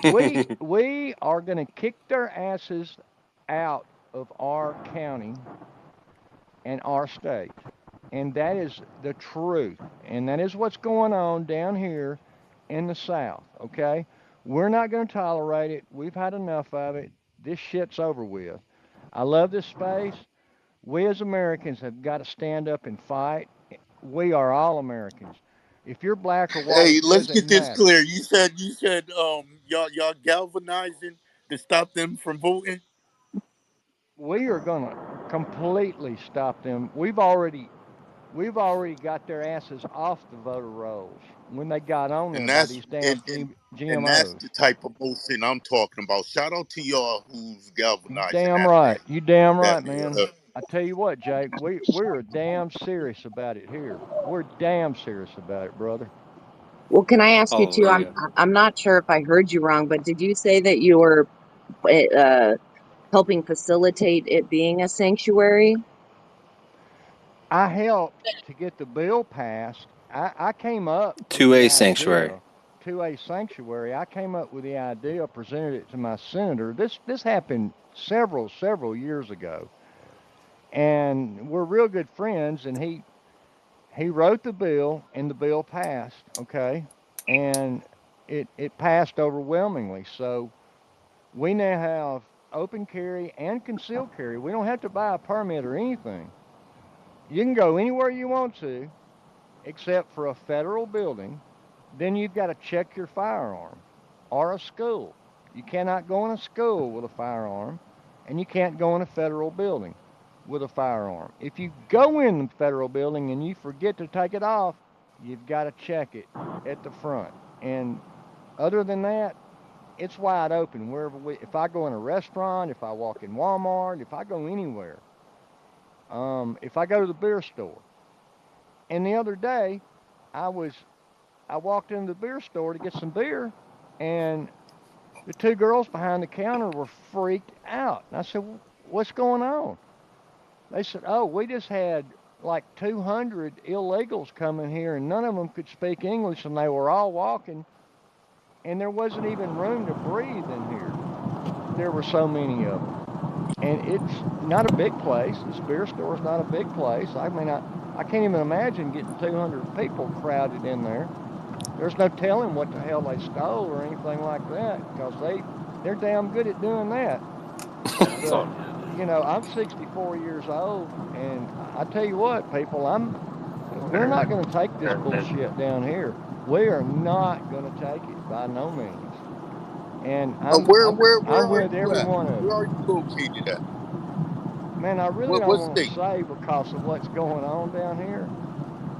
We are going to kick their asses out of our county and our state. And that is the truth. And that is what's going on down here in the South, okay? We're not going to tolerate it. We've had enough of it. This shit's over with. I love this space. We as Americans have got to stand up and fight. We are all Americans. If you're black or white, Hey, it let's doesn't get this matter. clear. You said y'all galvanizing to stop them from voting. We are going to completely stop them. We've already got their asses off the voter rolls when they got on there And by that's these damn and that's GMOs. the type of motion I'm talking about. Shout out to y'all who's You galvanizing damn that right. thing. You damn That right, man. I tell you what, Jake, we're damn serious about it here. We're damn serious about it, brother. Well, can I ask you too? Hallelujah. I'm not sure if I heard you wrong, but did you say that you were uh, helping facilitate it being a sanctuary? I helped to get the bill passed. I came up with To the a sanctuary. idea to a sanctuary. I came up with the idea, presented it to my senator. This happened several years ago, and we're real good friends. And he wrote the bill, and the bill passed. Okay, and it passed overwhelmingly. So we now have open carry and concealed carry. We don't have to buy a permit or anything. You can go anywhere you want to, except for a federal building. Then you've got to check your firearm, or a school. You cannot go in a school with a firearm, and you can't go in a federal building with a firearm. If you go in the federal building and you forget to take it off, you've got to check it at the front. And other than that, it's wide open wherever if I go in a restaurant, if I walk in Walmart, if I go anywhere, if I go to the beer store. And the other day, I was I walked into the beer store to get some beer, and the 2 girls behind the counter were freaked out. And I said, "What's going on?" They said, "Oh, we just had like 200 illegals coming here, and none of them could speak English, and they were all walking, and there wasn't even room to breathe in here. There were so many of them." And it's not a big place. This beer store is not a big place. I mean, I can't even imagine getting 200 people crowded in there. There's no telling what the hell they stole or anything like that because they're damn good at doing that. But I'm 64 years old, and I tell you what, people, we're not going to take this bullshit down here. We are not going to take it by no means. And I'm where are with you every at? one of Where you. are you located at? Man, I really don't What want to state? say because of what's going on down here.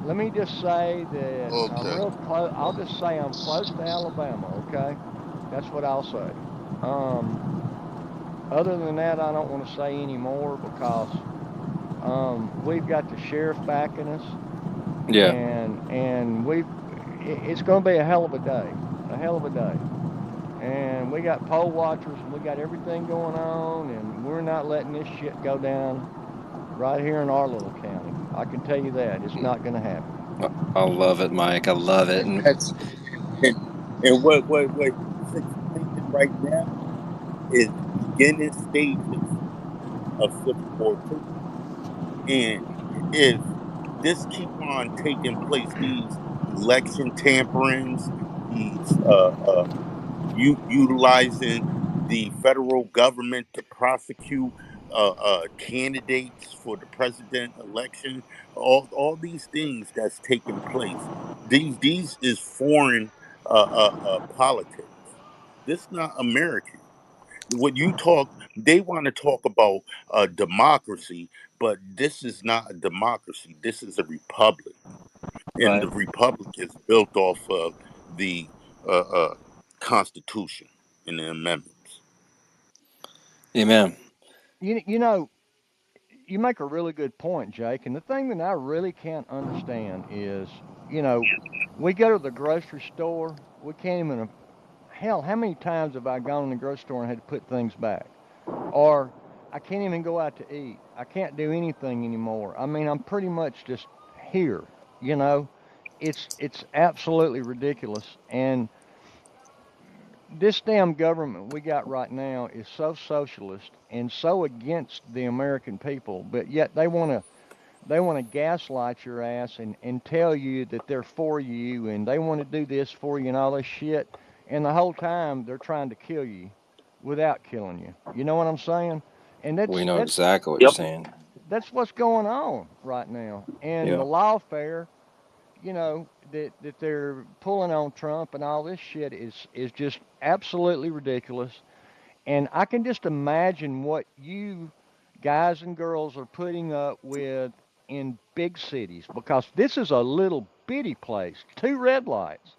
Let me just say that I'm Okay. real close. I'll just say I'm close to Alabama, okay? That's what I'll say. Um, Other than that, I don't want to say any more because we've got the sheriff backing us, Yeah. and it's going to be a hell of a day, a hell of a day. and we got poll watchers, and we got everything going on, and we're not letting this shit go down right here in our little county. I can tell you that. It's not going to happen. I love it, Mike. I love it. And That's and what he's explaining right now is the beginning stages of Civil War Two. And if this keep on taking place, these election tamperings, these utilizing the federal government to prosecute candidates for the president election, all these things that's taking place. These is foreign politics. This not American. When you talk, they want to talk about democracy, but this is not a democracy. This is a republic, and right. the republic is built off of the uh, uh, Constitution and the amendments. Amen. You know, you make a really good point, Jake. And the thing that I really can't understand is, you know, we go to the grocery store. We can't even. Hell, how many times have I gone in the grocery store and had to put things back? Or I can't even go out to eat. I can't do anything anymore. I mean, I'm pretty much just here. You know, it's absolutely ridiculous. And this damn government we got right now is so socialist and so against the American people, but yet they want to gaslight your ass and tell you that they're for you and they want to do this for you and all this shit. And the whole time they're trying to kill you without killing you. You know what I'm saying? And We that's know that's exactly what you're Yep. saying. that's what's going on right now. And the Yeah. lawfare, that they're pulling on Trump and all this shit is just absolutely ridiculous. And I can just imagine what you guys and girls are putting up with in big cities because this is a little bitty place, two red lights,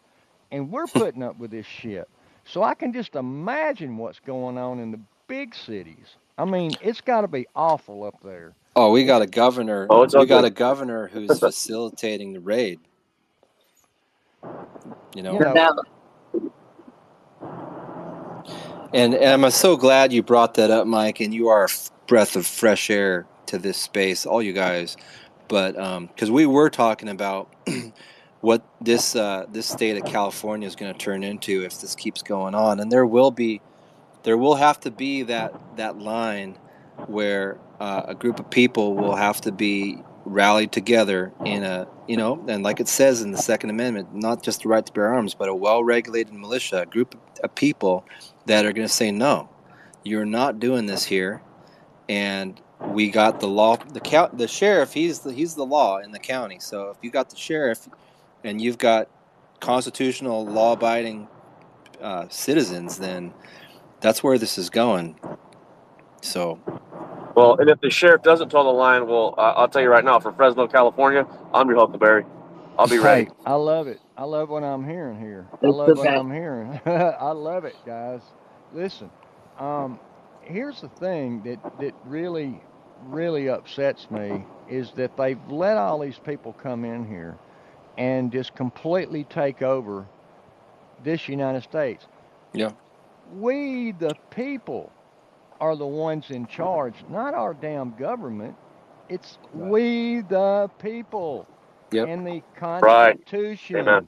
and we're putting up with this shit. So I can just imagine what's going on in the big cities. I mean, it's got to be awful up there. Oh, we got It's, a governor. Oh, it's We got ugly. a governor who's facilitating the raid. You you know, No know, doubt. and I'm so glad you brought that up, Mike. And you are a breath of fresh air to this space, all you guys. But because we were talking about what this state of California is going to turn into if this keeps going on, and there will have to be that line where a group of people will have to be rallied together in a, and like it says in the Second Amendment, not just the right to bear arms, but a well-regulated militia, a group of people that are going to say, no, you're not doing this here. And we got the law, the sheriff, he's the law in the county. So if you got the sheriff and you've got constitutional law-abiding citizens, then that's where this is going. So, Well, and if the sheriff doesn't toe the line, well, I'll tell you right now, for Fresno, California, I'm your Huckleberry. I'll be ready. hey, I love it. I love what I'm hearing here. I It's love the what best. I'm hearing. I love it, guys. Listen, um, here's the thing that really upsets me is that they've let all these people come in here and just completely take over this United States. yeah, We, the people, are the ones in charge, not our damn government. It's we, the people, yep, and the Right. Amen. Constitution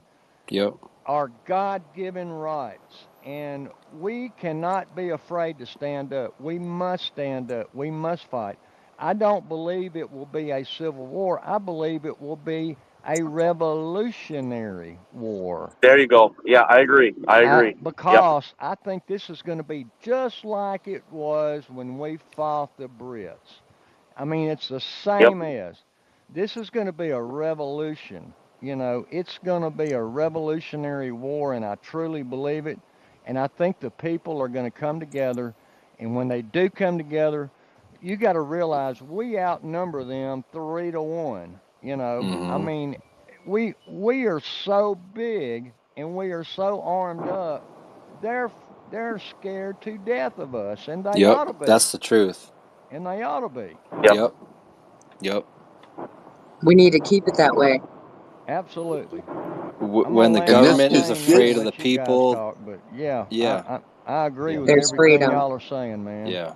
yep, are God given rights. And we cannot be afraid to stand up. We must stand up. We must fight. I don't believe it will be a civil war. I believe it will be a revolutionary war. There you go. Yeah, I agree. I agree. Yep. Because I think this is going to be just like it was when we fought the Brits. I mean, it's the Yep. same as. This is going to be a revolution. It's going to be a revolutionary war, and I truly believe it. And I think the people are going to come together. And when they do come together, you got to realize we outnumber them 3-1. I mm-hmm, mean, we are so big and we are so armed up. They're they're scared to death of us, and they yep. ought to be. That's the truth. And they ought to be. Yep. Yep, yep. We need to keep it that way. Absolutely. when the land my government is plane there and afraid of the let you guys people, talk. But yeah, yeah, I agree yeah, with There's everything freedom. y'all are saying, man. yeah,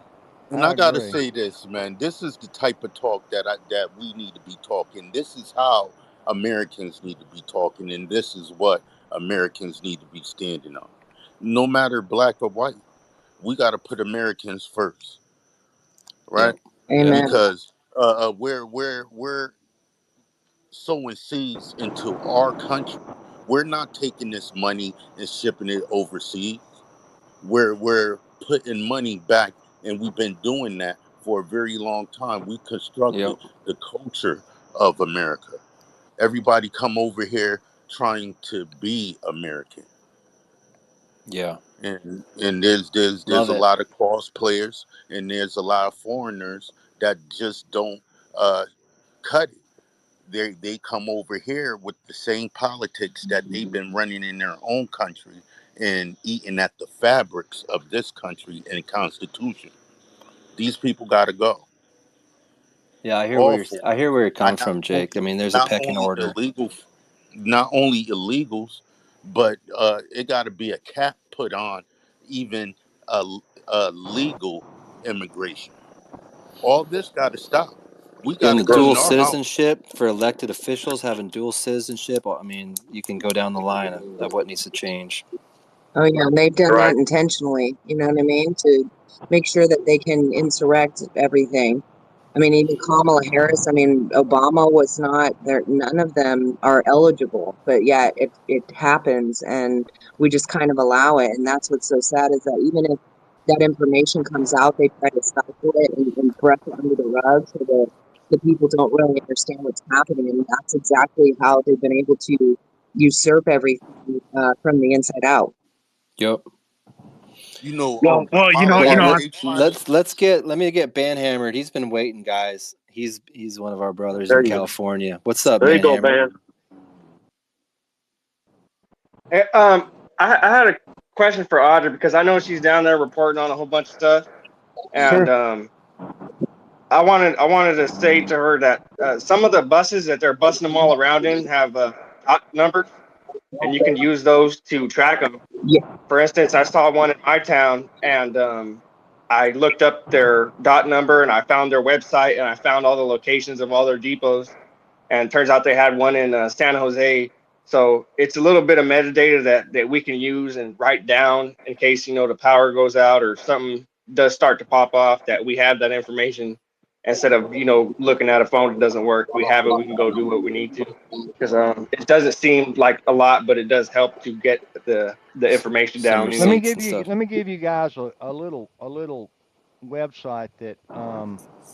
And I I gotta agree. say this, man. This is the type of talk that we need to be talking. This is how Americans need to be talking, and this is what Americans need to be standing on. No matter black or white, we got to put Americans first, right? yep, yep, Amen. Because we're sowing seeds into our country. We're not taking this money and shipping it overseas. We're putting money back, and we've been doing that for a very long time. We yep, constructed the culture of America. Everybody come over here trying to be American, yeah. and there's Love a it. lot of cross players, and there's a lot of foreigners that just don't uh, cut it. They come over here with the same politics that they've been running in their own country and eating at the fabrics of this country and constitution. These people got to go. Yeah, I hear All for I it. hear where you're I coming from, Jake. I mean, there's a not pecking only order. illegal, not only illegals, but it got to be a cap put on even legal immigration. All this got to stop. We got In to the clean dual our house. citizenship for elected officials, having dual citizenship, I mean, you can go down the line of what needs to change. Oh yeah, and they've done that Right. intentionally, you know what I mean? To make sure that they can insurrect everything. I mean, even Kamala Harris, I mean, Obama was not there, none of them are eligible, but yet it happens and we just kind of allow it. And that's what's so sad is that even if that information comes out, they try to stifle it and brush it under the rug so that the people don't really understand what's happening. And that's exactly how they've been able to usurp everything from the inside out. Yep. You know, Well, Kamala, Well, they trying to. let me get Banhammered. He's been waiting, guys. He's one of our brothers There in you California. What's up, there you go, Banhammer? man. I had a question for Audrey because I know she's down there reporting on a whole bunch of stuff, and Sure. I wanted to say to her that some of the buses that they're busing them all around in have numbers, and you can use those to track them. Yeah. For instance, I saw one in my town, and I looked up their dot number, and I found their website, and I found all the locations of all their depots, and it turns out they had one in San Jose. So it's a little bit of metadata that we can use and write down in case the power goes out or something does start to pop off. That we have that information instead of looking at a phone that doesn't work. We have it. We can go do what we need to. Because it doesn't seem like a lot, but it does help to get the information Some down. receipts and stuff. Let me give you guys a little website that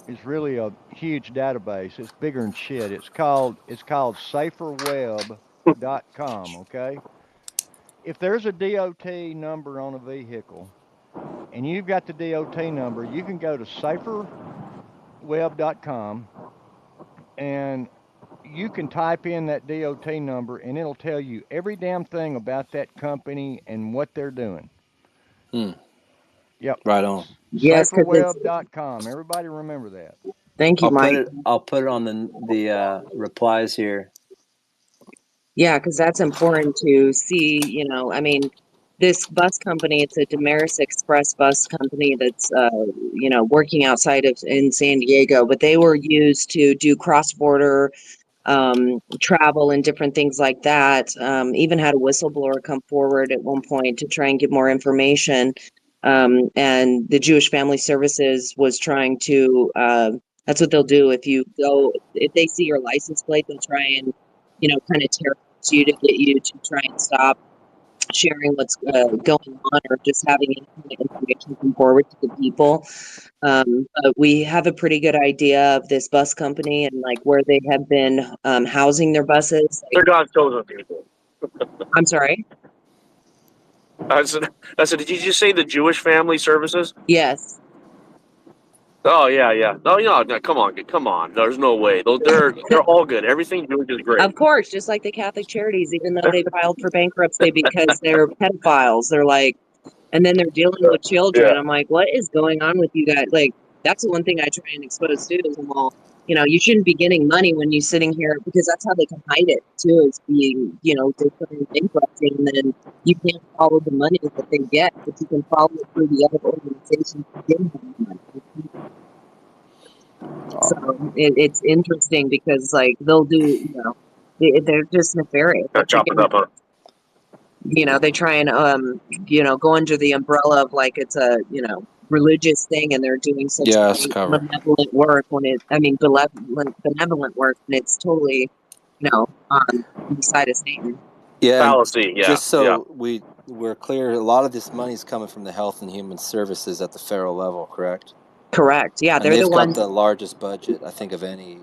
is really a huge database. It's bigger than shit. It's called saferweb.com, okay? If there's a DOT number on a vehicle and you've got the DOT number, you can go to saferweb.com and you can type in that DOT number and it'll tell you every damn thing about that company and what they're doing. Yep. Right on. Yes, because it's, Saferweb.com. Everybody remember that. thank you, Mike. I'll put it on the replies here. Yeah, because that's important to see, I mean, this bus company, it's a Damaris Express bus company that's, working outside of in San Diego, but they were used to do cross-border travel and different things like that. Even had a whistleblower come forward at one point to try and give more information. And the Jewish Family Services was trying to, that's what they'll do if they see your license plate, they'll try and, kind of terrorize you to get you to try and stop sharing what's going on or just having any kind of information come forward to the people. But we have a pretty good idea of this bus company and like where they have been housing their buses. They're God's chosen people. I'm sorry. I said, did you just say the Jewish Family Services? Yes. Oh yeah, yeah. No, no, come on. There's no way. They're all good. Everything Jewish is great. Of course, just like the Catholic Charities, even though they filed for bankruptcy because they're pedophiles, they're like, and then they're dealing with children. Yeah. I'm like, what is going on with you guys? Like, that's the one thing I try and expose too is I'm all, you shouldn't be getting money when you're sitting here, because that's how they can hide it too, is being, declaring bankruptcy, and then you can't follow the money that they get, but you can follow it through the other organizations that give them the money. So it's interesting because like they'll do, they're just nefarious. Chop it up, huh? They try and go under the umbrella of like it's a religious thing, and they're doing such benevolent work benevolent work, and it's totally on the side of Satan. Yeah, fallacy. Yeah, just so we're clear, a lot of this money is coming from the Health and Human Services at the federal level, correct? Correct. Yeah, and they've got the largest budget, I think, of any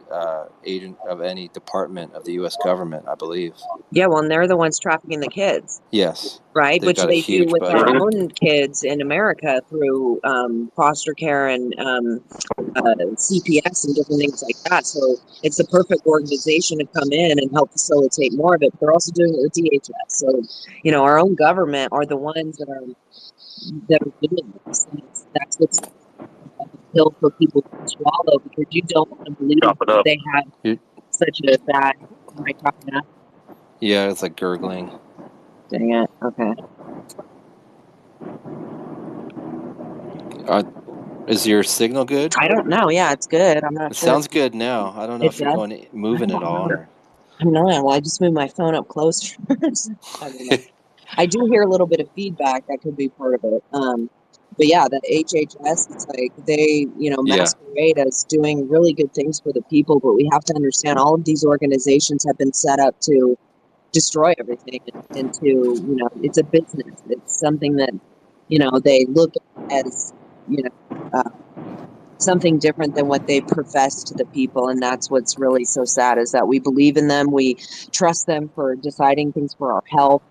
agent of any department of the U.S. government, I believe. Yeah, well, and they're the ones trafficking the kids. Yes. Right, which they do with our own kids in America through foster care and CPS and different things like that. So it's the perfect organization to come in and help facilitate more of it. But they're also doing it with DHS. So our own government are the ones that are doing this. And that's what's pill for people to swallow, because you don't want to believe that they have such a bad. Am I talking up? Yeah, it's like gurgling. Dang it. Okay. Is your signal good? I don't know. Yeah, it's good. I'm not sure. It sounds good now. I don't know if you're moving at all. I'm not. Well, I just moved my phone up closer. I don't know. I do hear a little bit of feedback. That could be part of it. But yeah, the HHS, it's like they, masquerade as doing really good things for the people, but we have to understand all of these organizations have been set up to destroy everything, and to, it's a business. It's something that, they look at as, something different than what they profess to the people. And that's what's really so sad, is that we believe in them. We trust them for deciding things for our health.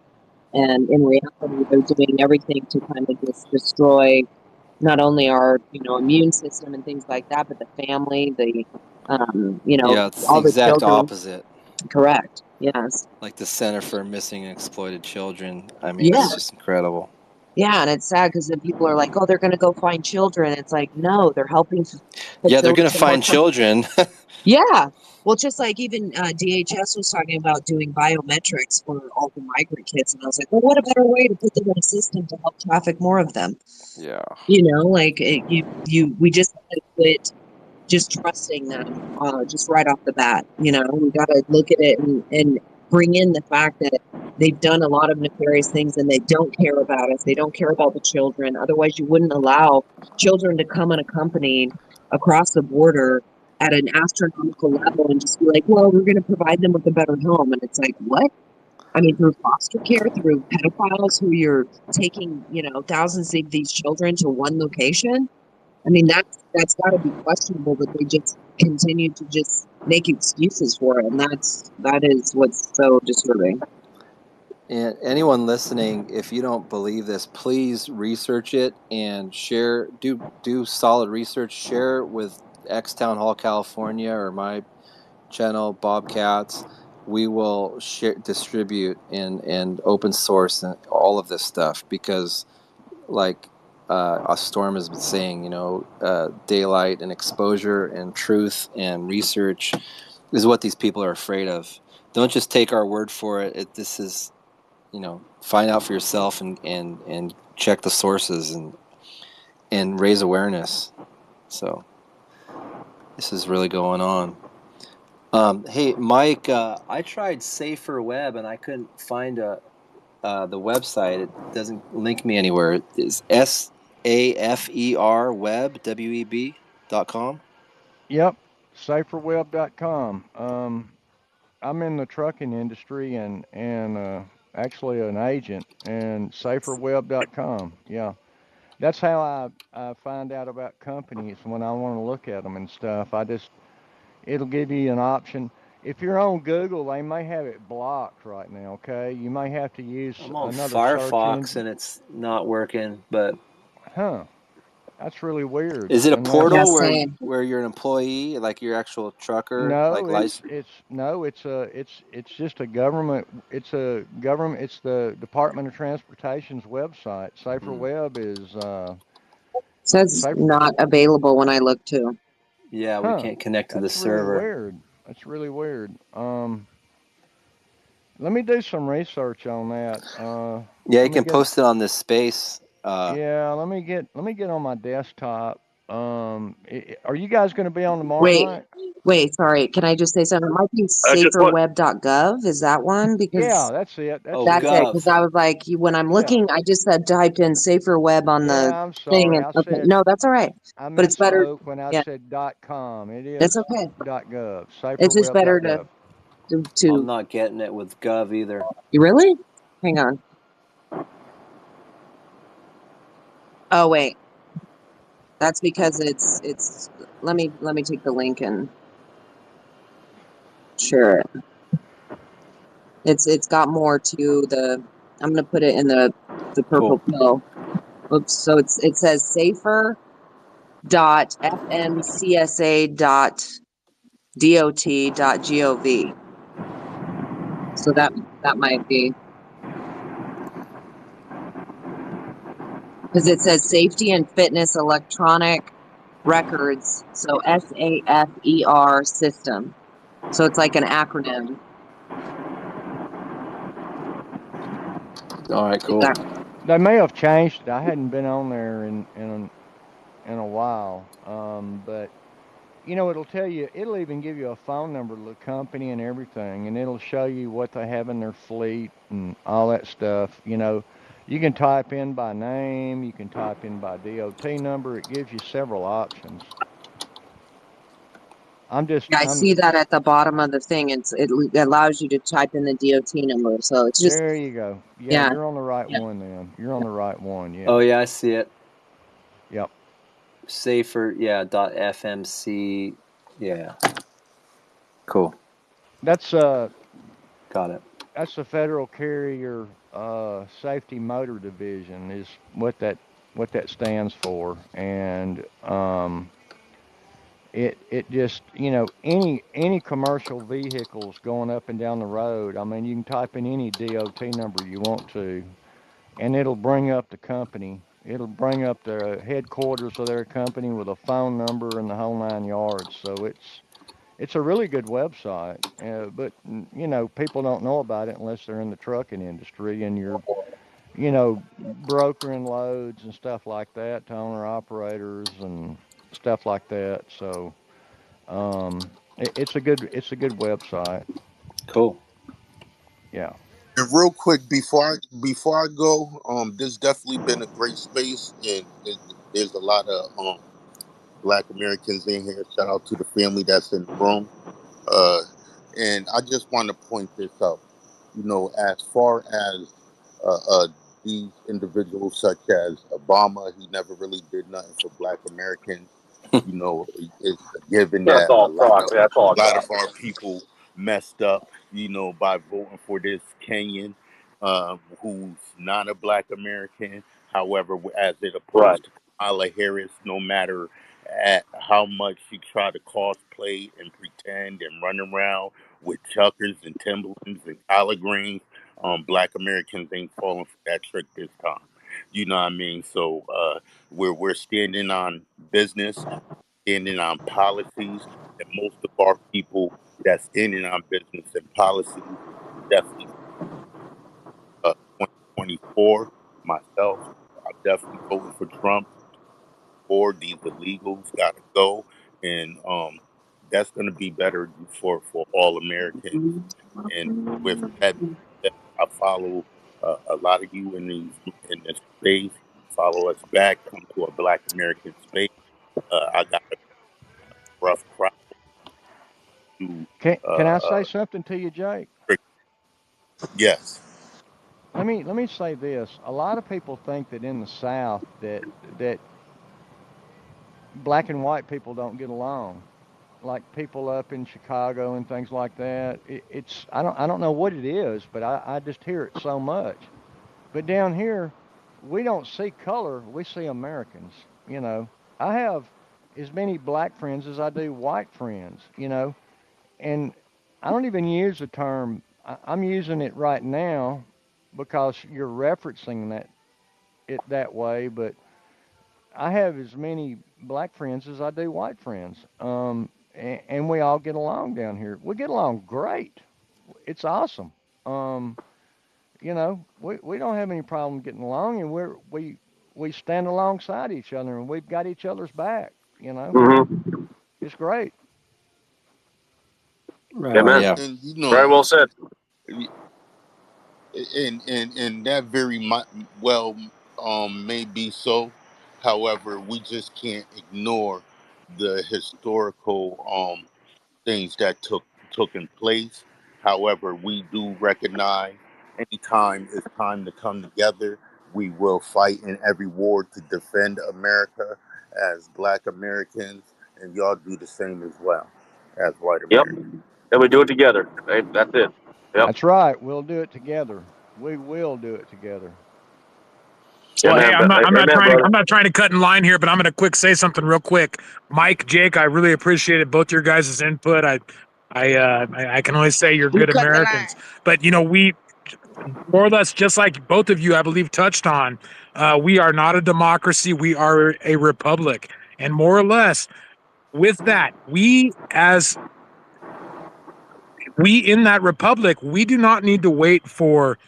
And in reality, they're doing everything to kind of just destroy not only our, immune system and things like that, but the family, it's all the exact children. opposite. Correct. Yes. Like the Center for Missing and Exploited Children. I mean, it's just incredible. Yeah, and it's sad because then people are like, "Oh, they're going to go find children." It's like, no, they're helping. Yeah, they're going to find children. Yeah. Well, just like even DHS was talking about doing biometrics for all the migrant kids, and I was like, well, what a better way to put them in a system to help traffic more of them? Yeah. We just have to quit just trusting them just right off the bat. We got to look at it and bring in the fact that they've done a lot of nefarious things, and they don't care about us. They don't care about the children. Otherwise, you wouldn't allow children to come unaccompanied across the border at an astronomical level and just be like, well, we're going to provide them with a better home. And it's like, what? I mean, through foster care, through pedophiles who you're taking, thousands of these children to one location. I mean, that's got to be questionable, but they just continue to just make excuses for it. And that is what's so disturbing. And anyone listening, if you don't believe this, please research it and share. Do solid research. Share with X Town Hall California or my channel Bobcats. We will distribute and open source and all of this stuff, because, like a Storm has been saying, daylight and exposure and truth and research is what these people are afraid of. Don't just take our word for it. This is, find out for yourself and check the sources and raise awareness. So this is really going on. Hey, Mike, I tried Safer Web and I couldn't find the website. It doesn't link me anywhere. It's SAFER web, WEB.com. Yep, saferweb.com. I'm in the trucking industry and actually an agent, and saferweb.com. Yeah, that's how I find out about companies when I want to look at them and stuff. It'll give you an option. If you're on Google, they may have it blocked right now. Okay, you may have to use another Firefox search and it's not working. But that's really weird. Is it a portal where you're an employee, like your actual trucker? No, like it's just a government. It's the Department of Transportation's website. Safer Web is says not available when I look too. Yeah, we Huh. can't connect to the That's really server. weird. That's really weird. Let me do some research on that. Yeah, you Let me can get post it on this space. yeah, let me get on my desktop. Are you guys going to be on tomorrow Wait, night? wait, sorry. Can I just say something? It might be Just what? saferweb.gov. Is that one? Yeah, Because that's it. That's Oh, that's it. it. Because Gov. I was like, when I'm Yeah. looking, I just said typed in safer web on the Yeah, I'm thing. sorry. And okay, no, that's all right. I But it's better. misspoke when I Yeah, said .com. It it's is okay. .gov. It's just better to Saferweb.gov. I'm to. not getting it with Gov either. You really? Hang on. Oh wait, that's because it's. Let me take the link and share it. It's got more to the. I'm gonna put it in the purple Cool. pill. Oops. So it says safer dot fmcsa dot gov. So that might be because it says safety and fitness electronic records. So SAFER system. So it's like an acronym. All right, cool. They may have changed it. I hadn't been on there in a while. But it'll tell you. It'll even give you a phone number of the company and everything, and it'll show you what they have in their fleet and all that stuff. You can type in by name. You can type in by DOT number. It gives you several options. I I'm see that at the bottom of the thing. It allows you to type in the DOT number. So it's just There you go. Yeah, yeah. you're on the right one then. You're on the right one. Oh Yeah. yeah, I see it. Yep. Safer, yeah. .fmc. Yeah. Cool. That's Got it. that's the Federal Carrier Safety Motor Division is what that stands for, and it just any commercial vehicles going up and down the road. I mean, you can type in any DOT number you want to, and it'll bring up the company. It'll bring up the headquarters of their company with a phone number and the whole 9 yards. So it's a really good website, but people don't know about it unless they're in the trucking industry and you're brokering loads and stuff like that to owner operators and stuff like that. So it's a good website. Cool. Yeah. And real quick before I go, this definitely been a great space, and there's a lot of Black Americans in here. Shout out to the family that's in the room. Uh, and I just want to point this out. As far as uh, uh, these individuals, such as Obama, he never really did nothing for Black Americans. It's a given That's that a all lot talk. of That's all a lot of talk. our people messed up, by voting for this Kenyan, who's not a Black American. However, as it Right. opposed to Kamala Harris, no matter at how much she try to cosplay and pretend and run around with chuckers and Timberlands and collard greens, Black Americans ain't falling for that trick this time. You know what I mean? So we're standing on business, standing on policies, and most of our people that's standing on business and policies definitely 2024. Myself, I'm definitely voting for Trump. Or these illegals got to go, and that's going to be better for all Americans. And with that, I follow a lot of you in this space. Follow us back. Come to a Black American space. I got a rough crowd to Can I say uh, something to you, Jake? yes. Let me say this. A lot of people think that in the South that black and white people don't get along, like people up in Chicago and things like that. It's I don't know what it is, but I just hear it so much. But down here, we don't see color, we see Americans. You know, I have as many black friends as I do white friends. And I don't even use the term. I'm using it right now because you're referencing it that way, but I have as many black friends as I do white friends. And we all get along down here. We get along great. It's awesome. Um, we don't have any problem getting along, and we stand alongside each other, and we've got each other's back. Mm-hmm. It's great. Right on. Amen. Yeah. And Very well said. and that very well may be so. However, we just can't ignore the historical things that took in place. However, we do recognize anytime it's time to come together, we will fight in every war to defend America as Black Americans, and y'all do the same as well as white Yep. Americans. And we do it together. Right? That's it. Yep. That's right. We'll do it together. We will do it together. Well, hey, Amen. Amen, brother. I'm not trying to cut in line here, but I'm going to say something real quick. Mike, Jake, I really appreciated both your guys' input. I can only say you're Who good cut the Americans, line? but we more or less, just like both of you, I believe, touched on, we are not a democracy. We are a republic, and more or less with that, we in that republic, we do not need to wait for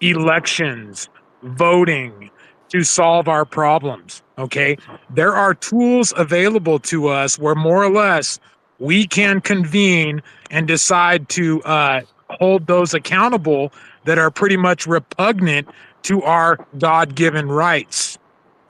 elections, voting to solve our problems. Okay. There are tools available to us where more or less we can convene and decide to hold those accountable that are pretty much repugnant to our God-given rights.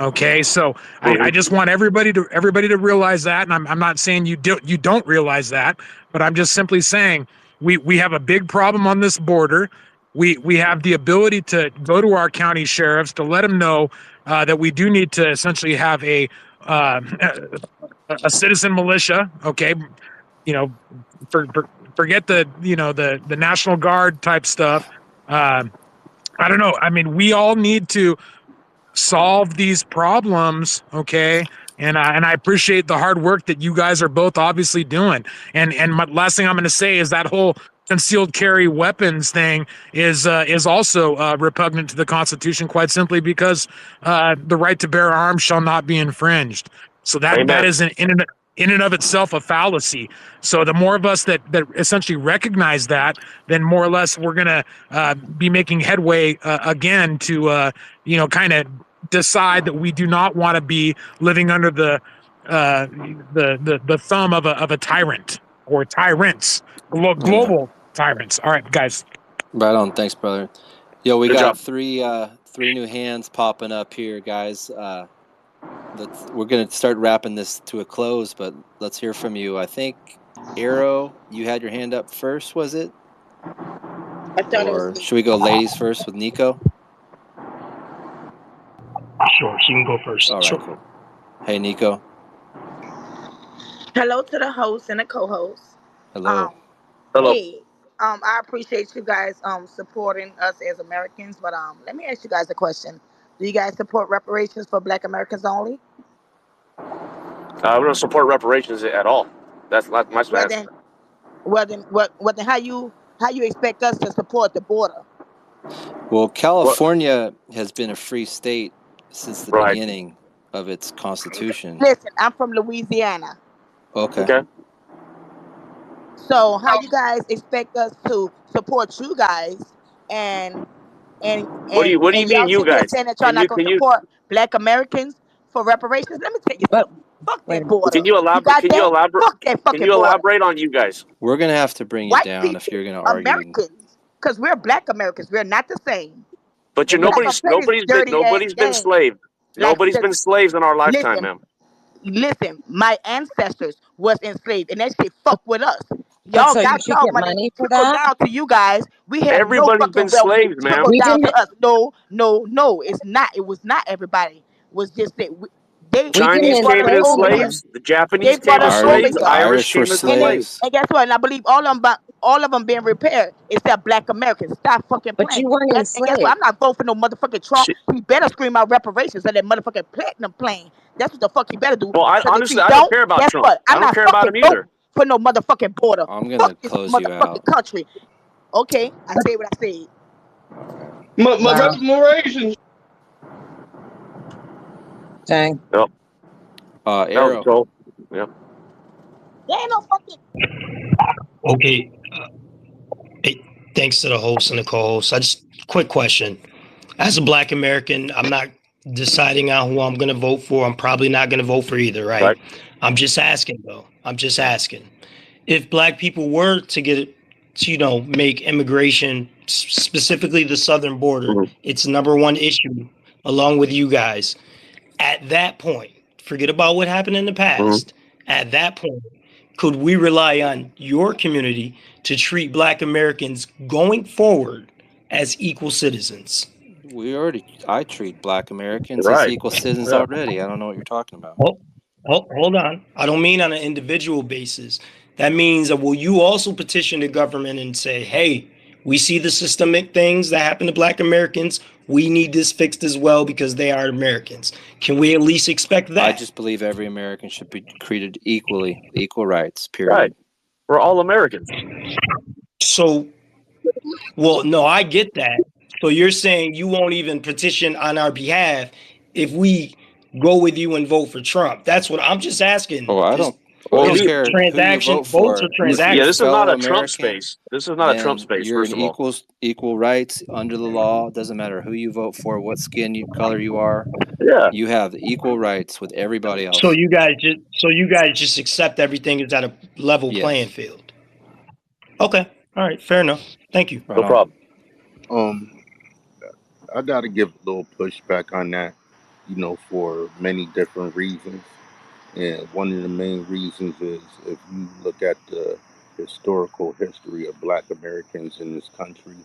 Okay, so I just want everybody to realize that, and I'm not saying you don't realize that, but I'm just simply saying we have a big problem on this border. We have the ability to go to our county sheriffs to let them know that we do need to essentially have uh, a citizen militia. Okay, you know, forget the National Guard type stuff. I don't know. I mean, we all need to solve these problems, okay? And I appreciate the hard work that you guys are both obviously doing. And my last thing I'm going to say is that whole concealed carry weapons thing is also repugnant to the Constitution, quite simply because the right to bear arms shall not be infringed. So that is in and of itself a fallacy. So the more of us that essentially recognize that, then more or less we're going to be making headway again to kind of decide that we do not want to be living under the thumb of a tyrant or tyrants, Amen. global tyrants. All right, guys. Right on. Thanks, brother. Yo, we Good got job. three new hands popping up here, guys. We're gonna start wrapping this to a close, but let's hear from you. I think Arrow, you had your hand up first, was it? I thought it was Or me. should we go ladies first with Nico? Sure, she can go first. All right, Sure. cool. Hey, Nico. Hello to the host and the co-host. Hello. Um, Hello. hey, I appreciate you guys supporting us as Americans, but let me ask you guys a question. Do you guys support reparations for Black Americans only? We don't support reparations at all. That's my Well stance. then, how you expect us to support the border? Well, What? California has been a free state since the Right. beginning of its constitution. Listen, I'm from Louisiana. Okay. Okay. So how you guys expect us to support you guys and What do you and mean, y'all you sit there guys? saying that y'all Can not you gonna can you support Black Americans for reparations? Let me tell you But something. Fuck wait a that minute. border. can you You elaborate? got Can you that? elaborate? Fuck that Can fucking you border. elaborate on you guys? We're gonna have to bring you White down if people, you're gonna argue. Americans, because we're Black Americans. We're not the same, But and we're not gonna nobody's play this dirty ass nobody's been game. slave. Like, Nobody's been slaves in our lifetime, listen, ma'am. my ancestors was enslaved, and that shit But, fuck with us. but Y'all so you got should y'all get money money for trickled that? down to you guys. We had no Everybody's fucking been wealth slaves, ma'am. trickled We down didn't to us. No, no, no. It's not. It was not everybody. It was just that we didn't they Chinese brought came us in as enslave over here. anyone. slaves. The Japanese They came brought us as over slaves. The here, Irish Irish were came as a and slave. slaves. guess what? And I believe all of them being repaired except Black Americans. Stop fucking But you playing. weren't And guess what? enslaved. I'm not voting for no motherfucking Trump. Shit. He better scream out reparations on that motherfucking platinum plane. That's what the fuck he better do. Well, I Because if he honestly I don't don't, care about guess Trump. what? I I'm don't not care about fucking him either. voting for no motherfucking border. I'm gonna Fuck this close you motherfucking out. country. Okay, I say what I said. All right. My Wow. reparations. Dang. Yep. Arrow. Joel. Yep. There ain't no fucking. Okay. Hey, thanks to the host and the co-host. I just quick question. As a Black American, I'm not deciding on who I'm going to vote for. I'm probably not going to vote for either, right? I'm just asking, though. I'm just asking. If Black people were to get, make immigration, specifically the southern border, its number one issue, along with you guys, at that point, forget about what happened in the past. At that point, could we rely on your community to treat Black Americans going forward as equal citizens? I treat Black Americans as Right. equal citizens Yeah. already. I don't know what you're talking about. Hold on. I don't mean on an individual basis. That means that will you also petition the government and say, hey, we see the systemic things that happen to Black Americans. We need this fixed as well because they are Americans. Can we at least expect that? I just believe every American should be treated equally, equal rights, period. Right. We're all Americans. So, well, no, I get that. So you're saying you won't even petition on our behalf if we go with you and vote for Trump. That's what I'm just asking. Oh, I Just don't because care who you vote votes are for. If you're Yeah, a this transactions. is not fellow a Trump American, space. This is not a Trump then space, you're first in of all. equal rights under the law. It doesn't matter who you vote for, what color you are. Yeah. You have equal rights with everybody else. So you guys just accept everything is at a level playing field. Okay. All right. Fair enough. Thank you. Right No on. problem. I got to give a little pushback on that, for many different reasons. And one of the main reasons is if you look at the historical history of Black Americans in this country,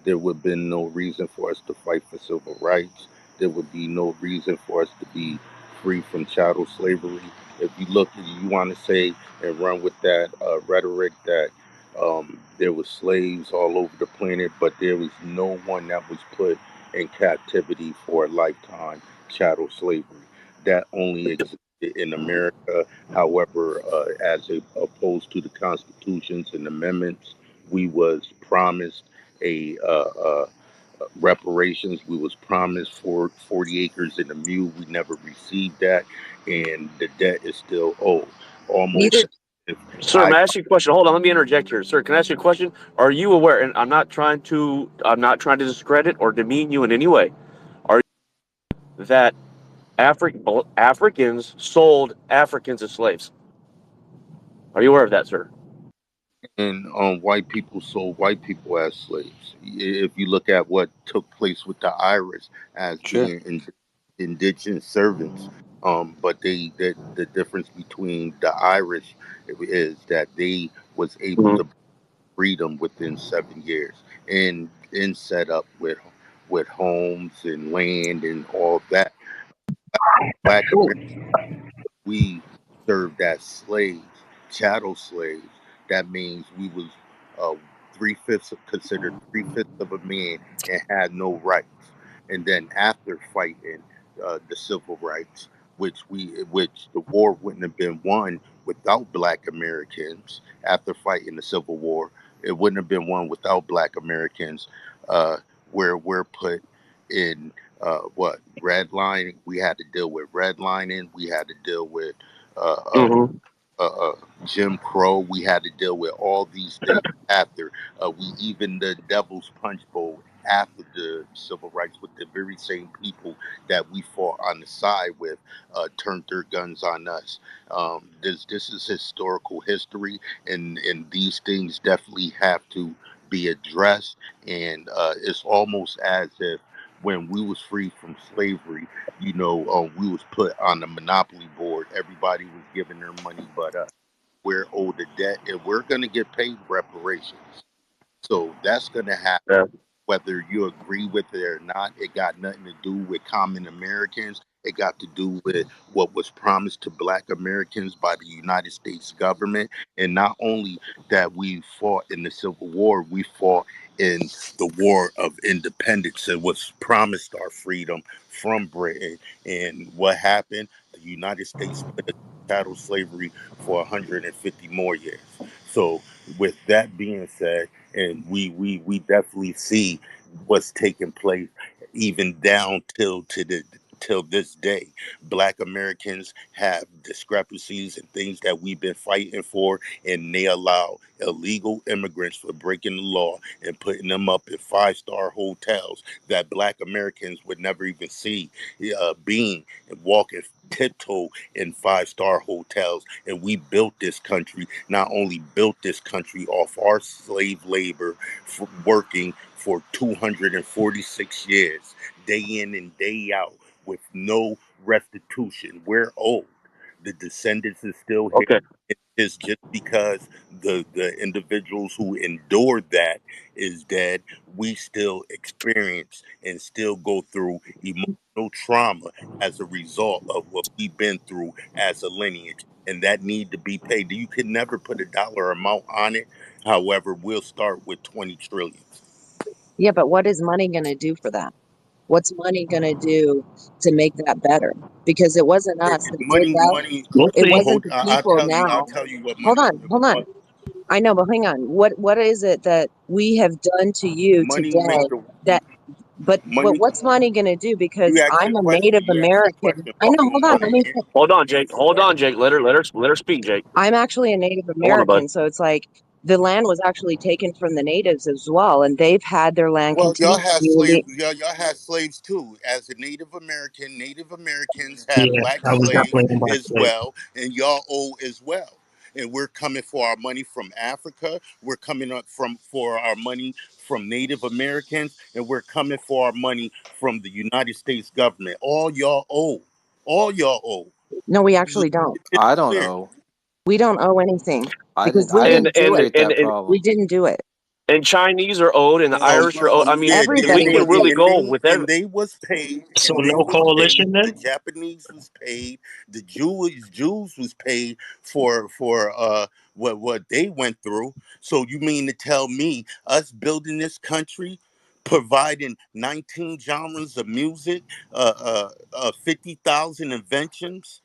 there would have been no reason for us to fight for civil rights. There would be no reason for us to be free from chattel slavery. If you look, you want to say and run with that rhetoric that there was slaves all over the planet, but there was no one that was put in captivity for a lifetime chattel slavery. That only existed in America. However, opposed to the constitutions and amendments, we was promised a reparations. We was promised for 40 acres and a mule. We never received that, and the debt is still owed. Almost. If Sir, I may I ask you a question? Hold on, let me interject here. Sir, can I ask you a question? Are you aware, and I'm not trying to discredit or demean you in any way, are you that Africans sold Africans as slaves? Are you aware of that, sir? and white people sold white people as slaves. If you look at what took place with the Irish as being indigent servants, but the difference between the Irish is that they was able to freedom within 7 years and set up with homes and land and all that. Black we served as slaves, chattel slaves. That means we was uh, 3/5 considered 3/5 of a man and had no rights. And then after fighting the civil rights, which the war wouldn't have been won without Black Americans. After fighting the Civil War, it wouldn't have been won without Black Americans. Uh, where we're put in what redlining. We had to deal with redlining. We had to deal with uh, uh, Mm-hmm. Jim Crow. We had to deal with all these things after. We even the Devil's Punch Bowl after the civil rights with the very same people that we fought on the side with turned their guns on us. This is historical history, and these things definitely have to be addressed. And it's almost as if when we was free from slavery, we was put on the monopoly board. Everybody was giving their money, but we're owed a debt, and we're gonna get paid reparations. So that's gonna happen. Yeah. Whether you agree with it or not, it got nothing to do with common Americans. It got to do with what was promised to Black Americans by the United States government. And not only that we fought in the Civil War, we fought in the War of Independence. It was promised our freedom from Britain. And what happened? The United States put us in chattel slavery for 150 more years. So, with that being said, and we definitely see what's taking place even down till to till this day, Black Americans have discrepancies and things that we've been fighting for, and they allow illegal immigrants for breaking the law and putting them up in 5-star hotels that Black Americans would never even see, being and walking tiptoe in 5-star hotels. And we built this country, not only built this country off our slave labor for working for 246 years, day in and day out, with no restitution. We're old. The descendants is still here. Okay. It's just because the individuals who endured that is dead, we still experience and still go through emotional trauma as a result of what we've been through as a lineage. And that need to be paid. You can never put a dollar amount on it. However, we'll start with 20 trillion. Yeah, but what is money going to do for that? What's money going to do to make that better? Because it wasn't us that did that. Money. We'll It see. wasn't the people I'll now. tell you what Hold money. on, hold on. I know, but hang on. What is it that we have done to you Money make today the that but money. what's money going to do? Because You ask I'm a a question. Native You ask a American. question I know, about hold on, let me money. Hold on, Jake. Hold on, Jake. Let her speak, Jake. I'm actually a Native Come on, bud. American, so it's like the land was actually taken from the natives as well, and they've had their land Well, y'all continue had to slaves. be. Y'all had slaves too. As a Native American, Native Americans had Yeah, black I was slaves definitely in black as slave. well, and y'all owe as well. And we're coming for our money from Africa. We're coming up for our money from Native Americans, and we're coming for our money from the United States government. All y'all owe. All y'all owe. No, we It's actually don't. I don't clear. owe. We don't owe anything because we I And didn't didn't do and it. create and that and, We problem. didn't do it. and Chinese are owed, and the Irish are owed. I mean, Yeah, we Everybody can was really owed. go with every. and they was paid, So no coalition the then? Japanese was paid, the Jews was paid for what they went through. So you mean to tell me us building this country, providing 19 genres of music, 50,000 inventions?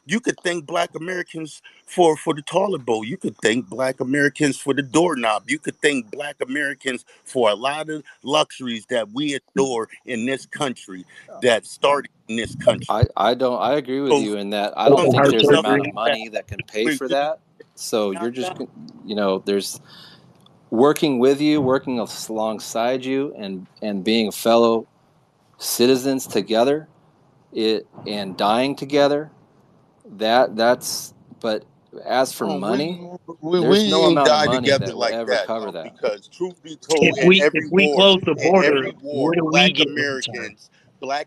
You could thank Black Americans for the toilet bowl. You could thank Black Americans for the doorknob. You could thank Black Americans for a lot of luxuries that we adore in this country, that started in this country. I don't. I agree with So you in that I don't Open think heart there's an stuff amount surgery. of money that can pay we, for we that. So you're just, there's working with you, working alongside you, and being fellow citizens together, and dying together. That's. But as for oh, money, we there's no ain't amount of die money together that will like ever that. cover that. Because truth be If told, we close the border, where do we Black get the return?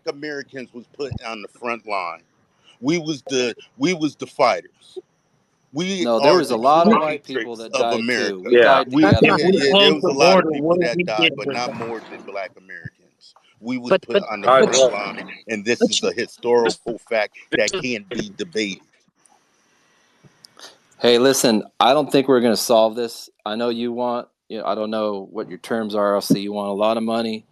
Americans was put on the front line. We was the fighters. We No, there are was a the lot of true white people patriots that of died too. America. We Yeah. died We That's If together. not we yeah, close there was a the lot of border, what people do that we died, get but for not that? more than Black Americans. We was but put but on the All right. but front Well, line, and this but is you, a this, historical fact this that is can't be debated. Hey, listen, I don't think we're going to solve this. I know you want, I don't know what your terms are. I'll say you want a lot of money.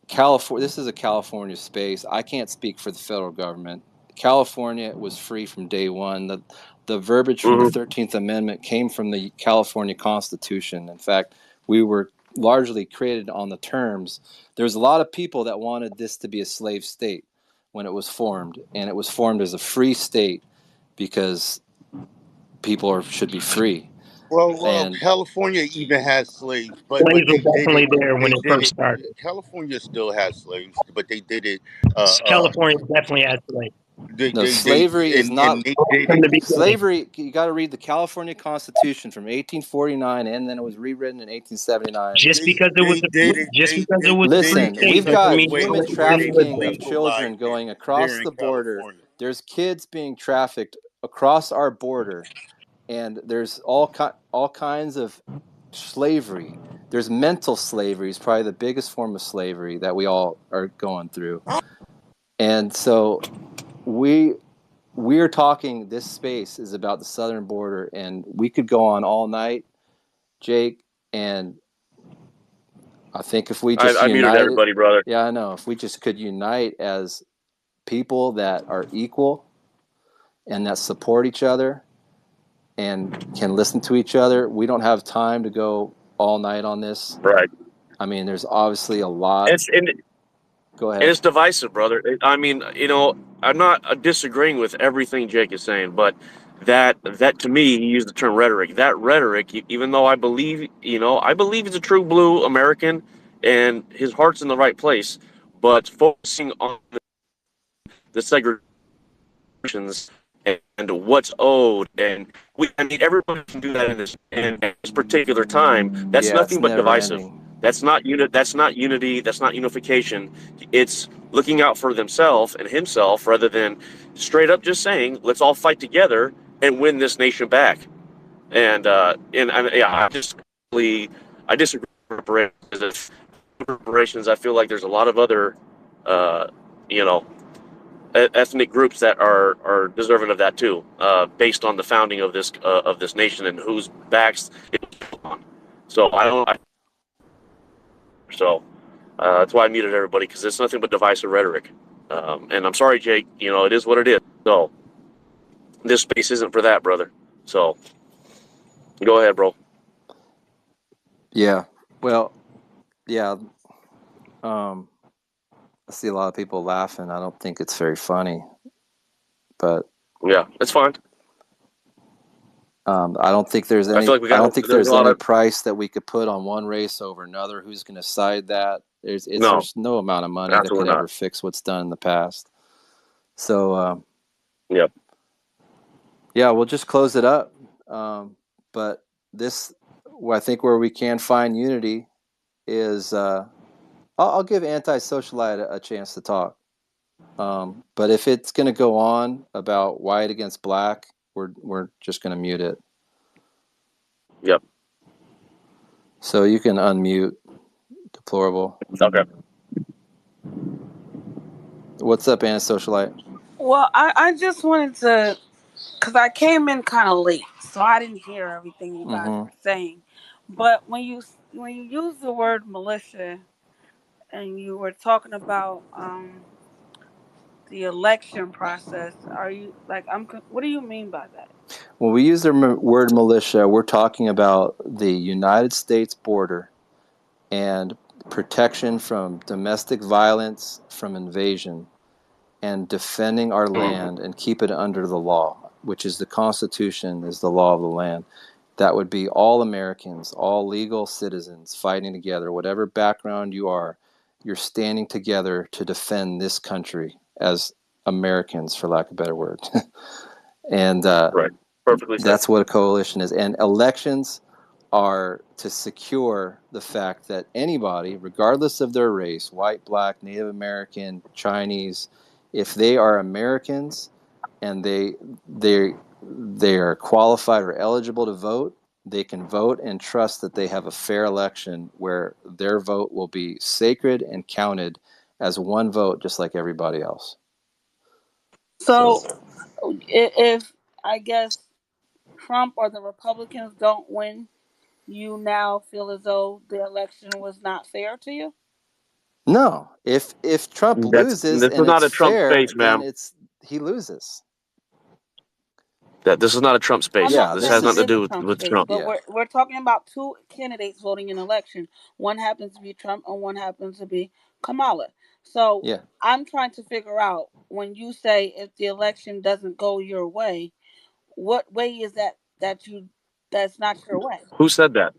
California, this is a California space. I can't speak for the federal government. California was free from day one. The verbiage from the mhm. 13th Amendment came from the California Constitution. In fact, we were largely created on the terms. There's a lot of people that wanted this to be a slave state when it was formed, and it was formed as a free state because should be free. Well, And California even has slaves, but Slaves were they did definitely it. there when They it did first it. started. California still has slaves, but they did it. Uh, uh, California definitely had slaves no, slavery is not. and they did from it. the beginning. Slavery, you got to read the California Constitution from 1849, and then it was rewritten in 1879. Just because it was They did it. just because it was a free Listen, It's state we've a doesn't got mean human situation where slavery they was trafficking of there. children legalized it going there across in the border. California. There's kids being trafficked across our border, and there's all kinds of slavery. There's mental slavery is probably the biggest form of slavery that we all are going through. And so we're talking, this space is about the southern border, and we could go on all night, Jake, and I think if we just I muted united, everybody, brother. yeah, I know, if we just could unite as people that are equal and that support each other and can listen to each other. We don't have time to go all night on this. Right. I mean, there's obviously a lot. It's and Go ahead. And it's divisive, brother. I mean, I'm not disagreeing with everything Jake is saying, but that to me, he used the term rhetoric. That rhetoric, even though I believe he's a true blue American, and his heart's in the right place, but focusing on the segregations and what's owed, and everybody can do that in this particular time. That's It's nothing but never divisive. ending. That's not That's not unity. That's not unification. It's looking out for themselves and himself rather than straight up just saying, "Let's all fight together and win this nation back." I disagree with reparations. I feel like there's a lot of other, uh, you know, ethnic groups that are deserving of that too, based on the founding of this nation and whose backs it was on. So I don't. So that's why I muted everybody, because it's nothing but divisive rhetoric. And I'm sorry, Jake. It is what it is. So this space isn't for that, brother. So go ahead, bro. Yeah. Well, yeah. I see a lot of people laughing. I don't think it's very funny, but yeah, it's fine. I don't think there's any. I don't think there's any price that we could put on one race over another. Who's going to decide that? There's no amount of money that could ever fix what's done in the past. So yeah, we'll just close it up. But I think where we can find unity is I'll give anti-socialite a chance to talk. But if it's going to go on about white against black, we're just going to mute it. Yep. So you can unmute, deplorable. Okay. What's up, anti-socialite? Well, I just wanted to, because I came in kind of late, so I didn't hear everything you guys were saying. But when you use the word militia, and you were talking about the election process, are you like what do you mean by that? When we use the word militia, we're talking about the United States border and protection from domestic violence, from invasion, and defending our land and keep it under the law, which is the Constitution, is the law of the land. That would be all Americans, all legal citizens fighting together, whatever background you are, you're standing together to defend this country as Americans, for lack of a better word. And right. Perfectly said. That's what a coalition is. And elections are to secure the fact that anybody, regardless of their race, white, black, Native American, Chinese, if they are Americans and they are qualified or eligible to vote, they can vote and trust that they have a fair election where their vote will be sacred and counted as one vote, just like everybody else. So if I guess Trump or the Republicans don't win, you now feel as though the election was not fair to you? No, if Trump loses and it's fair, then he loses. That this is not a Trump space. Yeah, this has nothing to do with Trump. But we're talking about two candidates voting in an election. One happens to be Trump and one happens to be Kamala. So I'm trying to figure out, when you say if the election doesn't go your way, what way is that's not your way? Who said that?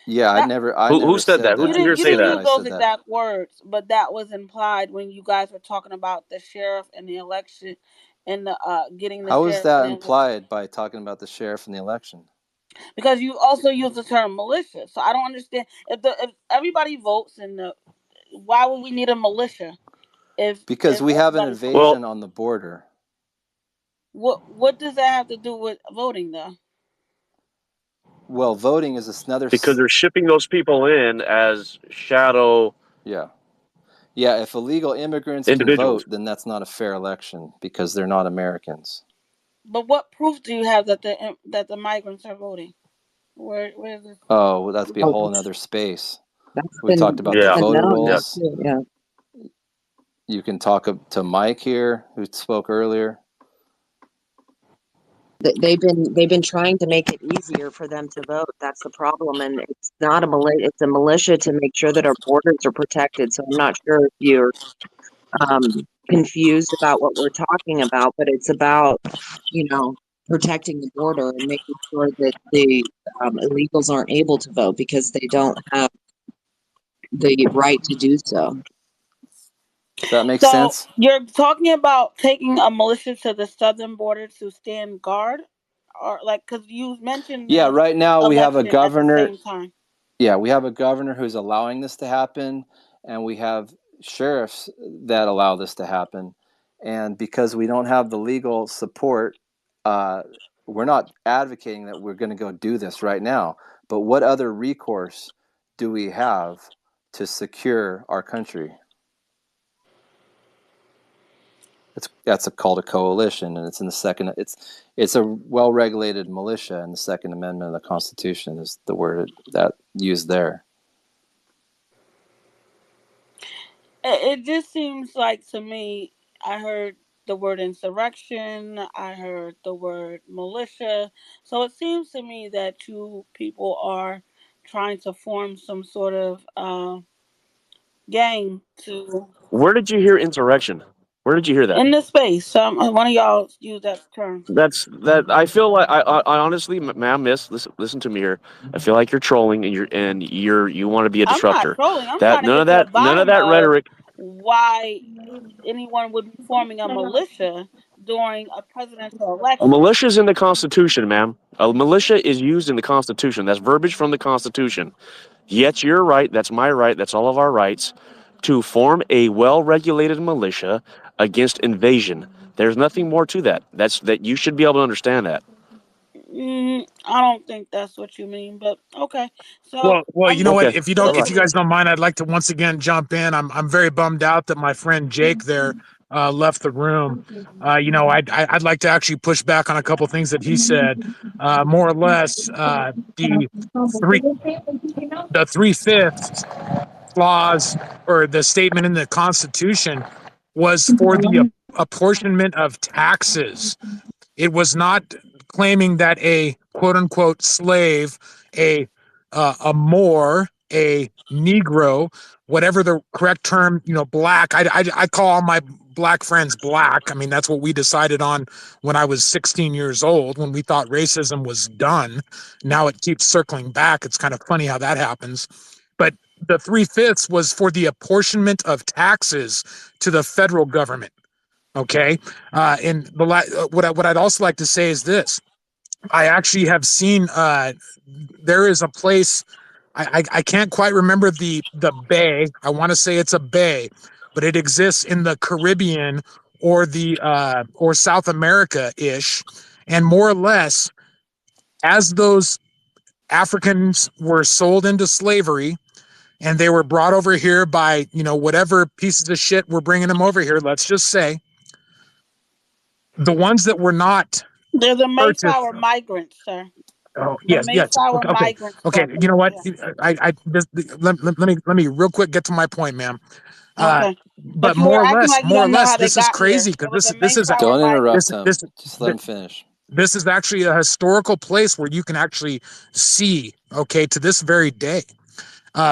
Yeah, I never who said that? Who did you hear say that? You didn't use those exact words, but that was implied when you guys were talking about the sheriff and the election and the getting the How sheriff. is that implied by talking about the sheriff and the election? Because you also use the term militia, so I don't understand if everybody votes why would we need a militia? Because we have an invasion on the border. What does that have to do with voting, though? Well, voting is another. Because they're shipping those people in as shadow. Yeah. If illegal immigrants can vote, then that's not a fair election because they're not Americans. But what proof do you have that the migrants are voting? Where is this? Oh, well, that'd be a whole another space. We talked about the voter rolls. Yeah. You can talk to Mike here, who spoke earlier. They've been trying to make it easier for them to vote. That's the problem, and it's not a militia. It's a militia to make sure that our borders are protected. So I'm not sure if you're confused about what we're talking about, but it's about, you know, protecting the border and making sure that the illegals aren't able to vote because they don't have the right to do so. Does that make So sense? you're talking about taking a militia to the southern border to stand guard, or like because you mentioned Yeah, right now we have a election at the governor. same time. Yeah, we have a governor who's allowing this to happen, and we have sheriffs that allow this to happen. And because we don't have the legal support, we're not advocating that we're going to go do this right now. But what other recourse do we have to secure our country? That's called a coalition, and it's in the second. It's a well-regulated militia, and the Second Amendment of the Constitution is the word that used there. It just seems like to me, I heard the word insurrection, I heard the word militia. So it seems to me that you people are trying to form some sort of gang to Where did you hear insurrection? Where did you hear that? in the space. One of y'all use that term. That's that. I feel like I honestly, ma'am, miss, listen to me here. I feel like you're trolling and you want to be a I'm not disruptor. trolling. I'm That trying to get to the none of bottom that of rhetoric. why anyone would be forming a militia during a presidential A election. militia is in the Constitution, ma'am. A militia is used in the Constitution. That's verbiage from the Constitution. Yet you're right. That's my right. That's all of our rights to form a well-regulated militia against invasion. There's nothing more to that. That you should be able to understand that. I don't think that's what you mean, but okay. So Well, you know what? Okay. If Bye bye. you guys don't mind, I'd like to once again jump in. I'm very bummed out that my friend Jake there left the room. You know, I'd like to actually push back on a couple things that he said. More or less, the three the 3/5 clause or the statement in the Constitution was for the apportionment of taxes. It was not claiming that a quote unquote slave, a Moor, a Negro, whatever the correct term, you know, black. I call all my black friends black. I mean, that's what we decided on when I was 16 years old, when we thought racism was done. Now it keeps circling back. It's kind of funny how that happens. But the 3/5 was for the apportionment of taxes to the federal government. Okay, and what I'd also like to say is this: I actually have seen there is a place I can't quite remember the bay. I want to say it's a bay, but it exists in the Caribbean or the or South America ish, and more or less as those Africans were sold into slavery and they were brought over here by, you know, whatever pieces of shit were bringing them over here. Let's just say the ones that were not there's a purchased. Mayflower migrant, sir. Oh The yes, yes. Mayflower Okay, okay, migrants okay. brought You them know over what? here. Let me real quick get to my point, ma'am. Uh, Okay. but But you were acting like you more or don't know less, how they this is got here. crazy It because was a this is Mayflower Don't migrant. interrupt this him. this Just let him finish. this is actually a historical place where you can actually see, okay, to this very day,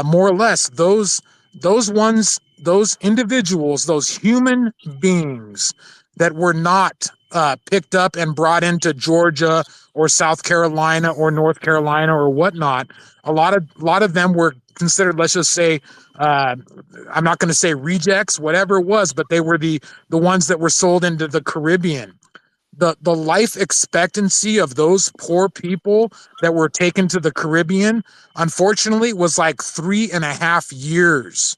more or less those individuals, those human beings that were not picked up and brought into Georgia or South Carolina or North Carolina or whatnot. A lot of them were considered, let's just say, uh, I'm not going to say rejects, whatever it was, but they were the ones that were sold into the Caribbean. The life expectancy of those poor people that were taken to the Caribbean, unfortunately, was like 3.5 years.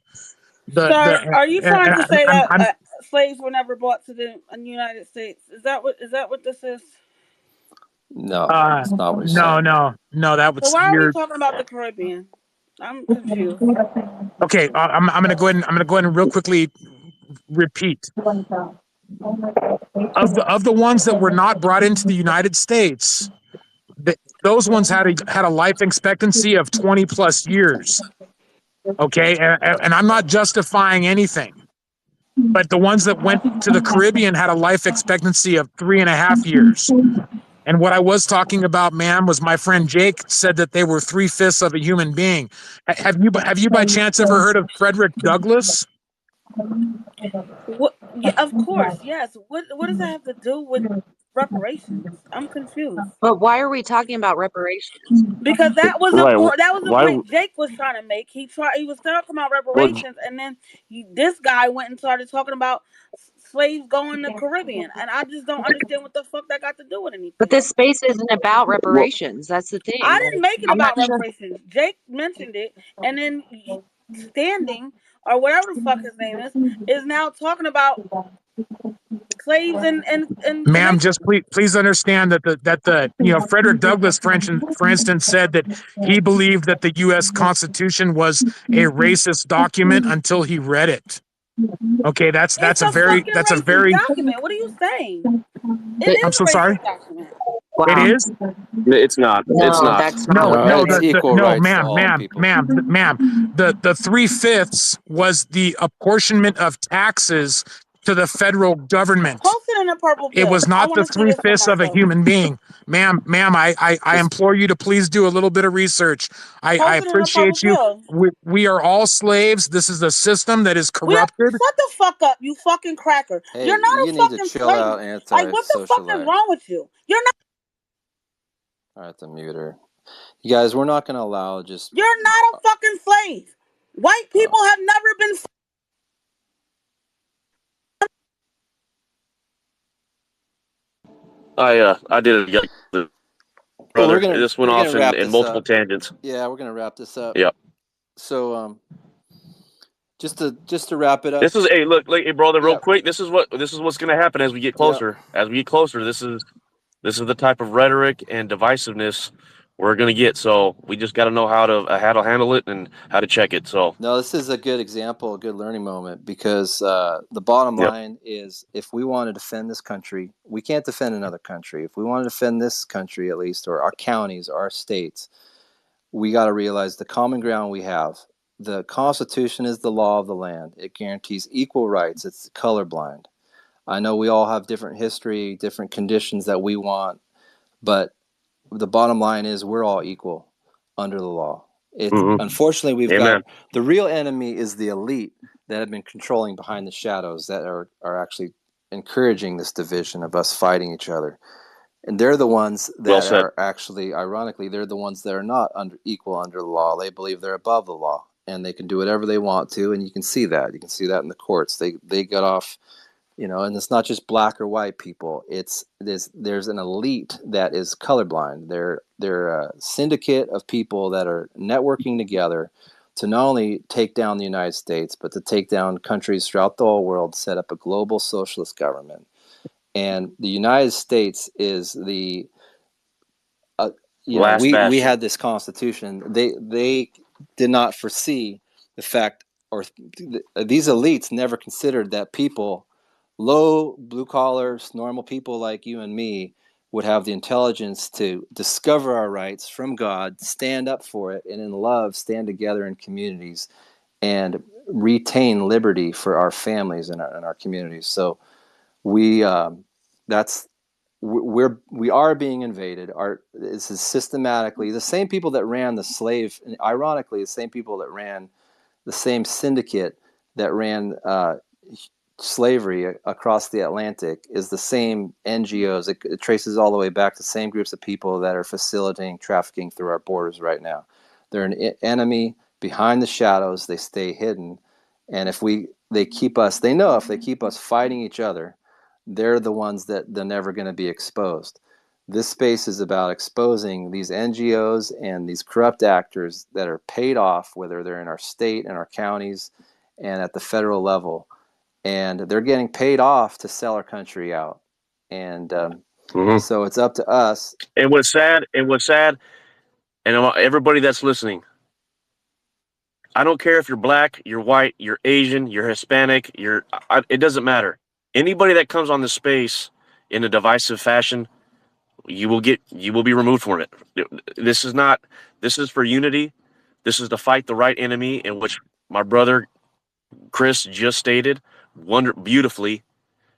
Sir, are you trying to say that I'm slaves were never brought to the United States? Is that what this is? No, it's not what he's no, saying. no, that So was why are we you're talking about the Caribbean? I'm confused. okay. I'm gonna go ahead and real quickly repeat of the ones that were not brought into the United States. Those ones had a life expectancy of 20 plus years. Okay, and I'm not justifying anything, but the ones that went to the Caribbean had a life expectancy of 3.5 years. And what I was talking about, ma'am, was my friend Jake said that they were 3/5 of a human being. Have you by chance ever heard of Frederick Douglass? What? Yeah, of course, yes. What does that have to do with reparations? I'm confused. But why are we talking about reparations? Because that was a Right. point. That was the Why? point Jake was trying to make. He was talking about Well, reparations, and then this guy went and started talking about slaves going to Caribbean, and I just don't understand what the fuck that got to do with But anything. this space isn't about well, reparations. That's the I thing. didn't make it I'm not about sure. reparations. Jake mentioned it, and then Standing or whatever the fuck his name is now talking about slaves in Ma'am, Jamaica. just please understand that Frederick Douglass, for instance, said that he believed that the U.S. Constitution was a racist document until he read it. Okay, that's It's a a very fucking racist document. What are you saying? It But, I'm is so a sorry. racist document. It wow. is. it's not. It's No, not. that's not No, what No, it no, it's is. equal no, rights to ma'am, all ma'am, people. ma'am. The 3/5 was the apportionment of taxes to the federal government. Post it in a purple It pill. was I not want the to see this for 3/5 of a myself. human being. Ma'am, I Just implore you to please do a little bit of research. I Post it in a purple appreciate you. pill. We are all slaves. This is a system that is We are, corrupted. shut the fuck up, you fucking cracker. hey, You're not a you need to fucking chill slave. out, Like, what the fuck is anti-socialite. wrong with you? You're not. I have to mute her. You guys, we're not going to allow just. You're not a fucking slave. White people have never been. I did it again, Well, brother. This went we're gonna off wrap in this multiple up. tangents. Yeah, we're gonna wrap this up. Yeah. So, just to wrap it up. This is hey, look, hey, brother, real Yeah, quick. This is what's going to happen as we get yeah. closer. As we get closer, this is the type of rhetoric and divisiveness we're going to get. So we just got to know how to handle it and how to check it. So No, this is a good example, a good learning moment, because the bottom yep. line is, if we want to defend this country, we can't defend another country. If we want to defend this country, at least, or our counties, or our states, we got to realize the common ground we have. The Constitution is the law of the land. It guarantees equal rights. It's colorblind. I know we all have different history, different conditions that we want, but the bottom line is we're all equal under the law. Unfortunately, we've Amen. got the real enemy is the elite that have been controlling behind the shadows, that are actually encouraging this division of us fighting each other. And they're the ones Well that said. are actually, ironically, they're the ones that are not equal under the law. They believe they're above the law, and they can do whatever they want to. And you can see that. You can see that in the courts. They got off, and it's not just black or white people. There's an elite that is colorblind. They're a syndicate of people that are networking together to not only take down the United States, but to take down countries throughout the whole world, set up a global socialist government. And the United States is the Last we bastion. had this constitution. They did not foresee the fact, or these elites never considered that people, low blue collars, normal people like you and me, would have the intelligence to discover our rights from God, stand up for it, and in love stand together in communities and retain liberty for our families and our communities. So we that's we are being invaded. This is systematically the same people that ran the slave, and ironically, the same people that ran the same syndicate that ran slavery across the Atlantic is the same NGOs. It traces all the way back to the same groups of people that are facilitating trafficking through our borders right now. They're an enemy behind the shadows. They stay hidden, and they keep us. They know if they keep us fighting each other, they're the ones that they're never going to be exposed. This space is about exposing these NGOs and these corrupt actors that are paid off, whether they're in our state and our counties and at the federal level, and they're getting paid off to sell our country out. And so it's up to us. And what's sad, and everybody that's listening, I don't care if you're black, you're white, you're Asian, you're Hispanic, it doesn't matter. Anybody that comes on this space in a divisive fashion, you will be removed from it. This is for unity. This is to fight the right enemy, in which my brother Chris just stated beautifully.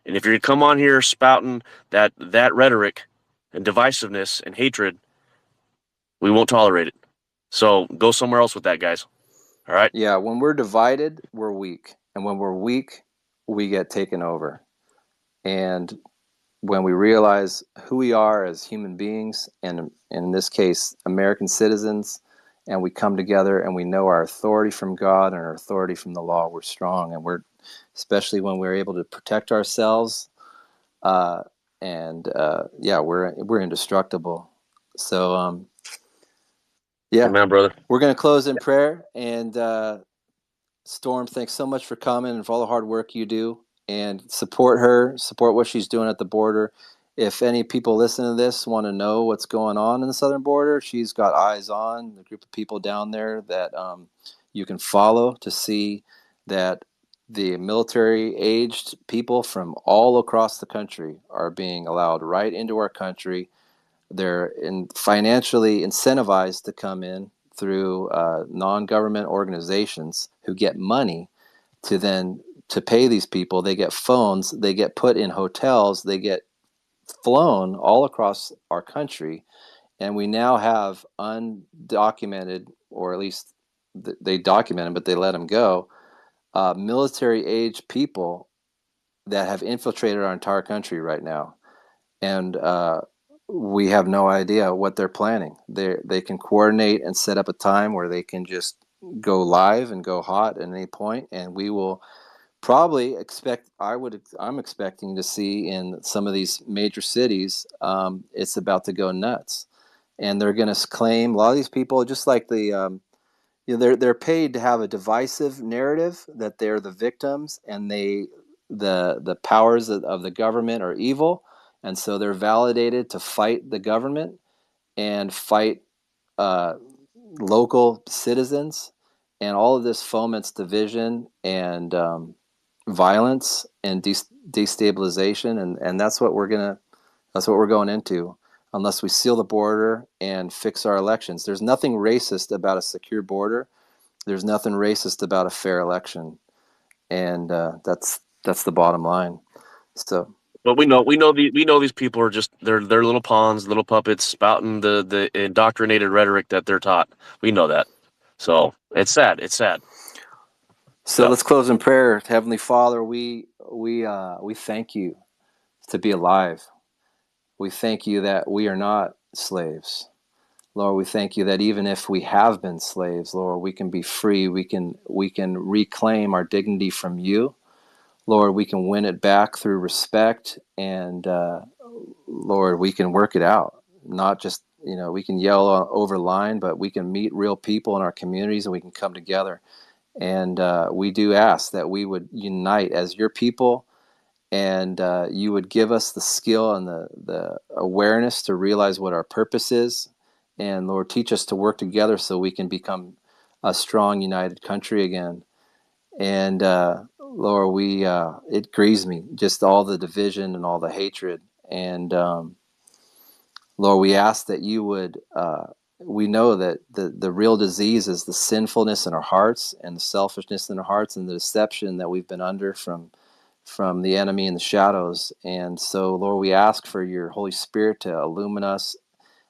And if you're to come on here spouting that rhetoric, and divisiveness and hatred, we won't tolerate it. So go somewhere else with that, guys. All right? Yeah, when we're divided, we're weak. And when we're weak, we get taken over. And when we realize who we are as human beings, and in this case, American citizens, and we come together and we know our authority from God and our authority from the law, we're strong. And we're, especially when we're able to protect ourselves, we're indestructible. So, Amen, brother. we're going to close in prayer. And Storm, thanks so much for coming and for all the hard work you do. And support her, support what she's doing at the border. If any people listening to this want to know what's going on in the southern border, she's got eyes on the group of people down there that you can follow to see that the military-aged people from all across the country are being allowed right into our country. They're financially incentivized to come in through non-government organizations who get money to pay these people. They get phones, they get put in hotels, they get flown all across our country, and we now have undocumented, or at least they document them, but they let them go, military-age people that have infiltrated our entire country right now. And we have no idea what they're planning. They can coordinate and set up a time where they can just go live and go hot at any point, and we will probably I'm expecting to see in some of these major cities, it's about to go nuts, and they're going to claim a lot of these people, just like they're paid to have a divisive narrative that they're the victims and the powers of the government are evil, and so they're validated to fight the government and fight uh, local citizens, and all of this foments division and violence and destabilization, and that's what we're going into unless we seal the border and fix our elections. There's nothing racist about a secure border. There's nothing racist about a fair election, and that's the bottom line. So, but we know these people are just they're little pawns, little puppets, spouting the indoctrinated rhetoric that they're taught. We know that. So it's sad. It's sad. So let's close in prayer. Heavenly Father, we thank you to be alive. We thank you that we are not slaves. Lord, we thank you that even if we have been slaves, Lord, we can be free. We can reclaim our dignity from you. Lord, we can win it back through respect, and Lord, we can work it out. Not just, we can yell over line, but we can meet real people in our communities and we can come together. And we do ask that we would unite as your people, and you would give us the skill and the awareness to realize what our purpose is. And Lord, teach us to work together so we can become a strong, united country again. And Lord, it grieves me, just all the division and all the hatred. And Lord, we ask that you would, we know that the real disease is the sinfulness in our hearts and the selfishness in our hearts and the deception that we've been under from the enemy in the shadows. And so, Lord, we ask for your Holy Spirit to illumine us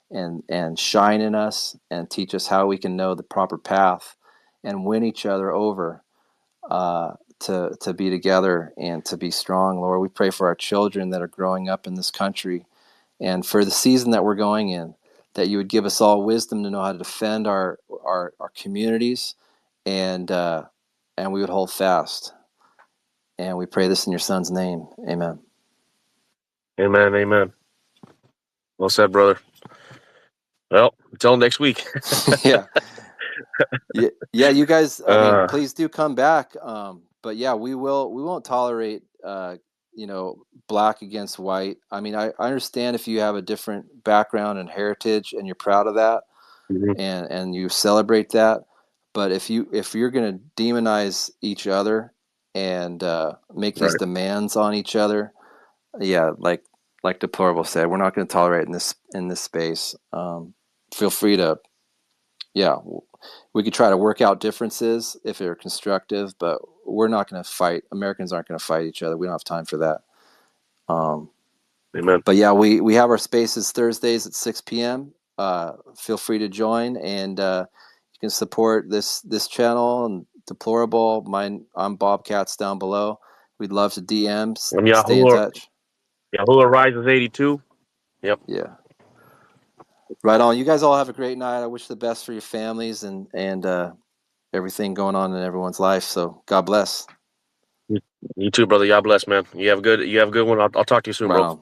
and shine in us and teach us how we can know the proper path and win each other over, to be together and to be strong. Lord, we pray for our children that are growing up in this country and for the season that we're going in, that you would give us all wisdom to know how to defend our communities, and we would hold fast. And we pray this in your Son's name. Amen. Amen. Amen. Well said, brother. Well, until next week. Yeah. Yeah, you guys, I mean, please do come back. But yeah, we won't tolerate, black against white. I mean, I understand if you have a different background and heritage and you're proud of that, Mm-hmm. and you celebrate that. But if you're going to demonize each other and make these demands on each other, yeah, like Deplorable said, we're not going to tolerate in this space. Feel free to, yeah, we could try to work out differences if they're constructive, but we're not going to fight. Americans aren't going to fight each other. We don't have time for that. Amen. But yeah, we have our spaces Thursdays at 6 p.m. Feel free to join, and you can support this channel and Deplorable. I'm Bobcats down below. We'd love to DM, And stay in touch. Yahuwah rises 82. Yep. Yeah. Right on. You guys all have a great night. I wish the best for your families and everything going on in everyone's life. So God bless. You too, brother. God bless, man. You have a good one. I'll talk to you soon, Right bro. on.